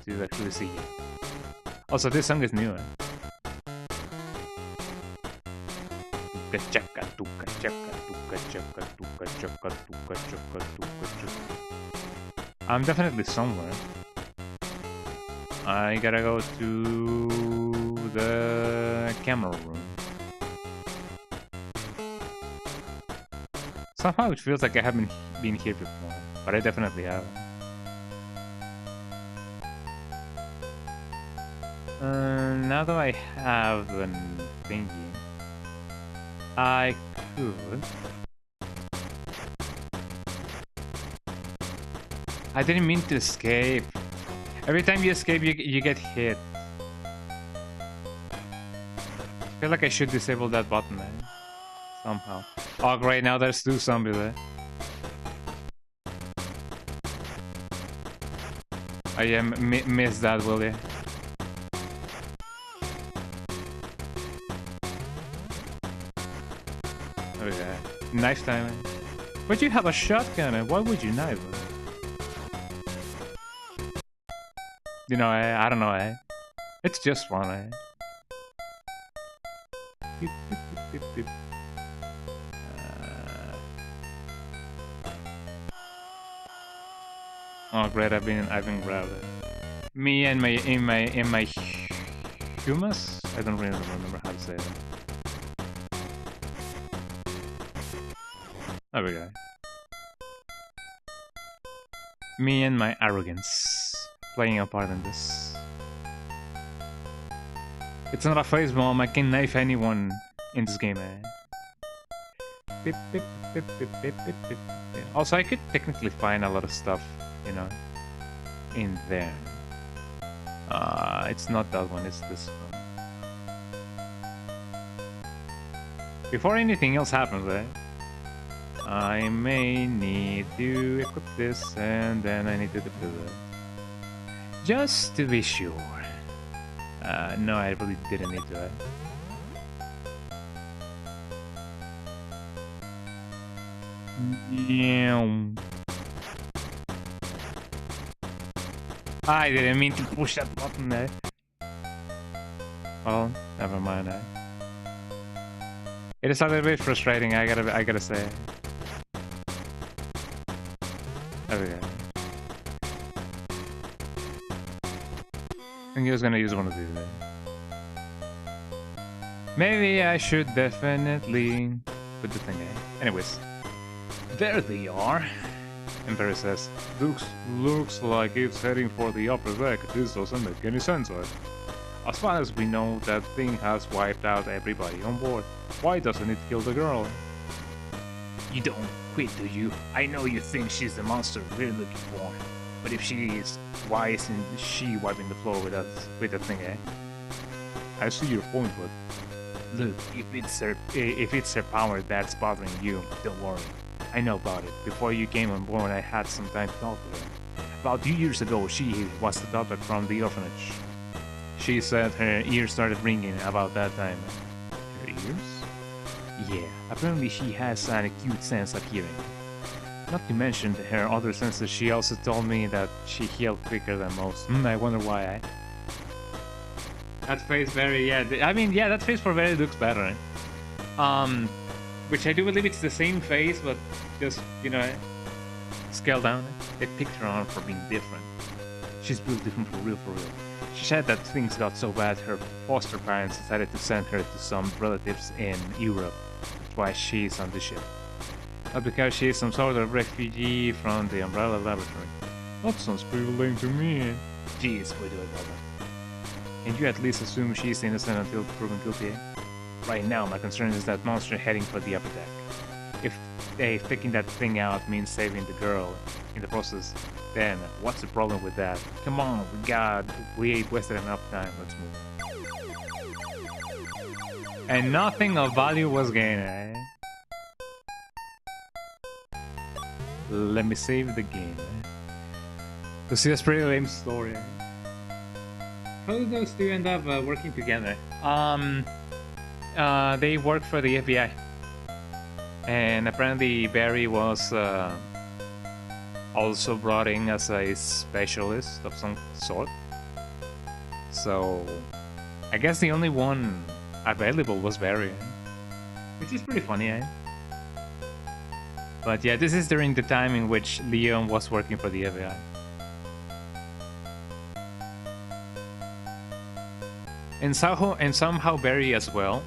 to actually see yet. Also, this song is new. I'm definitely somewhere. I gotta go to the camera room. Somehow it feels like I haven't been here before, but I definitely have. Now that I have the thingy, I could... I didn't mean to escape. Every time you escape, you get hit. I feel like I should disable that button, man. Somehow. Oh great, now there's 2 zombies there. Oh yeah, missed that, will you? Oh yeah. Knife time. But you have a shotgun, and why would you knife? You know, I don't know, it's just fun, Beep, beep, beep, beep, beep. Oh great, I've been grabbed. Me and my humus? I don't really remember how to say it. There we go. Me and my arrogance playing a part in this. It's not a face bomb, I can knife anyone in this game, Beep, beep, beep, beep, beep, beep, beep. Also, I could technically find a lot of stuff, you know, in there. It's not that one, it's this one. Before anything else happens, I may need to equip this, and then I need to do it. Just to be sure. No, I really didn't need to. I didn't mean to push that button there. Well, never mind. It is a little bit frustrating. I gotta say. There we go. I think he was gonna use one of these. Maybe I should definitely put the thing in. Anyways, there they are. Emperor says, looks like it's heading for the upper deck. This doesn't make any sense, right? As far as we know, that thing has wiped out everybody on board. Why doesn't it kill the girl? You don't quit, do you? I know you think she's the monster we're looking for. But if she is, why isn't she wiping the floor with that thing, I see your point, but... Look, if it's her power that's bothering you, don't worry. I know about it. Before you came on board, I had some time to talk to her. About 2 years ago, she was adopted from the orphanage. She said her ears started ringing about that time. Her ears? Yeah, apparently she has an acute sense of hearing. Not to mention her other senses, she also told me that she healed quicker than most. I wonder why, That face very, I mean, that face for very looks better, which I do believe it's the same face, but just, you know, scaled down. They picked her on for being different. She's built different for real, She said that things got so bad her foster parents decided to send her to some relatives in Europe. That's why she's on the ship. Not because she's some sort of refugee from the Umbrella Laboratory. That sounds pretty lame to me. Jeez, we do it better. And you at least assume she's innocent until proven guilty? Right now, my concern is that monster heading for the upper deck. If taking that thing out means saving the girl in the process, then what's the problem with that? Come on, we ain't wasted enough time, let's move. And nothing of value was gained, Let me save the game, To see a pretty lame story, How did those two end up working together? They work for the FBI. And apparently Barry was also brought in as a specialist of some sort. So I guess the only one available was Barry. Which is pretty funny, But yeah, this is during the time in which Leon was working for the FBI. And somehow Barry as well.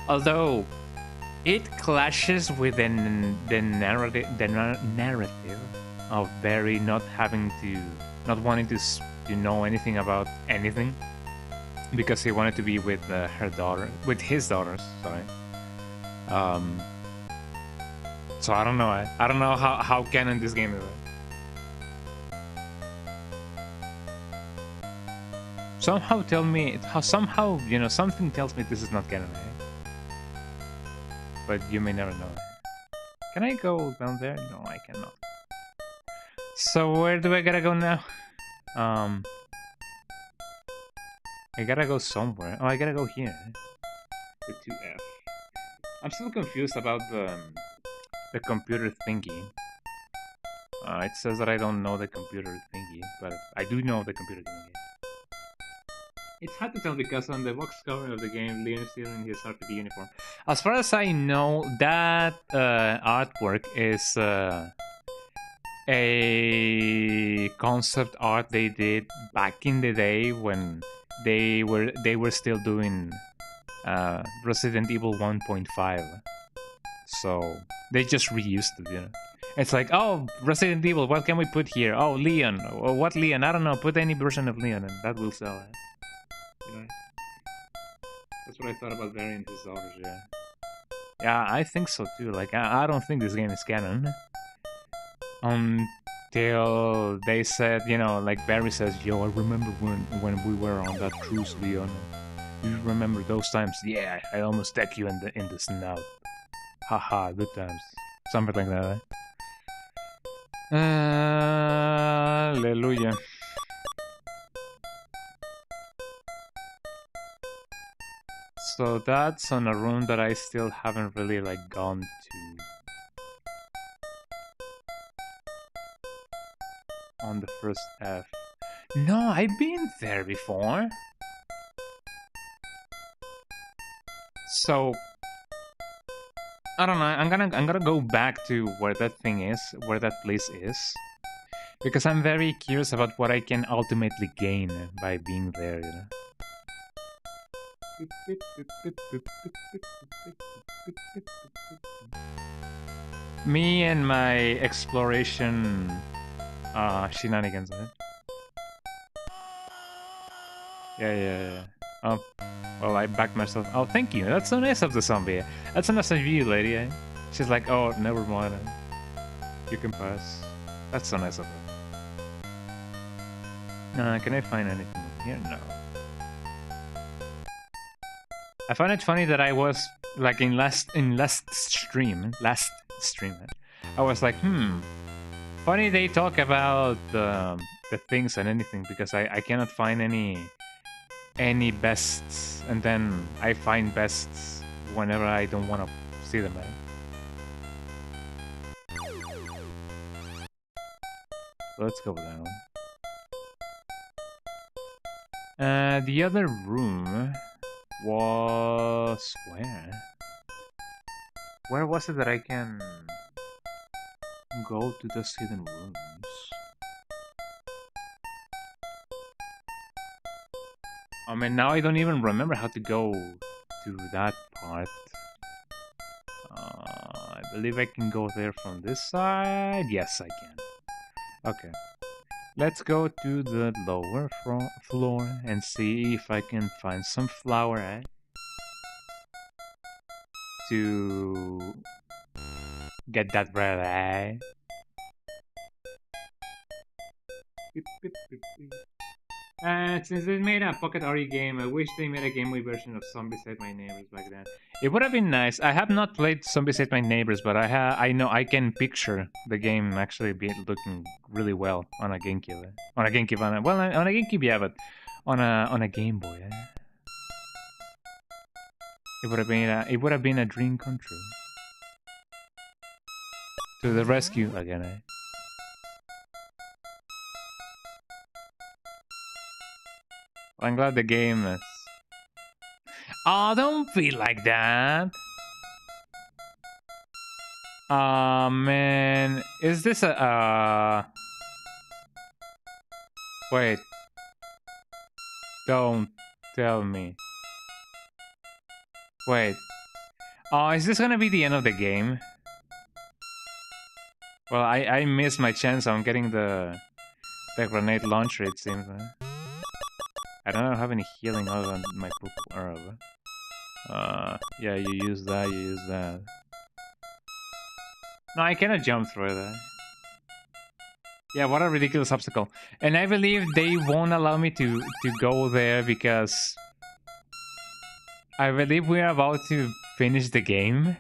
Although it clashes with the narrative of Barry not wanting to know anything about anything, because he wanted to be with his daughters. Sorry. So I don't know. I don't know how canon this game is. Somehow something tells me this is not canon. But you may never know. Can I go down there? No, I cannot. So where do I gotta go now? I gotta go somewhere. Oh, I gotta go here. The 2F. I'm still confused about the computer thingy. It says that I don't know the computer thingy, but I do know the computer thingy. It's hard to tell because on the box cover of the game, Leon is still in his RPG uniform. As far as I know, that artwork is a concept art they did back in the day when they were still doing Resident Evil 1.5. So they just reused it, you know. It's like, oh, Resident Evil, what can we put here? Oh, Leon. Or what Leon? I don't know. Put any version of Leon and that will sell it. You know? That's what I thought about variant disorders, yeah. Yeah, I think so too. Like, I don't think this game is canon. Until they said, you know, like Barry says, yo, I remember when we were on that cruise, Leon. You remember those times? Yeah, I almost stuck you in the snout. Haha, good times. Something like that, eh? Hallelujah. So that's on a room that I still haven't really like gone to. On the first F. No, I've been there before. So I don't know. I'm gonna go back to where that thing is, where that place is, because I'm very curious about what I can ultimately gain by being there. You know? Me and my exploration shenanigans, right? Yeah. Oh, well, I backed myself. Oh, thank you. That's so nice of the zombie. That's so nice of you, lady. Eh? She's like, oh, never mind. You can pass. That's so nice of her. Can I find anything here? No. I find it funny that I was like in last stream, I was like, funny they talk about the things and anything because I cannot find any bests, and then I find bests whenever I don't want to see them. Right? Let's go down. The other room was where? Where was it that I can go to those hidden rooms? I mean, now I don't even remember how to go to that part. I believe I can go there from this side. Yes, I can. Okay. Let's go to the lower floor and see if I can find some flower, eh? To get that bread, eh? Since they made a Pocket RE game, I wish they made a Game Boy version of Zombies Ate My Neighbors back then. It would have been nice. I have not played Zombies Ate My Neighbors, but I know I can picture the game actually looking really well on a GameCube. On a GameCube, on a GameCube, yeah, but on a Game Boy. It would have been a dream come true. To the rescue again, eh? I'm glad the game is... Oh, don't be like that! Oh, man. Is this a... Wait. Don't tell me. Wait. Oh, is this gonna be the end of the game? Well, I missed my chance on getting the grenade launcher, it seems. I don't have any healing other than my purple herb. Yeah, you use that. No, I cannot jump through that. Yeah, what a ridiculous obstacle. And I believe they won't allow me to go there because... I believe we're about to finish the game.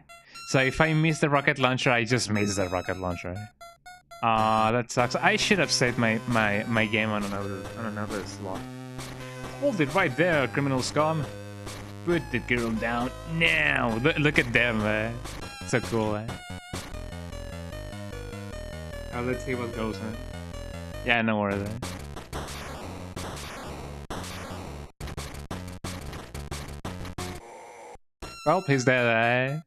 So if I miss the rocket launcher, I just miss the rocket launcher. That sucks. I should have saved my game on another slot. Hold it right there, criminal scum. Put the girl down now. Look at them, man. So cool, eh? Let's see what goes, man. Yeah, no worries. Well, he's dead,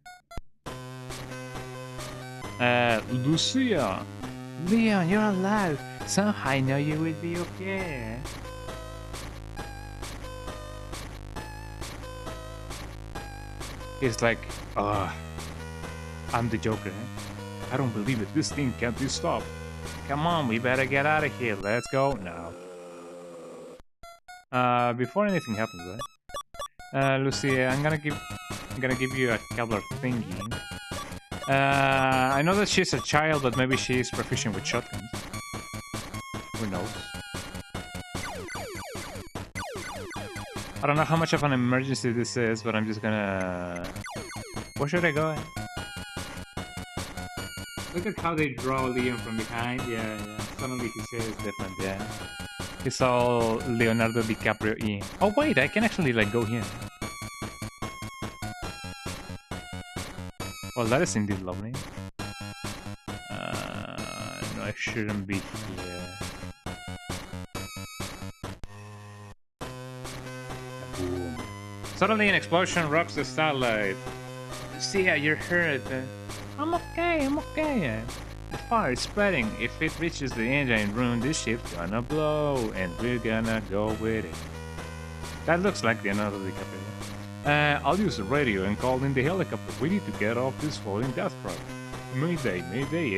Lucia. Leon, you're alive. Somehow I know you will be okay. He's like, I'm the Joker. I don't believe it. This thing can't be stopped. Come on, we better get out of here. Let's go now. Before anything happens, right? Lucy, I'm gonna give you a Kevlar thingy. I know that she's a child, but maybe she's proficient with shotguns. Who knows? I don't know how much of an emergency this is, but I'm just gonna... Where should I go? Look at how they draw Leon from behind. Yeah. Suddenly his hair is different, yeah. It's all Leonardo DiCaprio in. Oh wait, I can actually like go here. Well, that is indeed lovely. No, I shouldn't be here. Boom. Suddenly an explosion rocks the Starlight. See how you're hurt. I'm okay. The fire is spreading. If it reaches the engine room, this ship's gonna blow, and we're gonna go with it. That looks like the Leonardo DiCaprio. I'll use the radio and call in the helicopter. We need to get off this floating death trap. Mayday,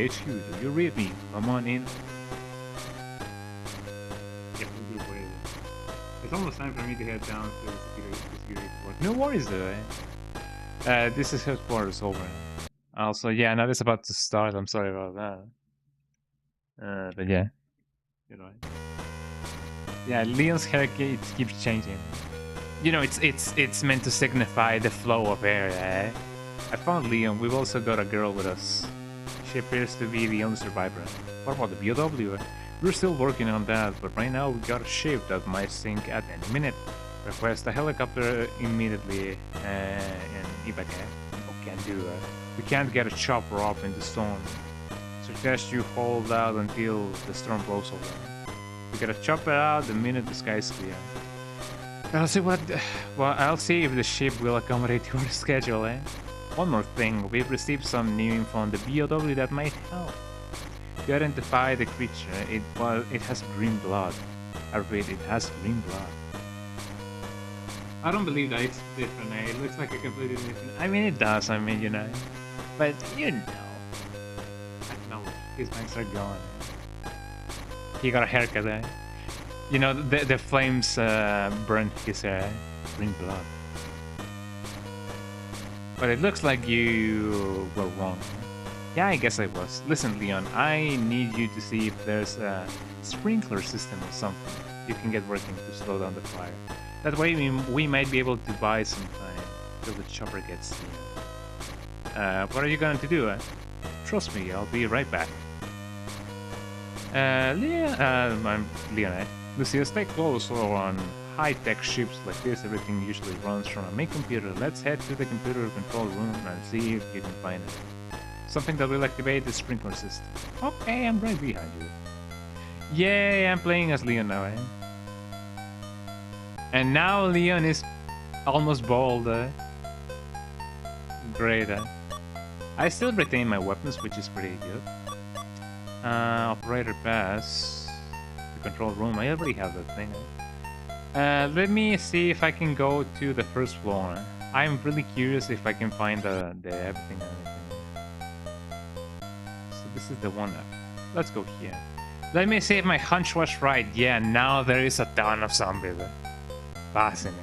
HQ, do you read me? Come on in. Yeah, we'll be waiting. It's almost time for me to head down to the security port. No worries though, this is headquarters, over. Also, yeah, now it's about to start. I'm sorry about that. But yeah, you're right. Yeah, Leon's hair keeps changing. You know, it's meant to signify the flow of air, eh? I found Leon. We've also got a girl with us. She appears to be the only survivor. What about the BOW? We're still working on that, but right now we got a ship that might sink at any minute. Request a helicopter immediately and evacuate. Can't do that. We can't get a chopper up in the storm. Suggest you hold out until the storm blows over. We gotta chop it out the minute the sky's clear. I'll see what... Well, I'll see if the ship will accommodate your schedule, eh? One more thing, we've received some new info on the BOW that might help. To identify the creature, it has green blood. I repeat, it has green blood. I don't believe that it's different, eh? It looks like a completely different... I mean, it does, I mean, you know. But, you know. I know, his bangs are gone. He got a haircut, eh? You know, the flames burned his hair. Green blood. But it looks like you were wrong. Yeah, I guess I was. Listen, Leon, I need you to see if there's a sprinkler system or something you can get working to slow down the fire. That way we might be able to buy some time till the chopper gets here. What are you going to do? Trust me, I'll be right back. I'm Leon. Lucia, stay close on high-tech ships like this. Everything usually runs from a main computer. Let's head to the computer control room and see if you can find it. Something that will activate the sprinkler system. Okay, I'm right behind you. Yay, I'm playing as Leon now, eh? And now Leon is almost bald. Great. I still retain my weapons, which is pretty good. Operator pass. The control room. I already have that thing. Let me see if I can go to the first floor. I'm really curious if I can find the everything and everything. So this is the one. Let's go here. Let me see if my hunch was right. Yeah, now there is a ton of zombies. Fascinating.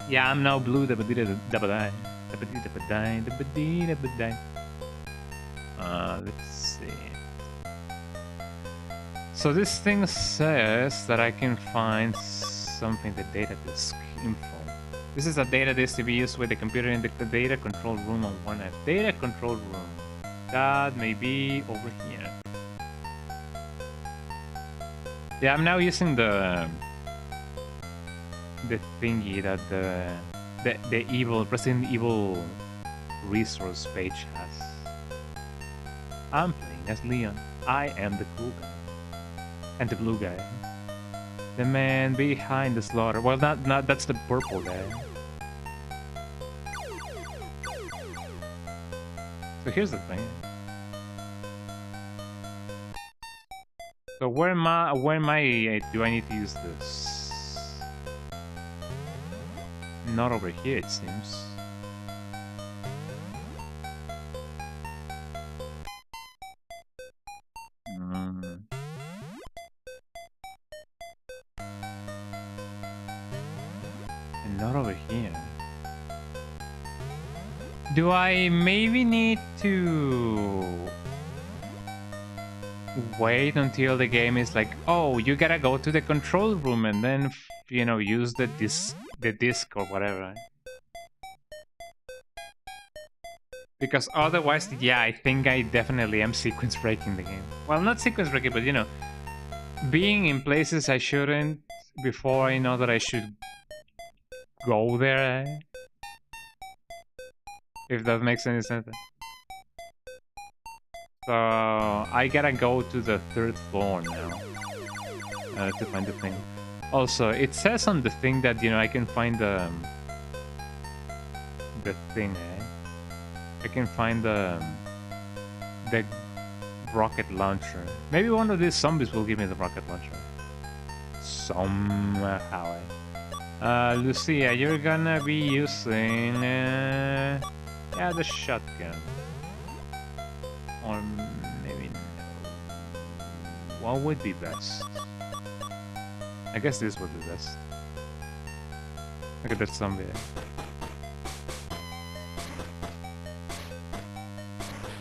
Yeah, I'm now blue. Let's see. So this thing says that I can find something, the data disk info. This is a data disk to be used with the computer in the data control room on one end. Data control room. That may be over here. Yeah, I'm now using the thingy that the evil Resident Evil resource page has. I'm playing as Leon. I am the cool guy. And the blue guy. The man behind the slaughter. Well, not that's the purple guy. So here's the thing. So where am I? Where am I? Do I need to use this? Not over here, it seems. And not over here. Do I maybe need to wait until the game is like, oh, you gotta go to the control room and then, you know, use the disc or whatever? Because otherwise, yeah, I think I definitely am sequence breaking the game. Well, not sequence breaking, but you know, being in places I shouldn't before I know that I should go there. If that makes any sense. So I gotta go to the 3rd floor now to find the thing. Also, it says on the thing that, you know, I can find the thing, I can find the rocket launcher. Maybe one of these zombies will give me the rocket launcher. Somehow. Lucia, you're gonna be using yeah, the shotgun. Or maybe no. What would be best? I guess this would be best. Look at that zombie.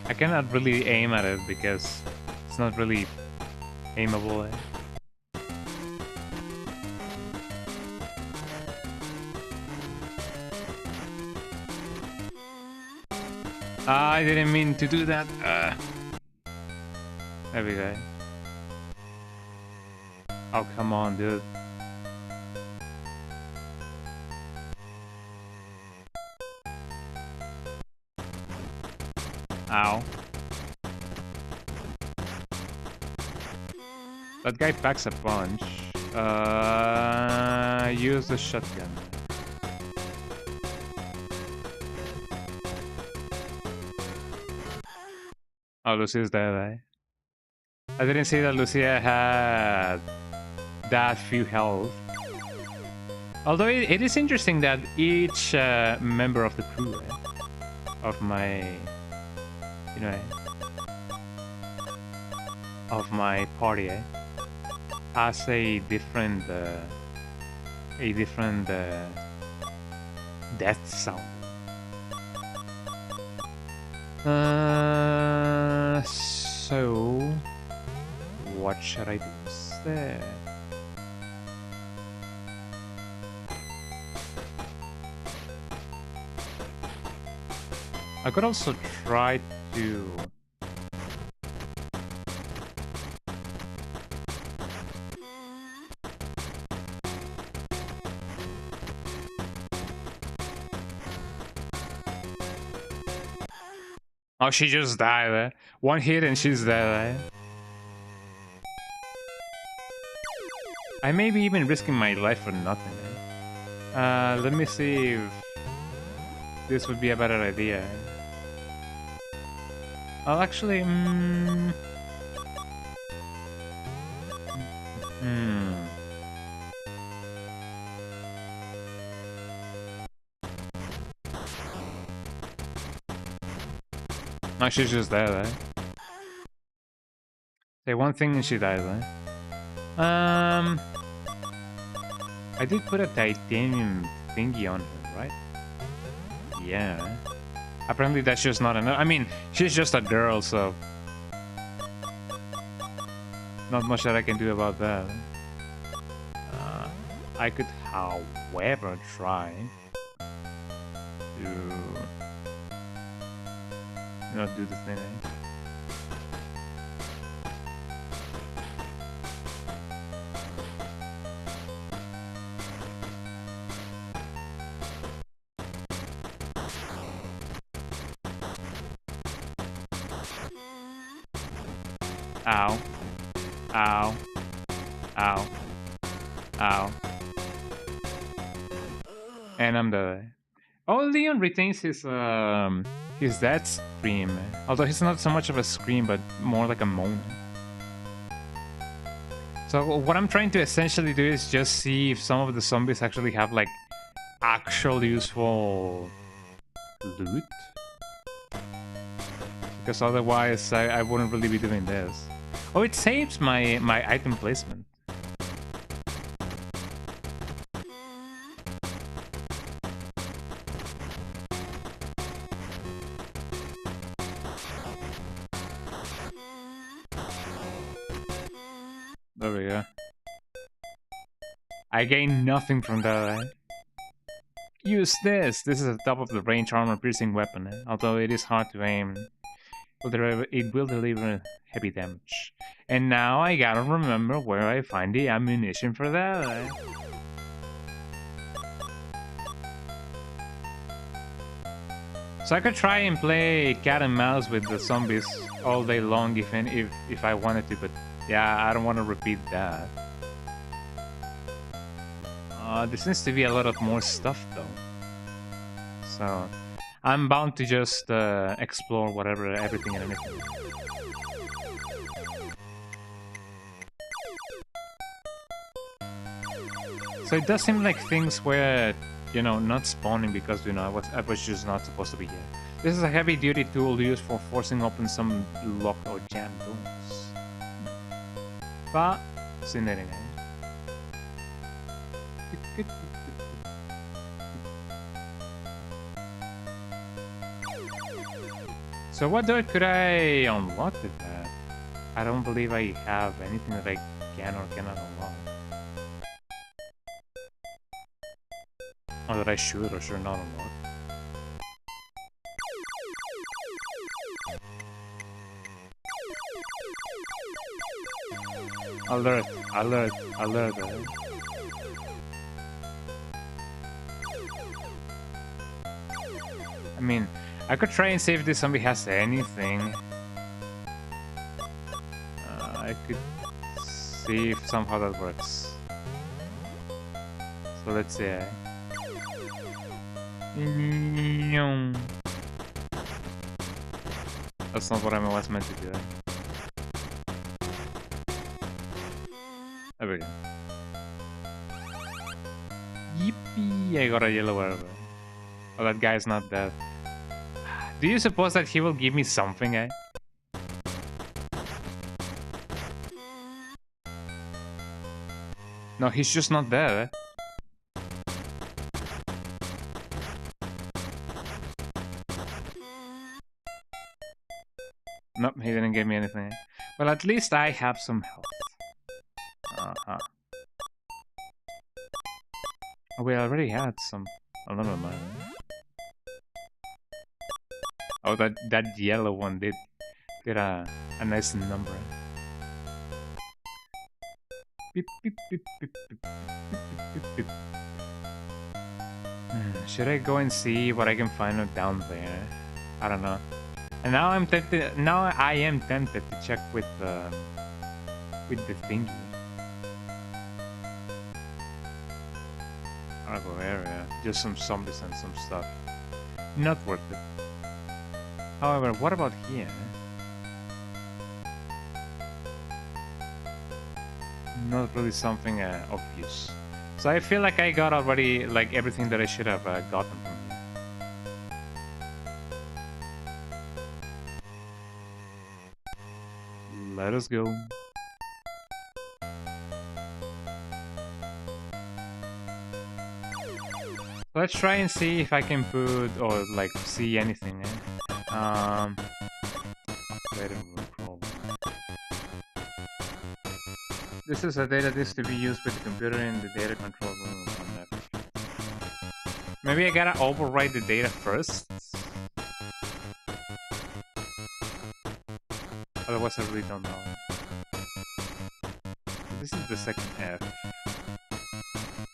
I cannot really aim at it because it's not really aimable. I didn't mean to do that. There we go. Oh, come on, dude. Ow. That guy packs a punch. Use the shotgun. Oh, Lucia's dead, eh? I didn't see that Lucia had that few health. Although it is interesting that each member of the crew, of my, you know, of my party, has a different death sound. So what should I do instead? I could also try to oh, she just died, eh? One hit and she's dead, eh? I may be even risking my life for nothing, eh? Let me see if this would be a better idea. I'll actually... No, she's just dead, eh? Say one thing and she dies, eh? I did put a titanium thingy on her, right? Yeah. Apparently that's just not enough. I mean, she's just a girl, so... not much that I can do about that. I could, however, try to... not do the thing, eh? Ow. Ow. Ow. Ow. And I'm dead. Oh, Leon retains He's that scream. Although he's not so much of a scream, but more like a moan. So what I'm trying to essentially do is just see if some of the zombies actually have like actual useful loot. Because otherwise I wouldn't really be doing this. Oh, it saves my item placement. There we go. I gain nothing from that. Use this! This is a top of the range armor piercing weapon. Although it is hard to aim, it will deliver heavy damage. And now I gotta remember where I find the ammunition for that. So I could try and play cat and mouse with the zombies all day long if I wanted to, but yeah, I don't want to repeat that. There seems to be a lot of more stuff though. So I'm bound to just explore everything and anything. So it does seem like things were, you know, not spawning because, you know, I was just not supposed to be here. This is a heavy-duty tool used for forcing open some locked or jammed doors. Fascinating, eh? So what door could I unlock with that? I don't believe I have anything that I can or cannot unlock. Or that I should or should not unlock. Alert, alert, alert. I mean, I could try and see if this zombie has anything. I could see if somehow that works. So let's see. That's not what I was meant to do. There we go. Yippee! I got a yellow arrow. Oh, that guy's not dead. Do you suppose that he will give me something, eh? No, he's just not there, eh? Nope, he didn't give me anything. Well, at least I have some health. Uh-huh. Oh, we already had some. Oh, never mind. Oh, that yellow one did a nice number. Beep, beep, beep, beep, beep, beep, beep, beep. Should I go and see what I can find down there? I don't know. And now I'm tempted. Now I am tempted to check with the thingy. Cargo area, just some zombies and some stuff. Not worth it. However, what about here? Not really something obvious. So I feel like I got already like everything that I should have gotten from here. Let us go. Let's try and see if I can put or like see anything. This is a data disk to be used with the computer in the data control room. Maybe I gotta overwrite the data first. Otherwise, I really don't know. This is the second F.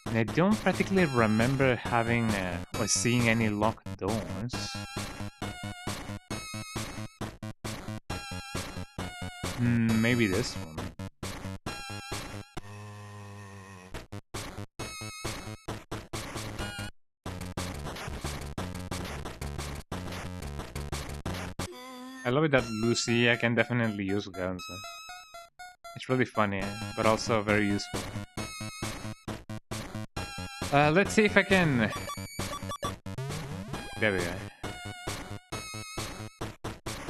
And I don't practically remember having or seeing any locked doors. Maybe this one. I love it that Lucia can definitely use guns. It's really funny, but also very useful. Let's see if I can... There we go.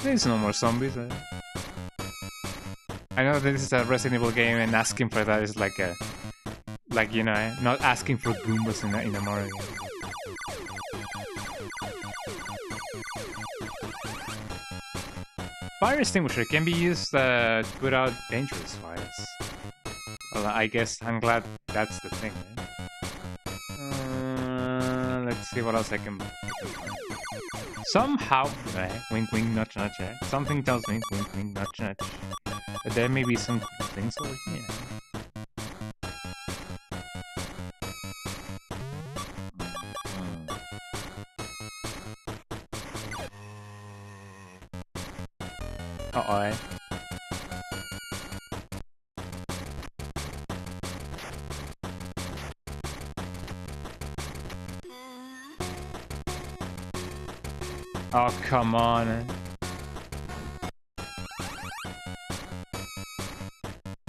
There's no more zombies. I know that this is a Resident Evil game, and asking for that is like a... Like, you know, not asking for Goombas in a Mario game. Fire extinguisher can be used to put out dangerous fires. Well, I guess I'm glad that's the thing. Let's see what else I can find. Somehow, wink wink nudge nudge, something tells me wink wink nudge nudge that there may be some cool things over here. Uh-oh. Oh, come on.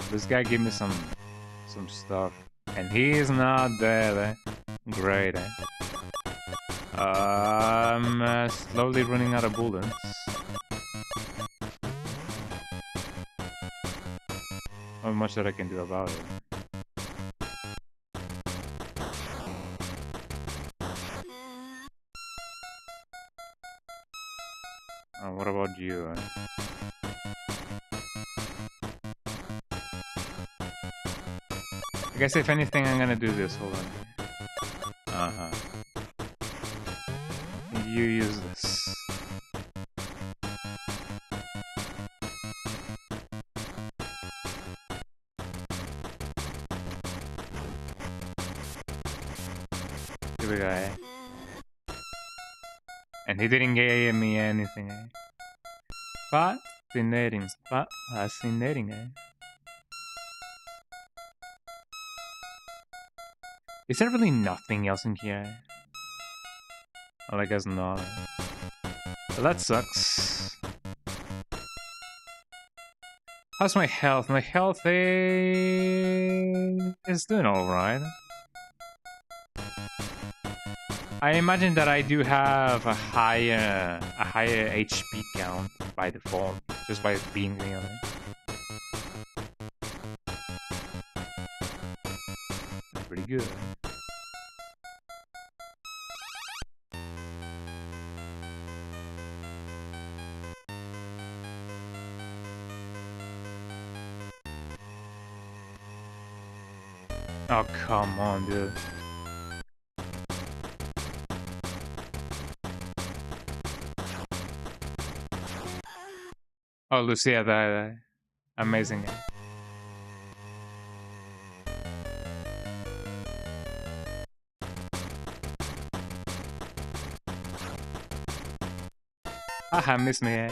This guy gave me some stuff, and he's not there. Great. I'm slowly running out of bullets. Not much that I can do about it. What about you? I guess if anything, I'm gonna do this. Hold on. You use this. Here we go. And he didn't give me anything. Fascinating. Fascinating. Is there really nothing else in here? Well, I guess not. Well, that sucks. How's my health? My health is doing alright. I imagine that I do have a higher HP count by default, just by being near it. That's pretty good. Oh, come on, dude. Oh, Lucia, that amazing. Haha, miss me, eh?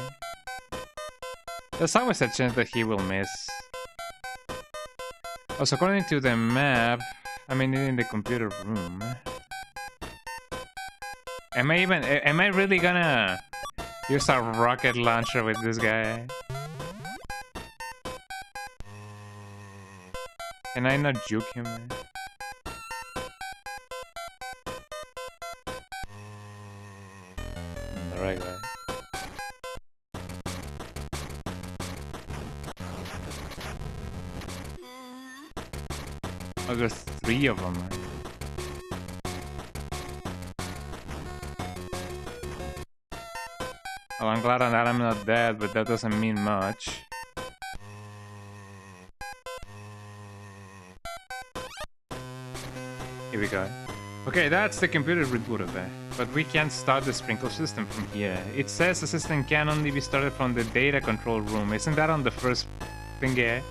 There's always a chance that he will miss. Also, according to the map, I'm in the computer room. Am I really gonna use a rocket launcher with this guy? Can I not juke him? The right guy. Oh, there's 3 of them. Well, I'm glad that I'm not dead, but that doesn't mean much. Here we go. Okay, that's the computer rebooted there. But we can't start the sprinkler system from here. It says the system can only be started from the data control room. Isn't that on the first thing here?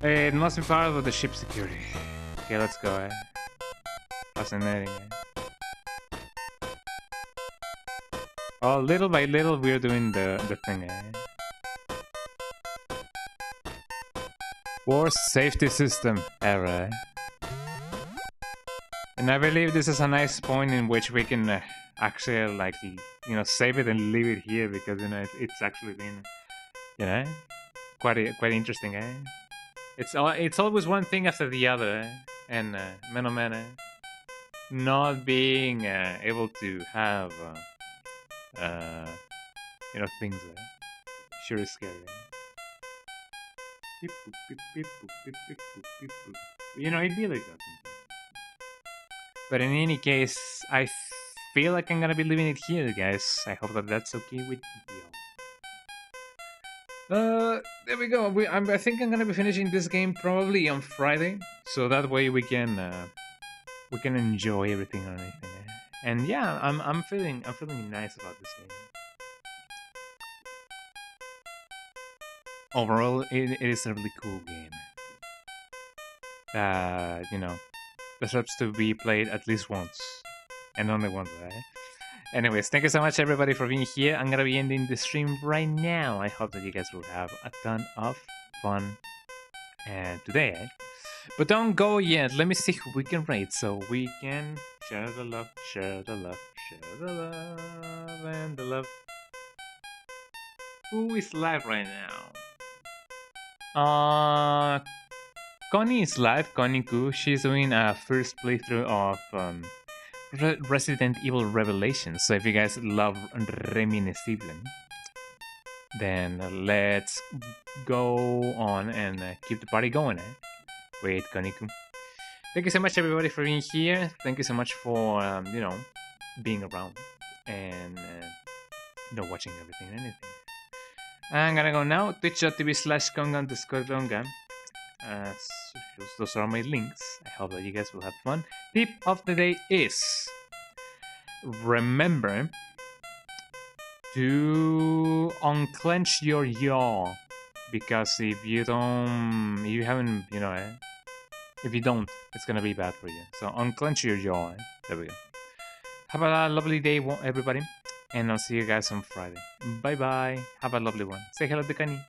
It must be part of the ship security. Okay, let's go. Fascinating. Oh, little by little we're doing the thing. Worst safety system ever. And I believe this is a nice point in which we can actually like save it and leave it here because it's actually been you know quite interesting, eh? It's always one thing after the other, eh? And man, oh man, not being able to have things sure is scary. Eh? Beep, boop, beep, beep, boop, beep, beep, boop, beep, boop. It'd be like that sometimes. But in any case, I feel like I'm gonna be leaving it here, guys. I hope that that's okay with you. There we go. I think I'm gonna be finishing this game probably on Friday, so that way we can enjoy everything and anything. Eh? And yeah, I'm feeling nice about this game. Overall, it is a really cool game. Deserves to be played at least once, and only once, right? Anyways, thank you so much everybody for being here. I'm gonna be ending the stream right now. I hope that you guys will have a ton of fun today, eh? But don't go yet. Let me see who we can raid so we can share the love, share the love, share the love, and the love. Who is live right now? Connie is live. Connie Koo. She's doing a first playthrough of Resident Evil Revelations. So if you guys love Reminiscible, then let's go on and keep the party going. Eh? Wait, Koniku. Thank you so much, everybody, for being here. Thank you so much for being around and watching everything and anything. I'm gonna go now. Twitch.tv/Kongan_Longa. Those are my links. I hope that you guys will have fun. Tip of the day is remember to unclench your jaw, because if you don't, it's gonna be bad for you. So unclench your jaw. Eh? There we go. Have a lovely day, everybody, and I'll see you guys on Friday. Bye bye. Have a lovely one. Say hello to Kani.